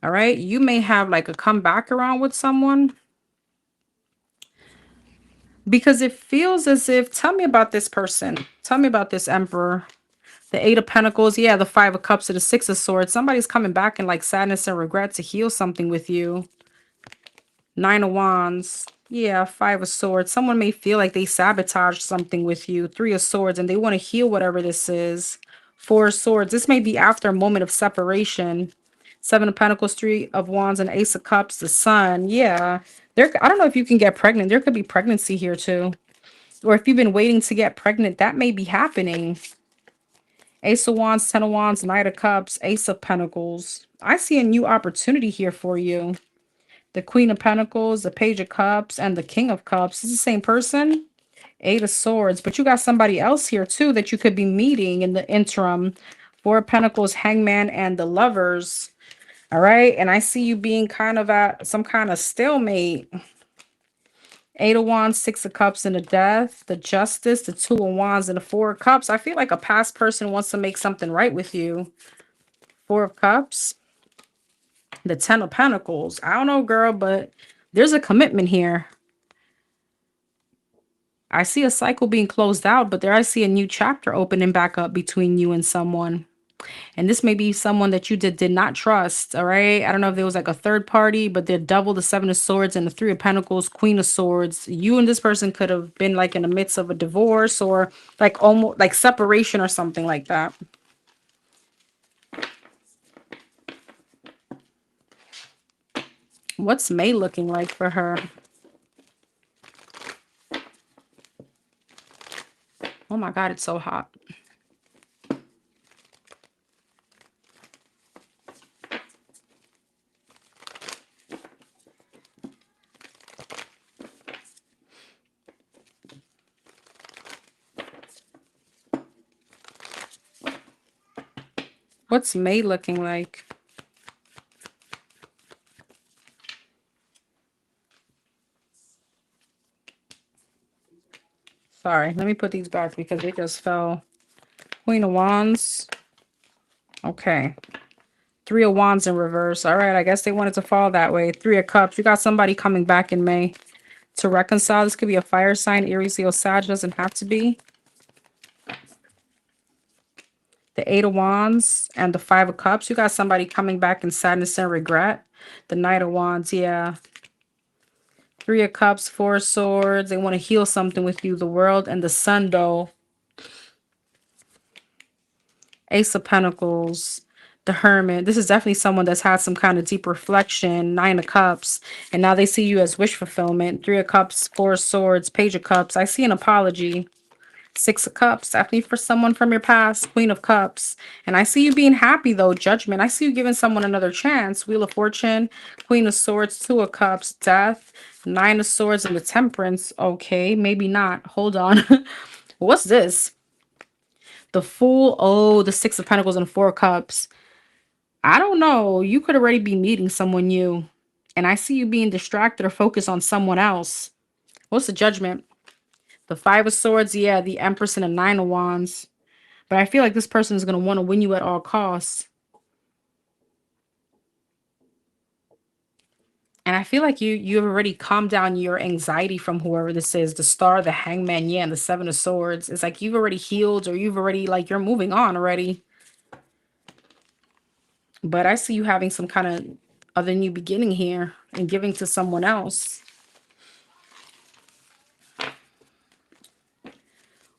All right. You may have like a comeback around with someone. Because it feels as if, tell me about this person. Tell me about this Emperor. The Eight of Pentacles. Yeah, the Five of Cups to the Six of Swords. Somebody's coming back in like sadness and regret to heal something with you. Nine of Wands. Yeah, Five of Swords. Someone may feel like they sabotaged something with you. Three of Swords, and they want to heal whatever this is. Four of Swords. This may be after a moment of separation. Seven of Pentacles, Three of Wands, and Ace of Cups, the Sun. Yeah. I don't know if you can get pregnant. There could be pregnancy here too. Or if you've been waiting to get pregnant, that may be happening. Ace of Wands, Ten of Wands, Knight of Cups, Ace of Pentacles. I see a new opportunity here for you. The Queen of Pentacles, the Page of Cups, and the King of Cups. Is the same person? Eight of Swords. But you got somebody else here too that you could be meeting in the interim. Four of Pentacles, Hangman, and the Lovers. All right. And I see you being kind of at some kind of stalemate. Eight of Wands, Six of Cups, and the Death. The Justice, the Two of Wands, and the Four of Cups. I feel like a past person wants to make something right with you. Four of Cups. The Ten of Pentacles. I don't know, girl, but there's a commitment here. I see a cycle being closed out, but there I see a new chapter opening back up between you and someone. And this may be someone that you did not trust, all right? I don't know if there was like a third party, but they're double the Seven of Swords and the Three of Pentacles, Queen of Swords. You and this person could have been like in the midst of a divorce or like almost like separation or something like that. What's May looking like for her? Oh my God, it's so hot. What's May looking like? Sorry, let me put these back because they just fell. Queen of Wands. Okay. Three of Wands in reverse. All right, I guess they wanted to fall that way. Three of Cups. You got somebody coming back in May to reconcile. This could be a fire sign. Aries, Leo, Sag. Doesn't have to be. The Eight of Wands and the Five of Cups. You got somebody coming back in sadness and regret. The Knight of Wands. Yeah. Three of Cups, Four of Swords. They want to heal something with you. The World and the Sun, though. Ace of Pentacles, the Hermit. This is definitely someone that's had some kind of deep reflection. Nine of Cups. And now they see you as wish fulfillment. Three of Cups, Four of Swords, Page of Cups. I see an apology. Six of Cups, definitely for someone from your past. Queen of Cups. And I see you being happy, though. Judgment. I see you giving someone another chance. Wheel of Fortune, Queen of Swords, Two of Cups, Death, Nine of Swords, and the Temperance. Okay, maybe not. Hold on. What's this? The Fool. Oh, the Six of Pentacles and Four of Cups. I don't know. You could already be meeting someone new. And I see you being distracted or focused on someone else. What's the Judgment? The Five of Swords. Yeah, the Empress and the Nine of Wands. But I feel like this person is going to want to win you at all costs. And I feel like you've already calmed down your anxiety from whoever this is. The Star, the Hangman, yeah, and the Seven of Swords. It's like you've already healed or you've already, like, you're moving on already. But I see you having some kind of other new beginning here and giving to someone else.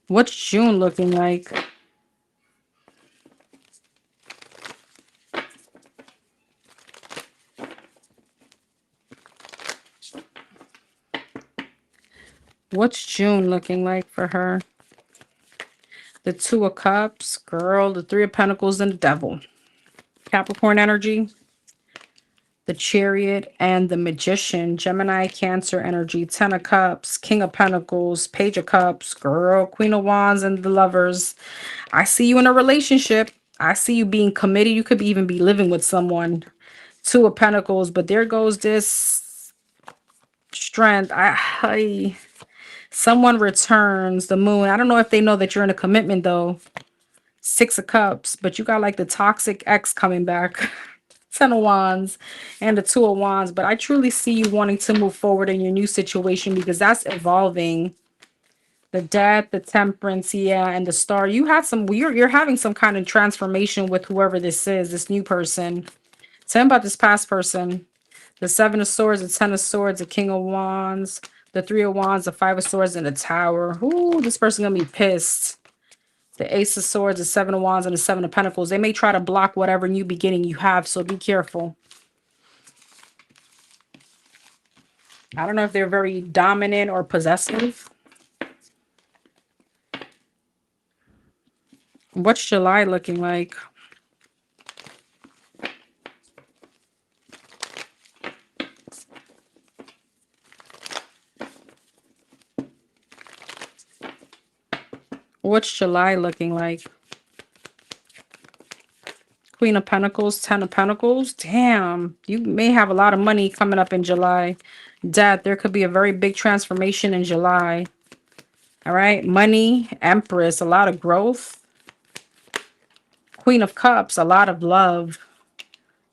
What's June looking like? What's June looking like for her? The Two of Cups, girl, the Three of Pentacles, and the Devil. Capricorn energy, the Chariot, and the Magician. Gemini, Cancer energy, Ten of Cups, King of Pentacles, Page of Cups, girl, Queen of Wands, and the Lovers. I see you in a relationship. I see you being committed. You could even be living with someone. Two of Pentacles, but there goes this strength. Someone returns the Moon. I don't know if they know that you're in a commitment though. Six of Cups, but you got like the toxic ex coming back. Ten of Wands and the Two of Wands, but I truly see you wanting to move forward in your new situation because that's evolving. The Death, the Temperance, yeah, and the Star. You had some you're having some kind of transformation with whoever this is, this new person. Tell me about this past person. The Seven of Swords, the Ten of Swords, the King of Wands, the Three of Wands, the Five of Swords, and the Tower. Ooh, this person gonna be pissed. The Ace of Swords, the Seven of Wands, and the Seven of Pentacles. They may try to block whatever new beginning you have, so be careful. I don't know if they're very dominant or possessive. What's July looking like? What's July looking like? Queen of Pentacles, Ten of Pentacles. Damn, you may have a lot of money coming up in July. Death, there could be a very big transformation in July. All right, money, Empress, a lot of growth. Queen of Cups, a lot of love.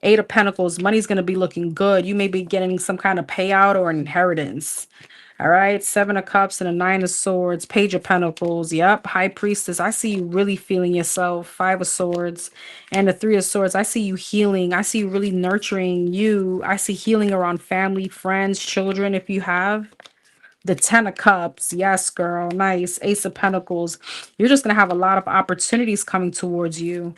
Eight of Pentacles, money's going to be looking good. You may be getting some kind of payout or an inheritance. All right, Seven of Cups and a Nine of Swords, Page of Pentacles. Yep, High Priestess. I see you really feeling yourself. Five of Swords and the Three of Swords. I see you healing. I see you really nurturing you. I see healing around family, friends, children if you have. The Ten of Cups. Yes, girl. Nice. Ace of Pentacles. You're just going to have a lot of opportunities coming towards you.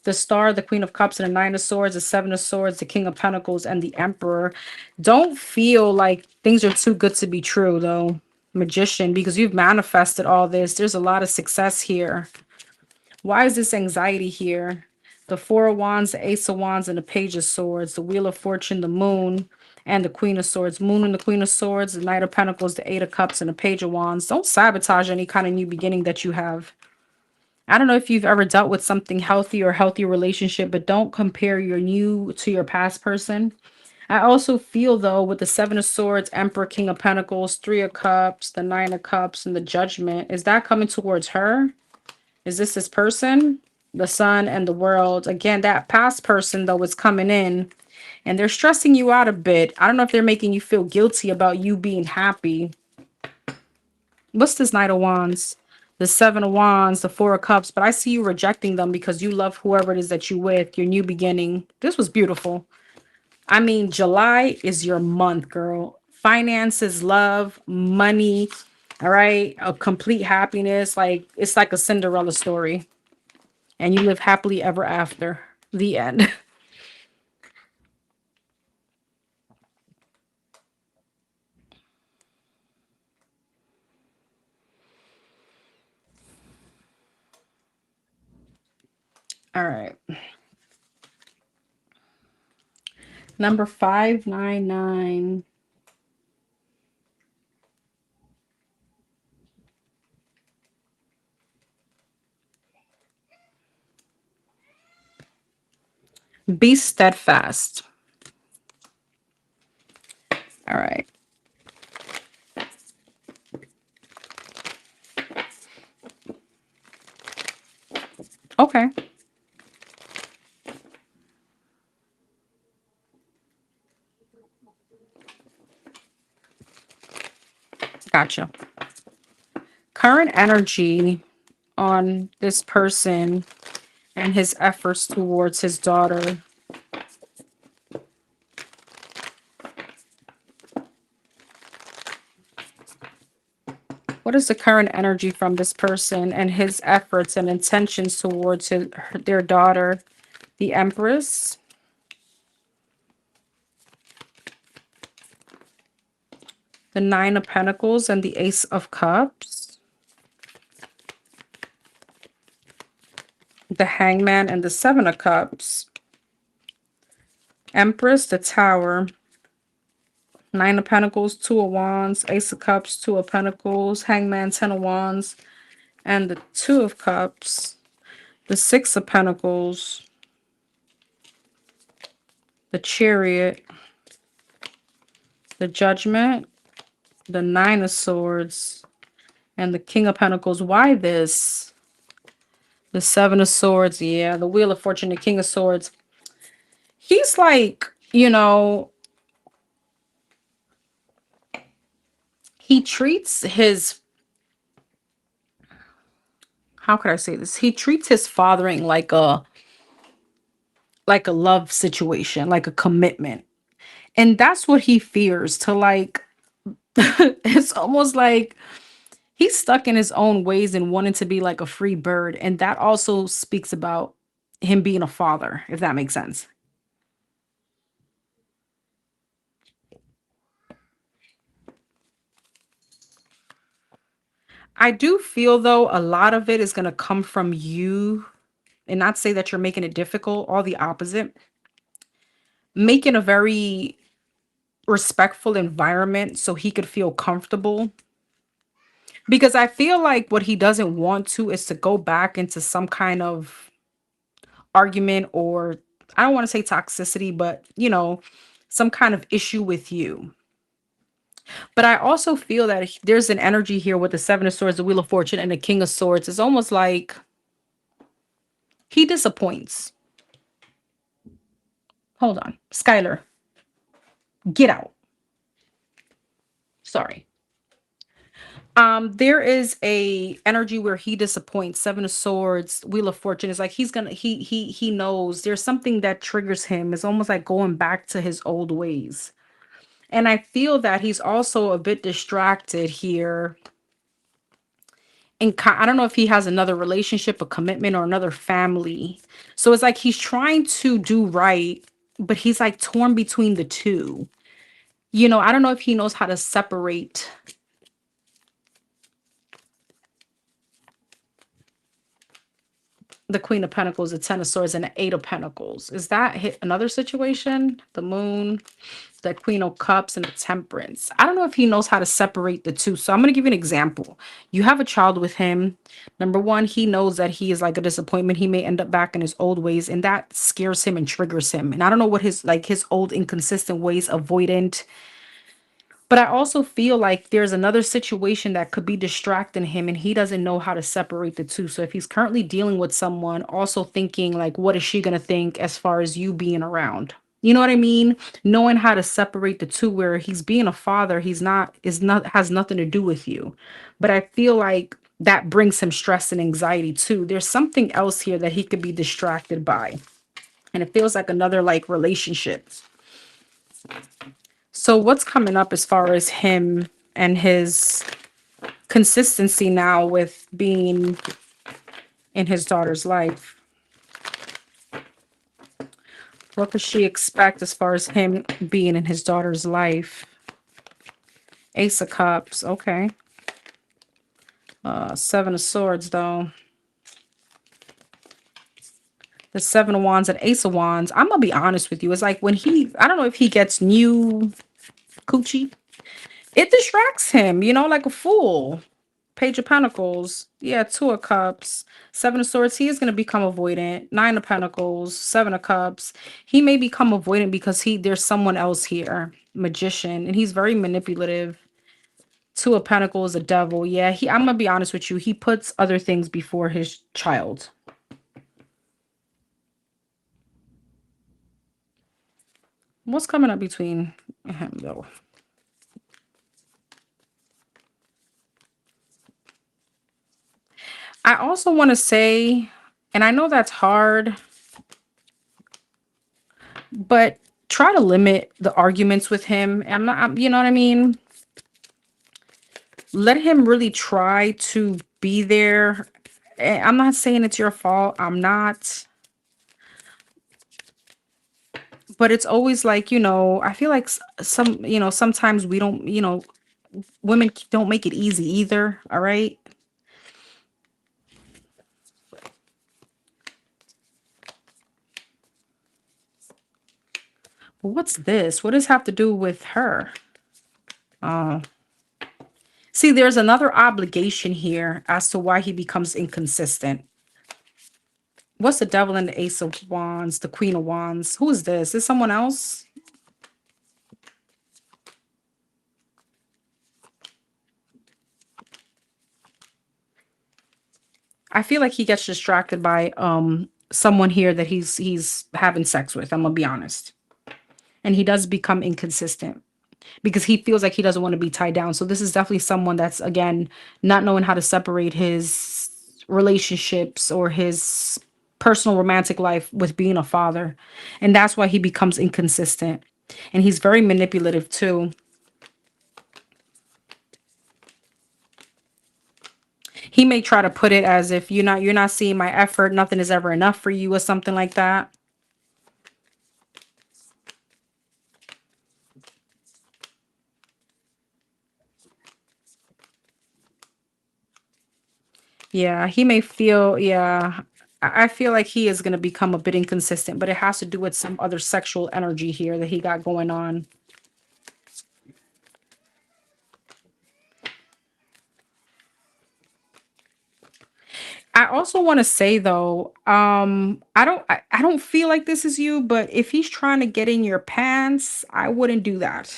The Star, the Queen of Cups, and the Nine of Swords, the Seven of Swords, the King of Pentacles, and the Emperor. Don't feel like things are too good to be true, though, Magician, because you've manifested all this. There's a lot of success here. Why is this anxiety here? The Four of Wands, the Ace of Wands, and the Page of Swords, the Wheel of Fortune, the Moon, and the Queen of Swords. Moon and the Queen of Swords, the Knight of Pentacles, the Eight of Cups, and the Page of Wands. Don't sabotage any kind of new beginning that you have. I don't know if you've ever dealt with something healthy or healthy relationship, but don't compare your new to your past person. I also feel though with the Seven of Swords, Emperor, King of Pentacles, Three of Cups, the Nine of Cups, and the Judgment. Is that coming towards her? Is this person? The Sun and the World. Again, that past person though is coming in and they're stressing you out a bit. I don't know if they're making you feel guilty about you being happy. What's this Knight of Wands? The Seven of Wands, the Four of Cups, but I see you rejecting them because you love whoever it is that you with, your new beginning. This was beautiful. I mean, July is your month, girl. Finances, love, money, all right? A complete happiness. Like, it's like a Cinderella story. And you live happily ever after. The end. All right. Number 599. Be steadfast. All right. Okay. Gotcha. Current energy on this person and his efforts towards his daughter. What is the current energy from this person and his efforts and intentions towards their daughter, the Empress? The Nine of Pentacles and the Ace of Cups. The Hangman and the Seven of Cups. Empress, the Tower. Nine of Pentacles, Two of Wands, Ace of Cups, Two of Pentacles, Hangman, Ten of Wands, and the Two of Cups. The Six of Pentacles. The Chariot. The Judgment. The Nine of Swords. And the King of Pentacles. Why this? The Seven of Swords. Yeah, the Wheel of Fortune, the King of Swords. He's like, you know, he treats his, how could I say this? He treats his fathering like a love situation, like a commitment. And that's what he fears to like it's almost like he's stuck in his own ways and wanting to be like a free bird. And that also speaks about him being a father, if that makes sense. I do feel though a lot of it is going to come from you, and not say that you're making it difficult, all the opposite. Making a very respectful environment so he could feel comfortable. Because I feel like what he doesn't want to is to go back into some kind of argument, or I don't want to say toxicity, but some kind of issue with you. But I also feel that there's an energy here with the Seven of Swords, the Wheel of Fortune, and the King of Swords. It's almost like he disappoints. Hold on. Skylar, get out. Sorry. There is a energy where he disappoints. Seven of Swords, Wheel of Fortune is like he knows there's something that triggers him. It's almost like going back to his old ways. And I feel that he's also a bit distracted here. And I don't know if he has another relationship, a commitment, or another family. So it's like he's trying to do right, but he's like torn between the two. I don't know if he knows how to separate the Queen of Pentacles, the Ten of Swords, and the Eight of Pentacles. Is that another situation? The Moon, the Queen of Cups, and the Temperance. I don't know if he knows how to separate the two. So I'm going to give you an example. You have a child with him. Number one, he knows that he is like a disappointment. He may end up back in his old ways, and that scares him and triggers him. And I don't know what his old inconsistent ways, avoidant. But I also feel like there's another situation that could be distracting him and he doesn't know how to separate the two. So if he's currently dealing with someone, also thinking like, what is she going to think as far as you being around? You know what I mean? Knowing how to separate the two, where he's being a father, has nothing to do with you. But I feel like that brings him stress and anxiety too. There's something else here that he could be distracted by. And it feels like another like relationship. So what's coming up as far as him and his consistency now with being in his daughter's life? What could she expect as far as him being in his daughter's life? Ace of Cups. Okay. Seven of Swords, though. The Seven of Wands and Ace of Wands. I'm going to be honest with you. It's like when I don't know if he gets new coochie, it distracts him, like a fool. Page of Pentacles. Yeah, Two of Cups. Seven of Swords. He is going to become avoidant. Nine of Pentacles. Seven of Cups. He may become avoidant because there's someone else here. Magician. And he's very manipulative. Two of Pentacles, a devil. Yeah, I'm going to be honest with you. He puts other things before his child. What's coming up between him, though? I also want to say, and I know that's hard, but try to limit the arguments with him. You know what I mean? Let him really try to be there. I'm not saying it's your fault. I'm not. But it's always like, I feel like sometimes we don't, women don't make it easy either. All right. Well, what's this? What does it have to do with her? Oh, see, there's another obligation here as to why he becomes inconsistent. What's the devil and the ace of wands, the queen of wands? Who is this? Is someone else? I feel like he gets distracted by someone here that he's having sex with. I'm gonna be honest. And he does become inconsistent because he feels like he doesn't want to be tied down. So this is definitely someone that's, again, not knowing how to separate his relationships or his personal romantic life with being a father. And that's why he becomes inconsistent. And he's very manipulative too. He may try to put it as if you're not seeing my effort, nothing is ever enough for you or something like that. Yeah, he may feel, yeah. I feel like he is going to become a bit inconsistent, but it has to do with some other sexual energy here that he got going on. I also want to say though, I don't feel like this is you, but if he's trying to get in your pants, I wouldn't do that.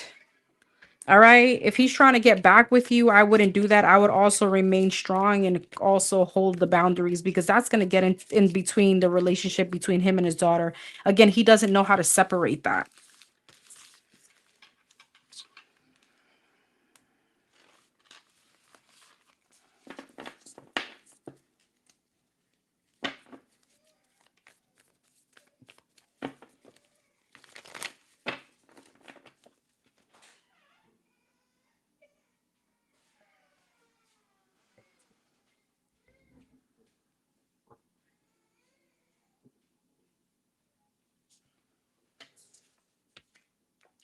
All right. If he's trying to get back with you, I wouldn't do that. I would also remain strong and also hold the boundaries because that's going to get in between the relationship between him and his daughter. Again, he doesn't know how to separate that.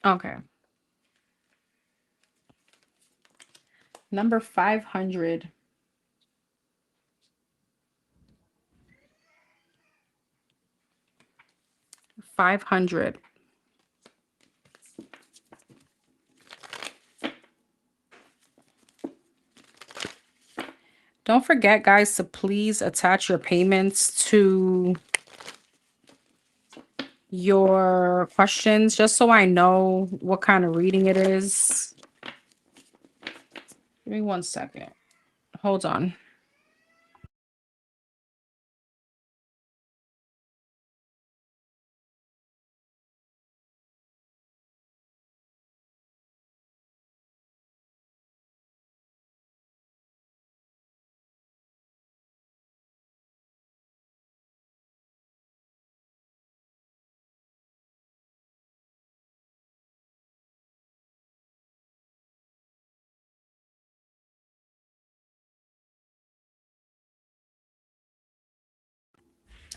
Okay. Number 500. 500. Don't forget, guys, to please attach your payments to your questions just so I know what kind of reading it is. Give me 1 second. Hold on.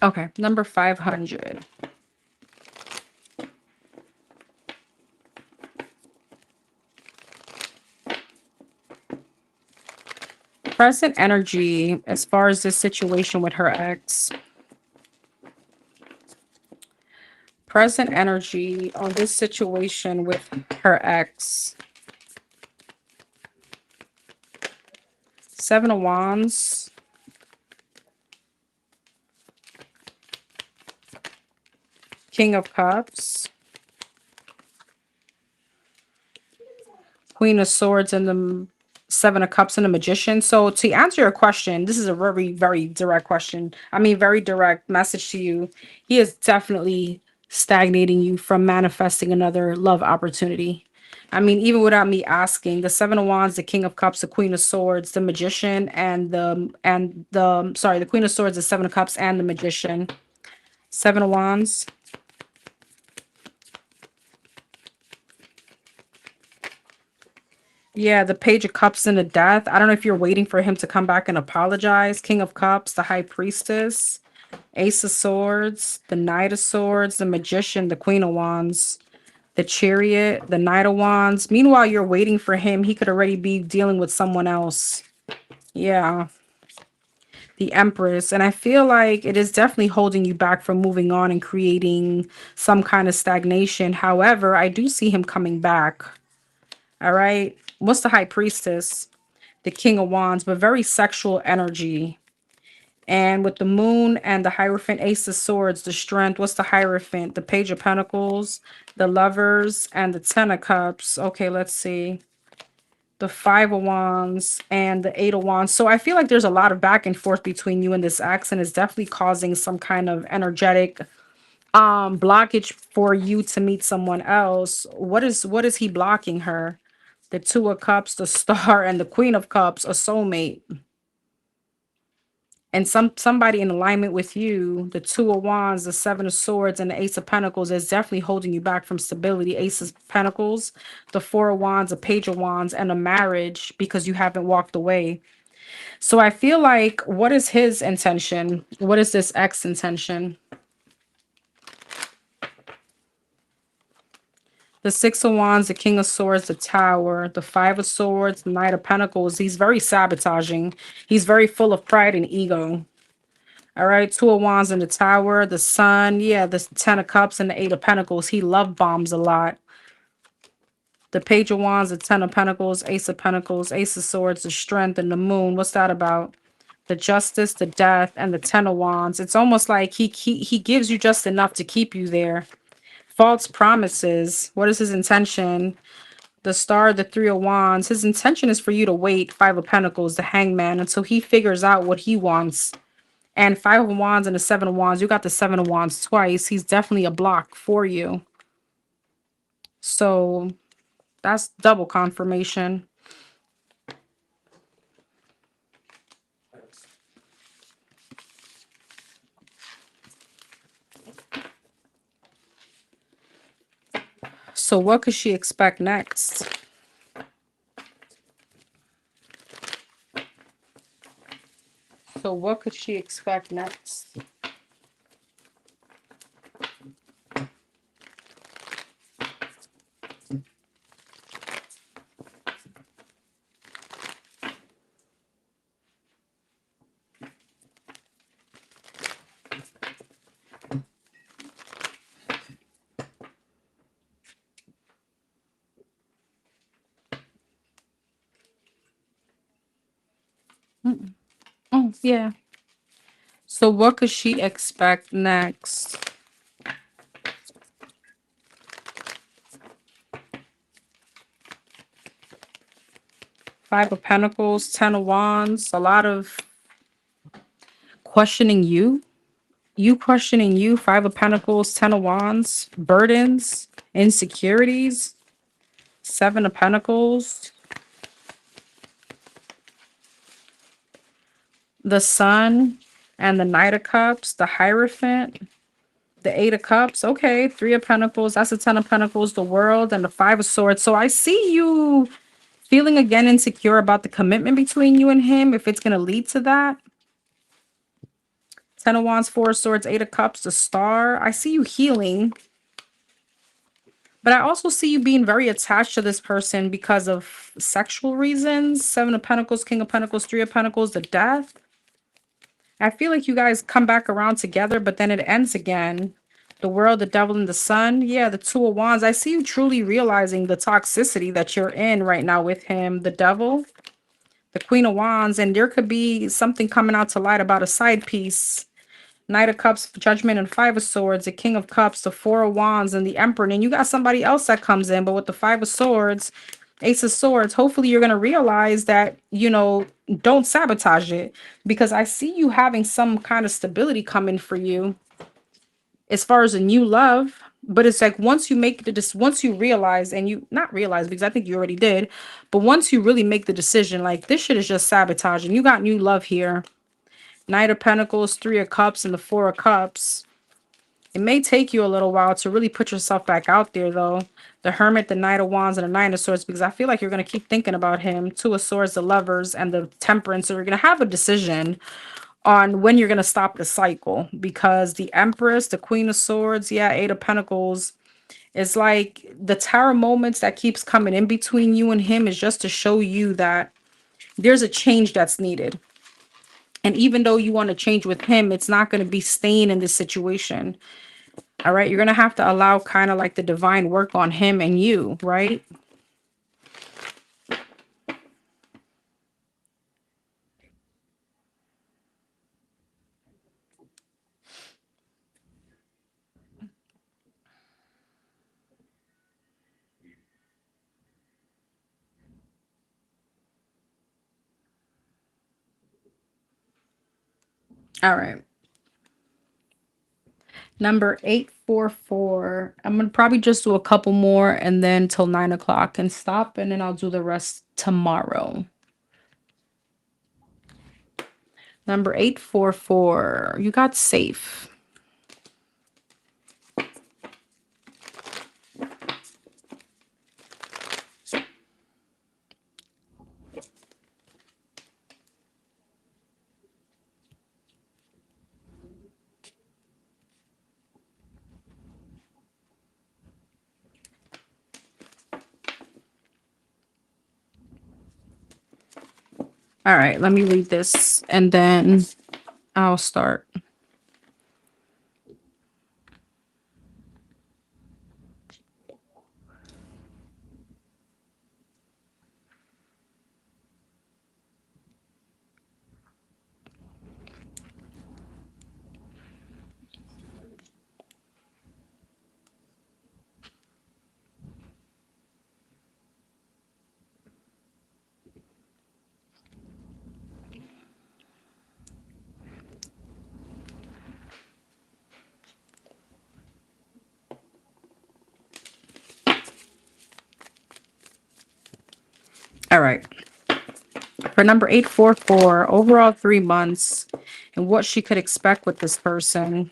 Okay, number 500. Present energy as far as this situation with her ex. Present energy on this situation with her ex. 7 of Wands. King of Cups. Queen of Swords and the 7 of Cups and the Magician. So to answer your question, this is a very, very direct question. I mean, very direct message to you. He is definitely stagnating you from manifesting another love opportunity. I mean, even without me asking, the 7 of Wands, the King of Cups, the Queen of Swords, the Magician, the Queen of Swords, the 7 of Cups, and the Magician. 7 of Wands. Yeah, the Page of Cups and the Death. I don't know if you're waiting for him to come back and apologize. King of Cups, the High Priestess, Ace of Swords, the Knight of Swords, the Magician, the Queen of Wands, the Chariot, the Knight of Wands. Meanwhile, you're waiting for him. He could already be dealing with someone else. Yeah, the Empress. And I feel like it is definitely holding you back from moving on and creating some kind of stagnation. However, I do see him coming back. All right. What's the High Priestess? The King of Wands, but very sexual energy. And with the Moon and the Hierophant, Ace of Swords, the Strength. What's the Hierophant? The Page of Pentacles, the Lovers, and the Ten of Cups. Okay, let's see. The Five of Wands and the Eight of Wands. So I feel like there's a lot of back and forth between you and this ex, and it's definitely causing some kind of energetic blockage for you to meet someone else. What is he blocking her? The Two of Cups, the Star, and the Queen of Cups, a soulmate. And somebody in alignment with you, the Two of Wands, the Seven of Swords, and the Ace of Pentacles is definitely holding you back from stability. Ace of Pentacles, the Four of Wands, a Page of Wands, and a marriage because you haven't walked away. So I feel like, what is his intention? What is this ex intention? The Six of Wands, the King of Swords, the Tower, the Five of Swords, the Knight of Pentacles. He's very sabotaging. He's very full of pride and ego. All right, Two of Wands in the Tower, the Sun, yeah, the Ten of Cups and the Eight of Pentacles. He love bombs a lot. The Page of Wands, the Ten of Pentacles, Ace of Pentacles, Ace of Swords, the Strength, and the Moon. What's that about? The Justice, the Death, and the Ten of Wands. It's almost like he gives you just enough to keep you there. False promises. What is his intention? The Star, the Three of Wands. His intention is for you to wait, Five of Pentacles, the Hangman, until he figures out what he wants. And Five of Wands and the Seven of Wands. You got the Seven of Wands twice. He's definitely a block for you. So that's double confirmation. So what could she expect next? So what could she expect next? Oh, yeah. So what could she expect next? Five of Pentacles, Ten of Wands, a lot of questioning you. You questioning you, Five of Pentacles, Ten of Wands, burdens, insecurities, Seven of Pentacles, the Sun, and the Knight of Cups, the Hierophant, the Eight of Cups. Okay, Three of Pentacles, that's the Ten of Pentacles, the World, and the Five of Swords. So I see you feeling again insecure about the commitment between you and him, if it's going to lead to that. Ten of Wands, Four of Swords, Eight of Cups, the Star. I see you healing. But I also see you being very attached to this person because of sexual reasons. Seven of Pentacles, King of Pentacles, Three of Pentacles, the Death. I feel like you guys come back around together, but then it ends again. The World, the Devil, and the Sun. Yeah, the Two of Wands. I see you truly realizing the toxicity that you're in right now with him. The Devil, the Queen of Wands, and there could be something coming out to light about a side piece. Knight of Cups, Judgment, and Five of Swords, the King of Cups, the Four of Wands, and the Emperor. And you got somebody else that comes in, but with the Five of Swords, Ace of Swords, hopefully you're going to realize that, don't sabotage it, because I see you having some kind of stability coming for you as far as a new love. But it's like once you make once you realize, and you not realize because I think you already did, but once you really make the decision, like this shit is just sabotaging. You got new love here. Knight of Pentacles, Three of Cups, and the Four of Cups. It may take you a little while to really put yourself back out there, though. The Hermit, the Knight of Wands, and the Nine of Swords, because I feel like you're going to keep thinking about him. Two of Swords, the Lovers, and the Temperance. So you're going to have a decision on when you're going to stop the cycle, because the Empress, the Queen of Swords, yeah, Eight of Pentacles, it's like the tower moments that keeps coming in between you and him is just to show you that there's a change that's needed. And even though you want to change with him, it's not going to be staying in this situation. All right. You're going to have to allow kind of like the divine work on him and you, right? All right. Number 844. I'm going to probably just do a couple more and then till 9 o'clock and stop. And then I'll do the rest tomorrow. Number 844. You got safe. All right, let me read this and then I'll start. All right. For number 844, overall 3 months and what she could expect with this person.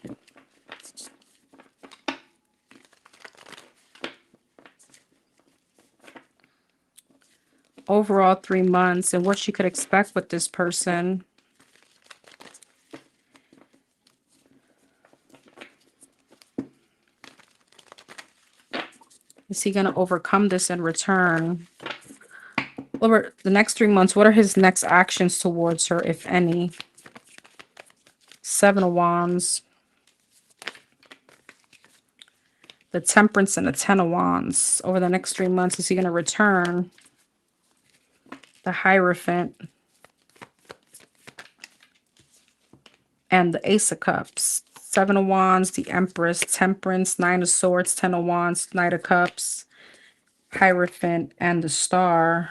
Overall 3 months and what she could expect with this person. Is he going to overcome this in return? Over the next 3 months, what are his next actions towards her, if any? Seven of Wands. The Temperance and the Ten of Wands. Over the next 3 months, is he going to return? The Hierophant. And the Ace of Cups. Seven of Wands, the Empress, Temperance, Nine of Swords, Ten of Wands, Knight of Cups, Hierophant, and the Star.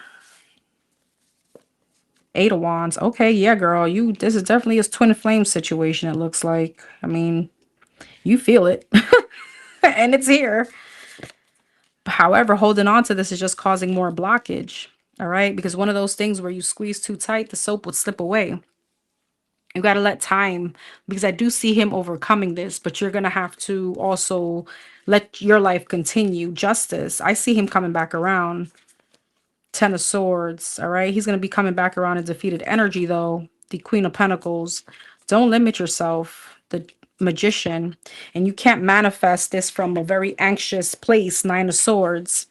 Eight of Wands. Okay, yeah, girl. This is definitely a twin flame situation, it looks like. I mean, you feel it. And it's here. However, holding on to this is just causing more blockage. All right. Because one of those things where you squeeze too tight, the soap would slip away. You got to let time, because I do see him overcoming this, but you're going to have to also let your life continue. Justice. I see him coming back around. Ten of Swords. All right. He's going to be coming back around in defeated energy, though. The Queen of Pentacles. Don't limit yourself. The Magician. And you can't manifest this from a very anxious place. Nine of Swords.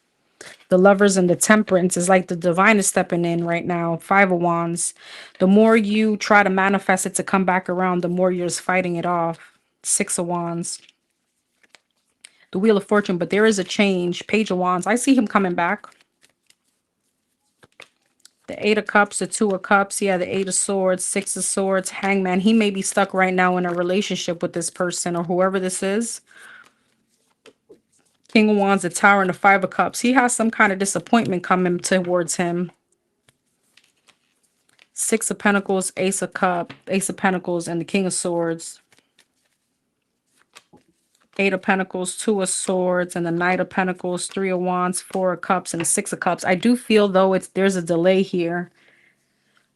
The Lovers and the Temperance is like the divine is stepping in right now. Five of Wands. The more you try to manifest it to come back around, the more you're just fighting it off. Six of Wands. The Wheel of Fortune, but there is a change. Page of Wands. I see him coming back. The Eight of Cups, the Two of Cups. Yeah, the Eight of Swords, Six of Swords, Hangman. He may be stuck right now in a relationship with this person or whoever this is. King of Wands, the Tower, and the Five of Cups. He has some kind of disappointment coming towards him. Six of Pentacles, Ace of Cups, Ace of Pentacles, and the King of Swords. Eight of Pentacles, Two of Swords, and the Knight of Pentacles, Three of Wands, Four of Cups, and the Six of Cups. I do feel, though, there's a delay here.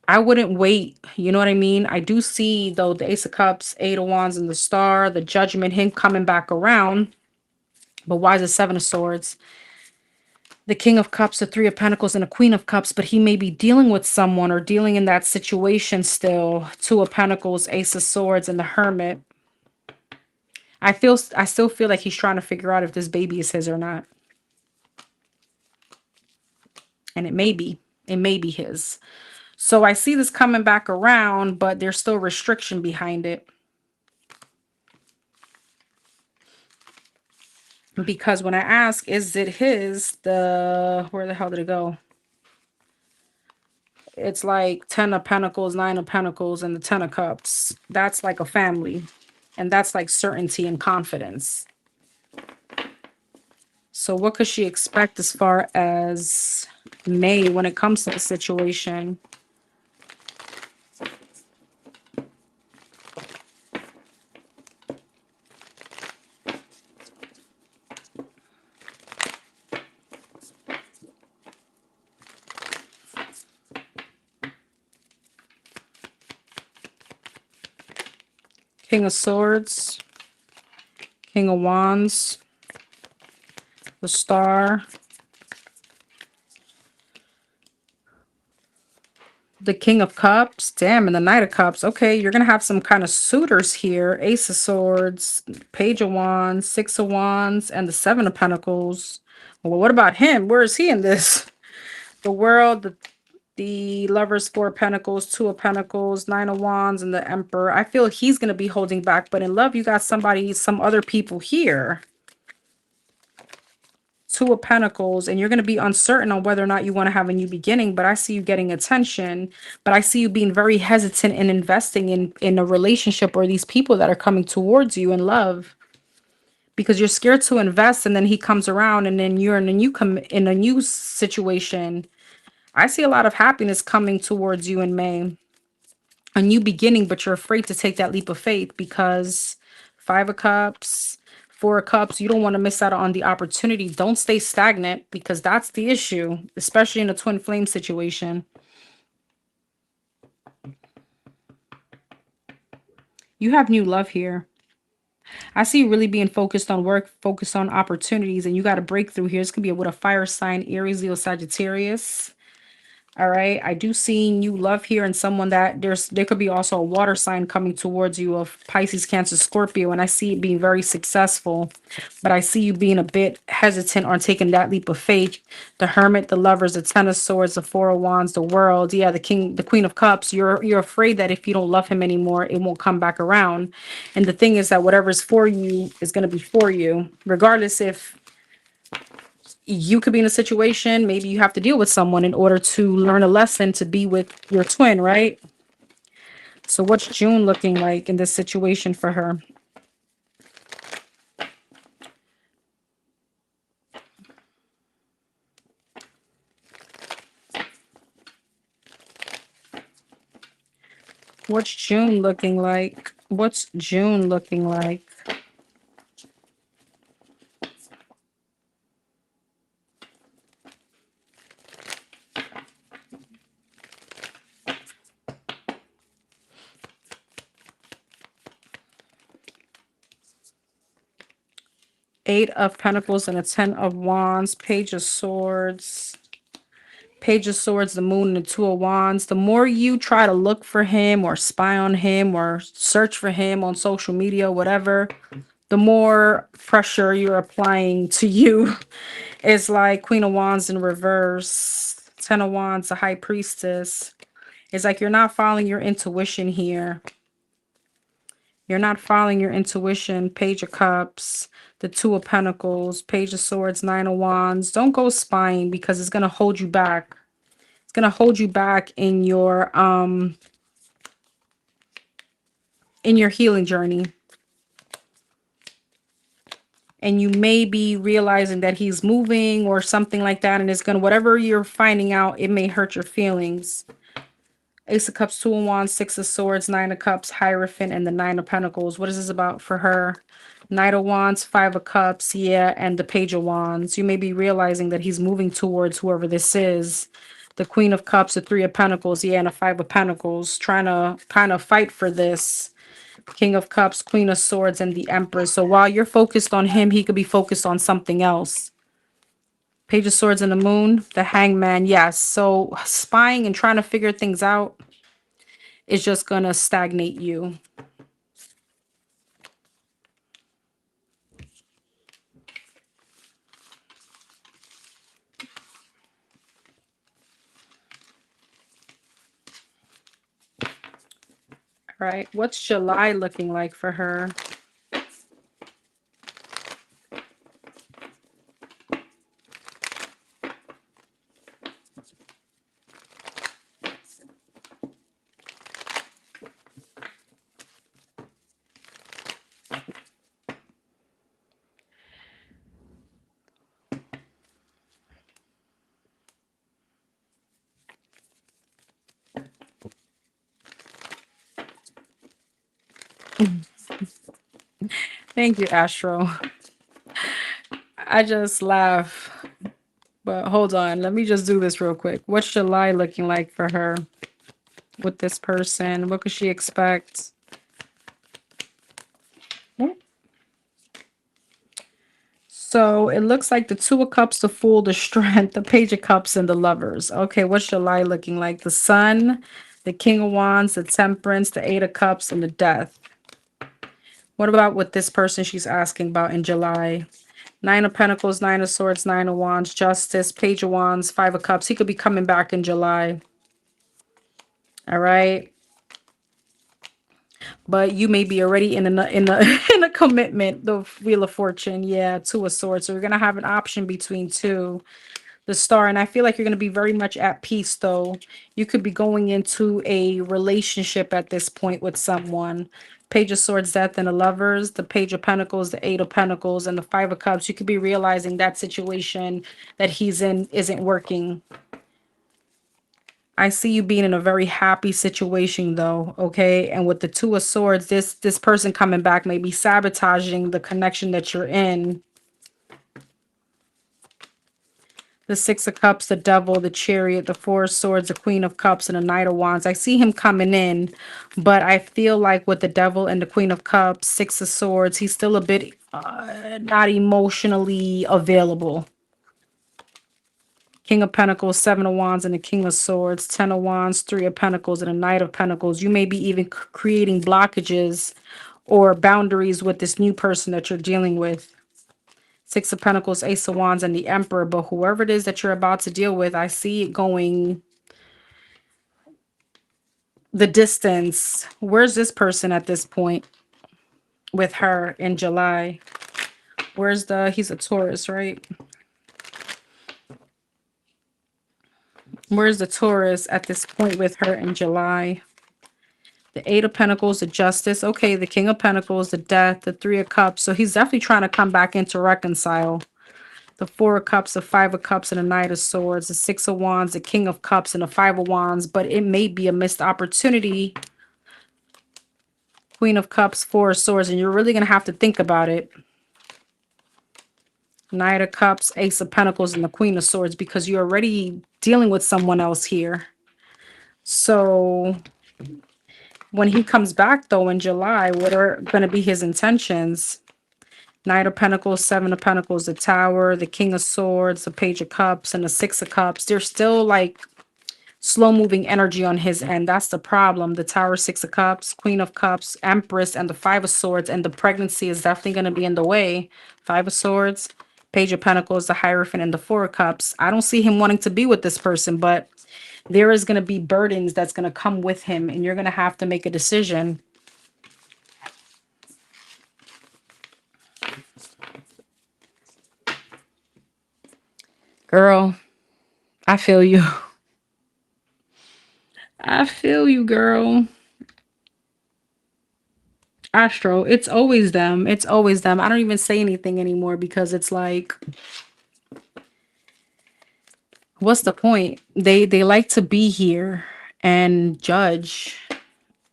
I wouldn't wait. You know what I mean? I do see, though, the Ace of Cups, Eight of Wands, and the Star, the Judgment, him coming back around. But why is the Seven of Swords? The King of Cups, the Three of Pentacles, and the Queen of Cups. But he may be dealing with someone or dealing in that situation still. Two of Pentacles, Ace of Swords, and the Hermit. I still feel like he's trying to figure out if this baby is his or not. And it may be. It may be his. So I see this coming back around, but there's still restriction behind it. Because when I ask, is it his, where the hell did it go? It's like 10 of Pentacles, 9 of Pentacles, and the 10 of Cups. That's like a family. And that's like certainty and confidence. So what could she expect as far as May when it comes to the situation? King of Swords, King of Wands, the Star, the King of Cups, damn, and the Knight of Cups. Okay, you're going to have some kind of suitors here. Ace of Swords, Page of Wands, Six of Wands, and the Seven of Pentacles. Well, what about him? Where is he in this? The World, the Lovers, Four of Pentacles, Two of Pentacles, Nine of Wands, and the Emperor. I feel he's going to be holding back, but in love, you got somebody, some other people here. Two of Pentacles, and you're going to be uncertain on whether or not you want to have a new beginning, but I see you getting attention, but I see you being very hesitant in investing in a relationship or these people that are coming towards you in love, because you're scared to invest, and then he comes around and then you're in a new situation. I see a lot of happiness coming towards you in May, a new beginning, but you're afraid to take that leap of faith because Five of Cups, Four of Cups, you don't want to miss out on the opportunity. Don't stay stagnant, because that's the issue, especially in a twin flame situation. You have new love here. I see you really being focused on work, focused on opportunities, and you got a breakthrough here. It's going to be with a fire sign, Aries, Leo, Sagittarius. All right. I do see new love here, and someone that there could be also a water sign coming towards you of Pisces, Cancer, Scorpio. And I see it being very successful, but I see you being a bit hesitant on taking that leap of faith. The Hermit, the Lovers, the Ten of Swords, the Four of Wands, the World. Yeah, the King, the Queen of Cups. You're afraid that if you don't love him anymore, it won't come back around. And the thing is that whatever's for you is going to be for you, regardless if you could be in a situation, maybe you have to deal with someone in order to learn a lesson to be with your twin, right? So what's June looking like in this situation for her? What's June looking like? What's June looking like? Eight of Pentacles and a Ten of Wands, Page of Swords. Page of Swords, the Moon, and the Two of Wands. The more you try to look for him or spy on him or search for him on social media, whatever, the more pressure you're applying to you. It's like Queen of Wands in reverse, Ten of Wands, the High Priestess. It's like you're not following your intuition here. You're not following your intuition. Page of Cups, the Two of Pentacles, Page of Swords, Nine of Wands. Don't go spying, because it's going to hold you back. It's going to hold you back in your healing journey. And you may be realizing that he's moving or something like that, and it's going to, whatever you're finding out, it may hurt your feelings. Ace of Cups, Two of Wands, Six of Swords, Nine of Cups, Hierophant, and the Nine of Pentacles. What is this about for her? Knight of Wands, Five of Cups, yeah, and the Page of Wands. You may be realizing that he's moving towards whoever this is. The Queen of Cups, the Three of Pentacles, yeah, and the Five of Pentacles, trying to kind of fight for this. King of Cups, Queen of Swords, and the Empress. So while you're focused on him, he could be focused on something else. Page of Swords and the Moon, the Hangman, yes. So spying and trying to figure things out is just going to stagnate you. All right, what's July looking like for her? Thank you, Astro. I just laugh. But hold on, let me just do this real quick. What's July looking like for her with this person? What could she expect? So it looks like the Two of Cups, the Fool, the Strength, the Page of Cups, and the Lovers. Okay, what's July looking like? The Sun, the King of Wands, the Temperance, the Eight of Cups, and the Death. What about with this person she's asking about in July? Nine of Pentacles, Nine of Swords, Nine of Wands, Justice, Page of Wands, Five of Cups. He could be coming back in July. All right. But you may be already in a commitment. The Wheel of Fortune, yeah, Two of Swords. So you're gonna have an option between two. The Star, and I feel like you're gonna be very much at peace. Though you could be going into a relationship at this point with someone. Page of Swords, Death, and the Lovers. The Page of Pentacles, the Eight of Pentacles, and the Five of Cups. You could be realizing that situation that he's in isn't working. I see you being in a very happy situation though, okay? And with the Two of Swords, this person coming back may be sabotaging the connection that you're in. The Six of Cups, the Devil, the Chariot, the Four of Swords, the Queen of Cups, and the Knight of Wands. I see him coming in, but I feel like with the Devil and the Queen of Cups, Six of Swords, he's still a bit not emotionally available. King of Pentacles, Seven of Wands, and the King of Swords, Ten of Wands, Three of Pentacles, and a Knight of Pentacles. You may be even creating blockages or boundaries with this new person that you're dealing with. Six of Pentacles, Ace of Wands, and the Emperor. But whoever it is that you're about to deal with, I see it going the distance. Where's this person at this point with her in July? He's a Taurus, right? Where's the Taurus at this point with her in July? The Eight of Pentacles, the Justice. Okay, the King of Pentacles, the Death, the Three of Cups. So he's definitely trying to come back into reconcile. The Four of Cups, the Five of Cups, and the Knight of Swords, the Six of Wands, the King of Cups, and the Five of Wands. But it may be a missed opportunity. Queen of Cups, Four of Swords, and you're really going to have to think about it. Knight of Cups, Ace of Pentacles, and the Queen of Swords, because you're already dealing with someone else here. So when he comes back, though, in July, what are going to be his intentions? Knight of Pentacles, Seven of Pentacles, the Tower, the King of Swords, the Page of Cups, and the Six of Cups. There's still like slow moving energy on his end. That's the problem. The Tower, Six of Cups, Queen of Cups, Empress, and the Five of Swords. And the pregnancy is definitely going to be in the way. Five of Swords, Page of Pentacles, the Hierophant, and the Four of Cups. I don't see him wanting to be with this person, but there is going to be burdens that's going to come with him, and you're going to have to make a decision. Girl, I feel you. I feel you, girl. Astro, it's always them. It's always them. I don't even say anything anymore because it's like, what's the point? They like to be here and judge,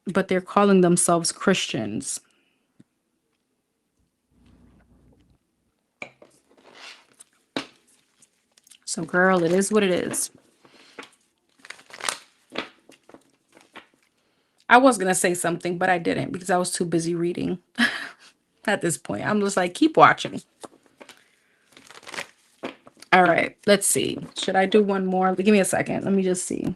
but they're calling themselves Christians. So, girl, it is what it is. I was going to say something, but I didn't because I was too busy reading at this point. I'm just like, keep watching. All right, let's see. Should I do one more? Give me a second. Let me just see.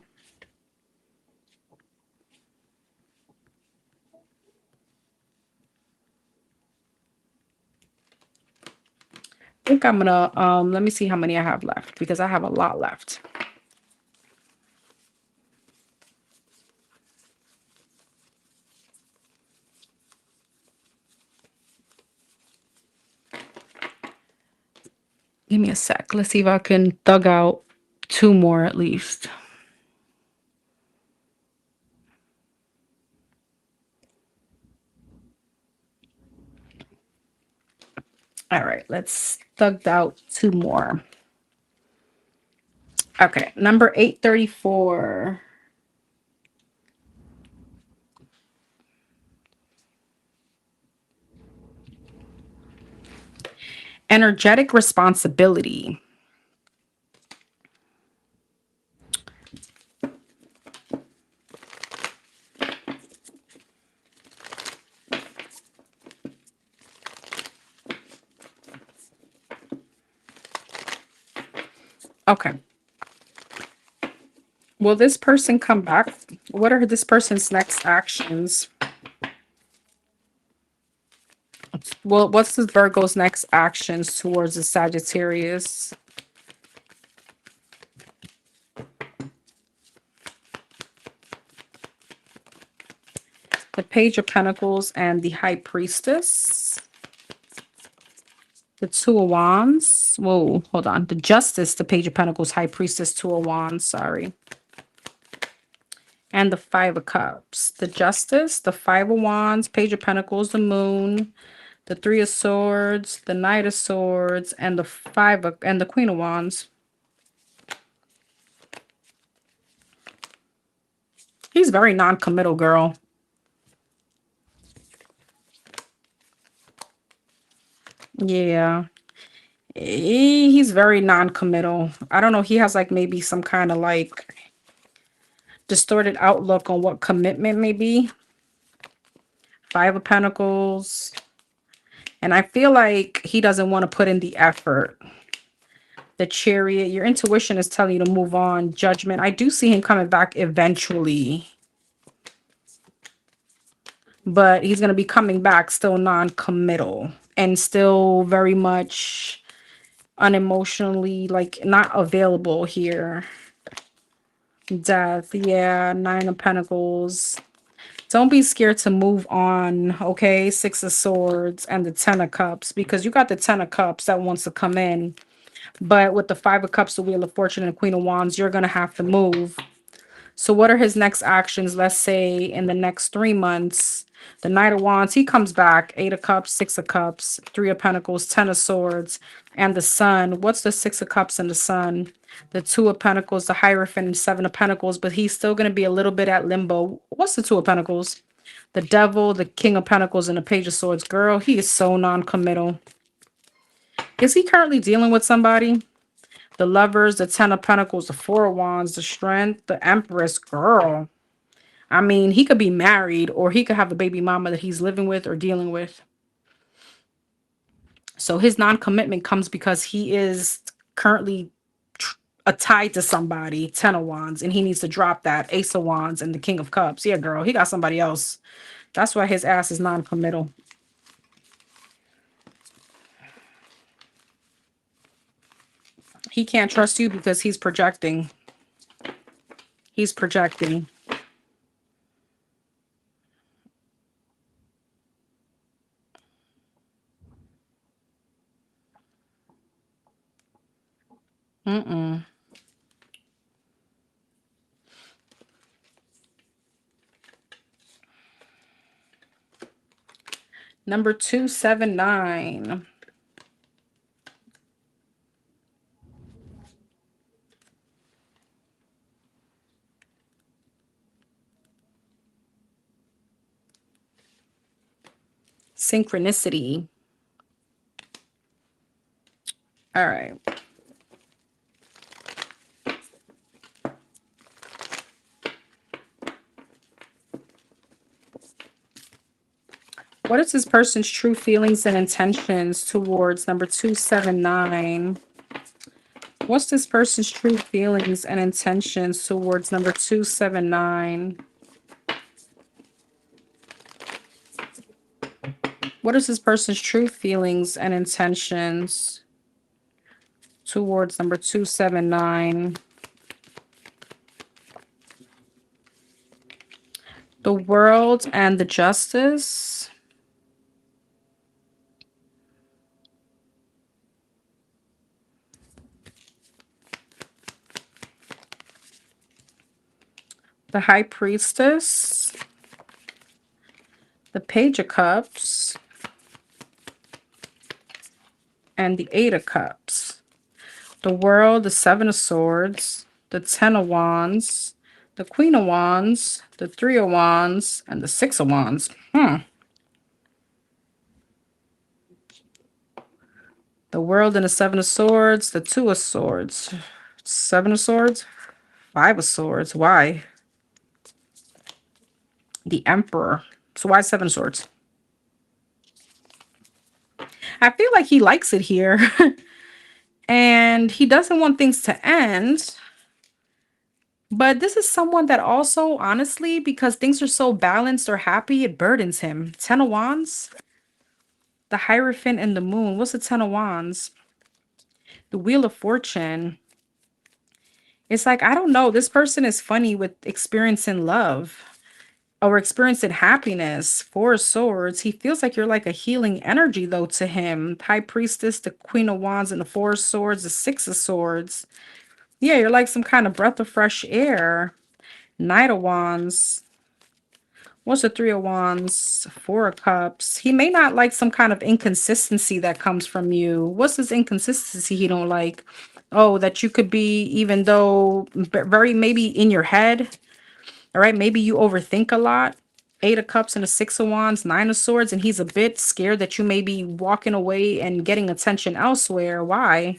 I think I'm gonna let me see how many I have left because I have a lot left. Give me a sec. Let's see if I can thug out 2 more at least. All right, let's thug out 2 more. Okay, number 834. Energetic responsibility. Okay. Will this person come back? What are this person's next actions? Well, what's this Virgo's next actions towards the Sagittarius? The Page of Pentacles and the High Priestess. The Two of Wands. Whoa, hold on. The Justice, the Page of Pentacles, High Priestess, Two of Wands, sorry. And the Five of Cups. The Justice, the Five of Wands, Page of Pentacles, the Moon, the Three of Swords, the Knight of Swords, and the Queen of Wands. He's very non-committal, girl. Yeah. He's very non-committal. I don't know. He has like maybe some kind of like distorted outlook on what commitment may be. Five of Pentacles. And I feel like he doesn't want to put in the effort. The Chariot. Your intuition is telling you to move on. Judgment. I do see him coming back eventually. But he's going to be coming back still non-committal. And still very much unemotionally, like not available here. Death. Yeah. Nine of Pentacles. Don't be scared to move on, okay? Six of Swords and the Ten of Cups, because you got the Ten of Cups that wants to come in. But with the Five of Cups, the Wheel of Fortune, and Queen of Wands, you're going to have to move. So what are his next actions, let's say, in the next 3 months? The Knight of Wands, he comes back. Eight of Cups, Six of Cups, Three of Pentacles, Ten of Swords, and the Sun. What's the Six of Cups and the Sun? The Two of Pentacles, the Hierophant, and Seven of Pentacles, but he's still going to be a little bit at limbo. What's the Two of Pentacles? The Devil, the King of Pentacles, and the Page of Swords. Girl, he is so non-committal. Is he currently dealing with somebody? The Lovers, the Ten of Pentacles, the Four of Wands, the Strength, the Empress. Girl. I mean, he could be married or he could have a baby mama that he's living with or dealing with. So his non-commitment comes because he is currently tied to somebody, Ten of Wands, and he needs to drop that Ace of Wands and the King of Cups. Yeah, girl, he got somebody else. That's why his ass is non-committal. He can't trust you because he's projecting. He's projecting. Mm-mm. Number 279. Synchronicity. All right. What is this person's true feelings and intentions towards number 279? What's this person's true feelings and intentions towards number 279? What is this person's true feelings and intentions towards number 279? The world and the justice. The high priestess. The page of cups. And the 8 of cups. The world, the 7 of swords, the 10 of wands, the queen of wands, the 3 of wands, and the 6 of wands. The world and the 7 of swords, the 2 of swords, 7 of swords, 5 of swords. Why? The emperor. So why 7 of swords? I feel like he likes it here. And he doesn't want things to end. But this is someone that also, honestly, because things are so balanced or happy, it burdens him. 10 of wands, the Hierophant and the moon. What's the 10 of wands? The wheel of fortune. It's like, I don't know. This person is funny with experiencing love or experiencing happiness. 4 of swords. He feels like you're like a healing energy, though, to him. High priestess, the queen of wands, and the 4 of swords, the 6 of swords. Yeah, you're like some kind of breath of fresh air. Knight of wands. What's the 3 of wands? 4 of cups. He may not like some kind of inconsistency that comes from you. What's this inconsistency he don't like? Oh, that you could be, even though very maybe in your head. All right, maybe you overthink a lot. 8 of cups and a 6 of wands, 9 of swords, and he's a bit scared that you may be walking away and getting attention elsewhere. Why?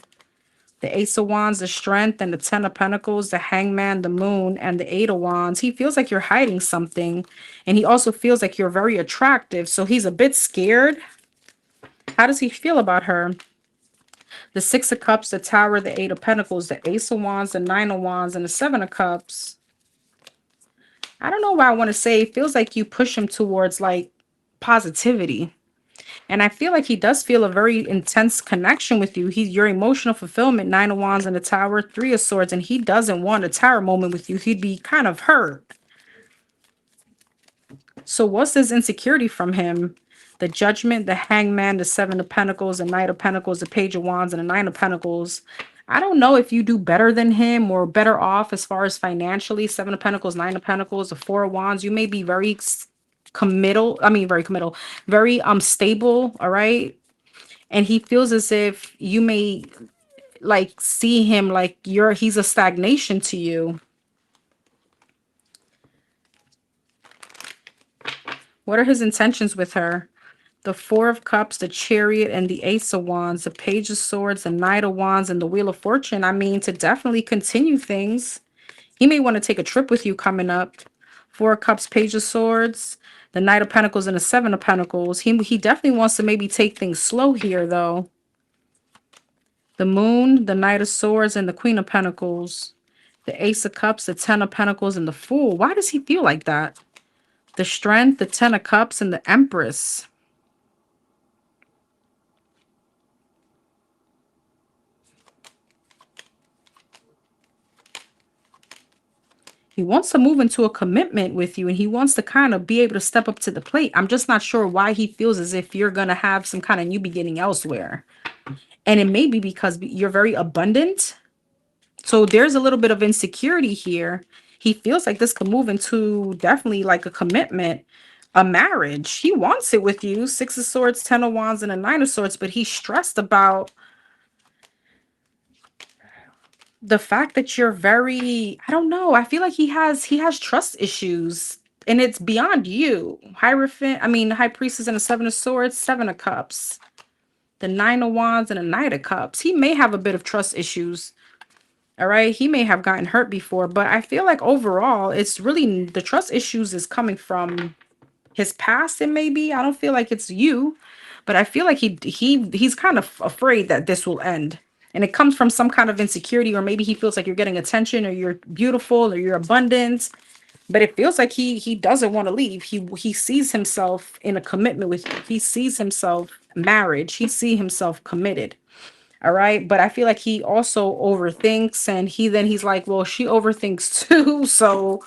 The Ace of Wands, the Strength, and the 10 of Pentacles, the Hangman, the Moon, and the 8 of Wands. He feels like you're hiding something. And he also feels like you're very attractive. So he's a bit scared. How does he feel about her? The 6 of Cups, the Tower, the 8 of Pentacles, the Ace of Wands, the 9 of Wands, and the 7 of Cups. I don't know why I want to say it feels like you push him towards like positivity. And I feel like he does feel a very intense connection with you. He's your emotional fulfillment, 9 of wands in the tower, 3 of swords, and he doesn't want a tower moment with you. He'd be kind of hurt. So what's this insecurity from him? The judgment, the hangman, the 7 of pentacles, the knight of pentacles, the page of wands, and the 9 of pentacles. I don't know if you do better than him or better off as far as financially. 7 of pentacles, 9 of pentacles, the 4 of wands. You may be very committal, very stable, all right? And he feels as if you may like see him like he's a stagnation to you. What are his intentions with her? The 4 of cups, the chariot, and the ace of wands, the page of swords, the knight of wands, and the wheel of fortune. I mean, to definitely continue things. He may want to take a trip with you coming up. 4 of cups, page of swords, the knight of pentacles, and the 7 of pentacles. He definitely wants to maybe take things slow here, though. The moon, the knight of swords, and the queen of pentacles. The ace of cups, the 10 of pentacles, and the fool. Why does he feel like that? The strength, the 10 of cups, and the empress. He wants to move into a commitment with you, and he wants to kind of be able to step up to the plate. I'm just not sure why he feels as if you're going to have some kind of new beginning elsewhere. And it may be because you're very abundant. So there's a little bit of insecurity here. He feels like this could move into definitely like a commitment, a marriage. He wants it with you. 6 of swords, 10 of wands, and a 9 of swords, but he's stressed about the fact that you're very, I don't know. I feel like he has trust issues, and it's beyond you. High priestess and a 7 of swords, 7 of cups, the 9 of wands, and a knight of cups. He may have a bit of trust issues. All right. He may have gotten hurt before, but I feel like overall, it's really the trust issues is coming from his past, it may be. I don't feel like it's you, but I feel like he's kind of afraid that this will end. And it comes from some kind of insecurity, or maybe he feels like you're getting attention, or you're beautiful, or you're abundant. But it feels like he doesn't want to leave. He sees himself in a commitment with you. He sees himself marriage. He sees himself committed. All right. But I feel like he also overthinks, and he's like, well, she overthinks too. So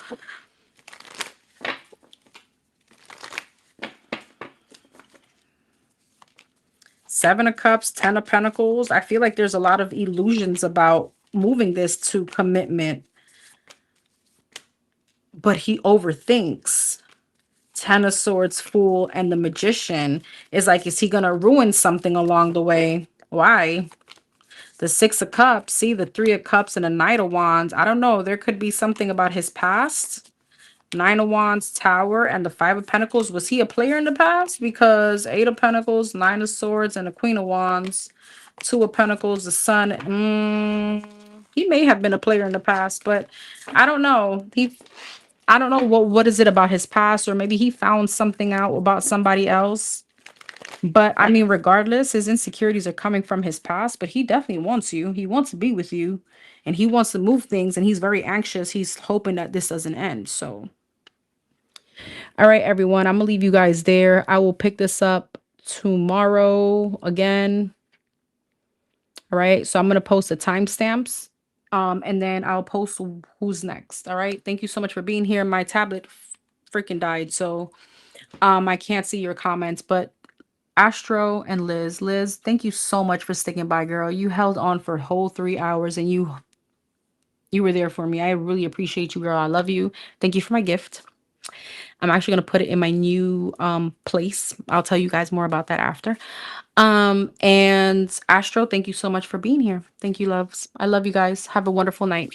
7 of Cups, 10 of Pentacles. I feel like there's a lot of illusions about moving this to commitment, but he overthinks. 10 of Swords, Fool, and the Magician is like, is he going to ruin something along the way? Why? The 6 of Cups, see the 3 of Cups and the Knight of Wands. I don't know. There could be something about his past. 9 of Wands, Tower, and the 5 of Pentacles. Was he a player in the past? Because 8 of Pentacles, 9 of Swords, and the Queen of Wands. 2 of Pentacles, the Sun. He may have been a player in the past, but I don't know. I don't know what is it about his past, or maybe he found something out about somebody else. But I mean, regardless, his insecurities are coming from his past, but he definitely wants you. He wants to be with you, and he wants to move things, and he's very anxious. He's hoping that this doesn't end. So, all right, everyone, I'm gonna leave you guys there. I will pick this up tomorrow again. All right. So I'm gonna post the timestamps. And then I'll post who's next. All right. Thank you so much for being here. My tablet freaking died, so I can't see your comments, but Astro and Liz. Liz, thank you so much for sticking by, girl. You held on for a whole 3 hours, and you were there for me. I really appreciate you, girl. I love you. Thank you for my gift. I'm actually gonna put it in my new place. I'll tell you guys more about that after. And Astro, thank you so much for being here. Thank you, loves. I love you guys. Have a wonderful night.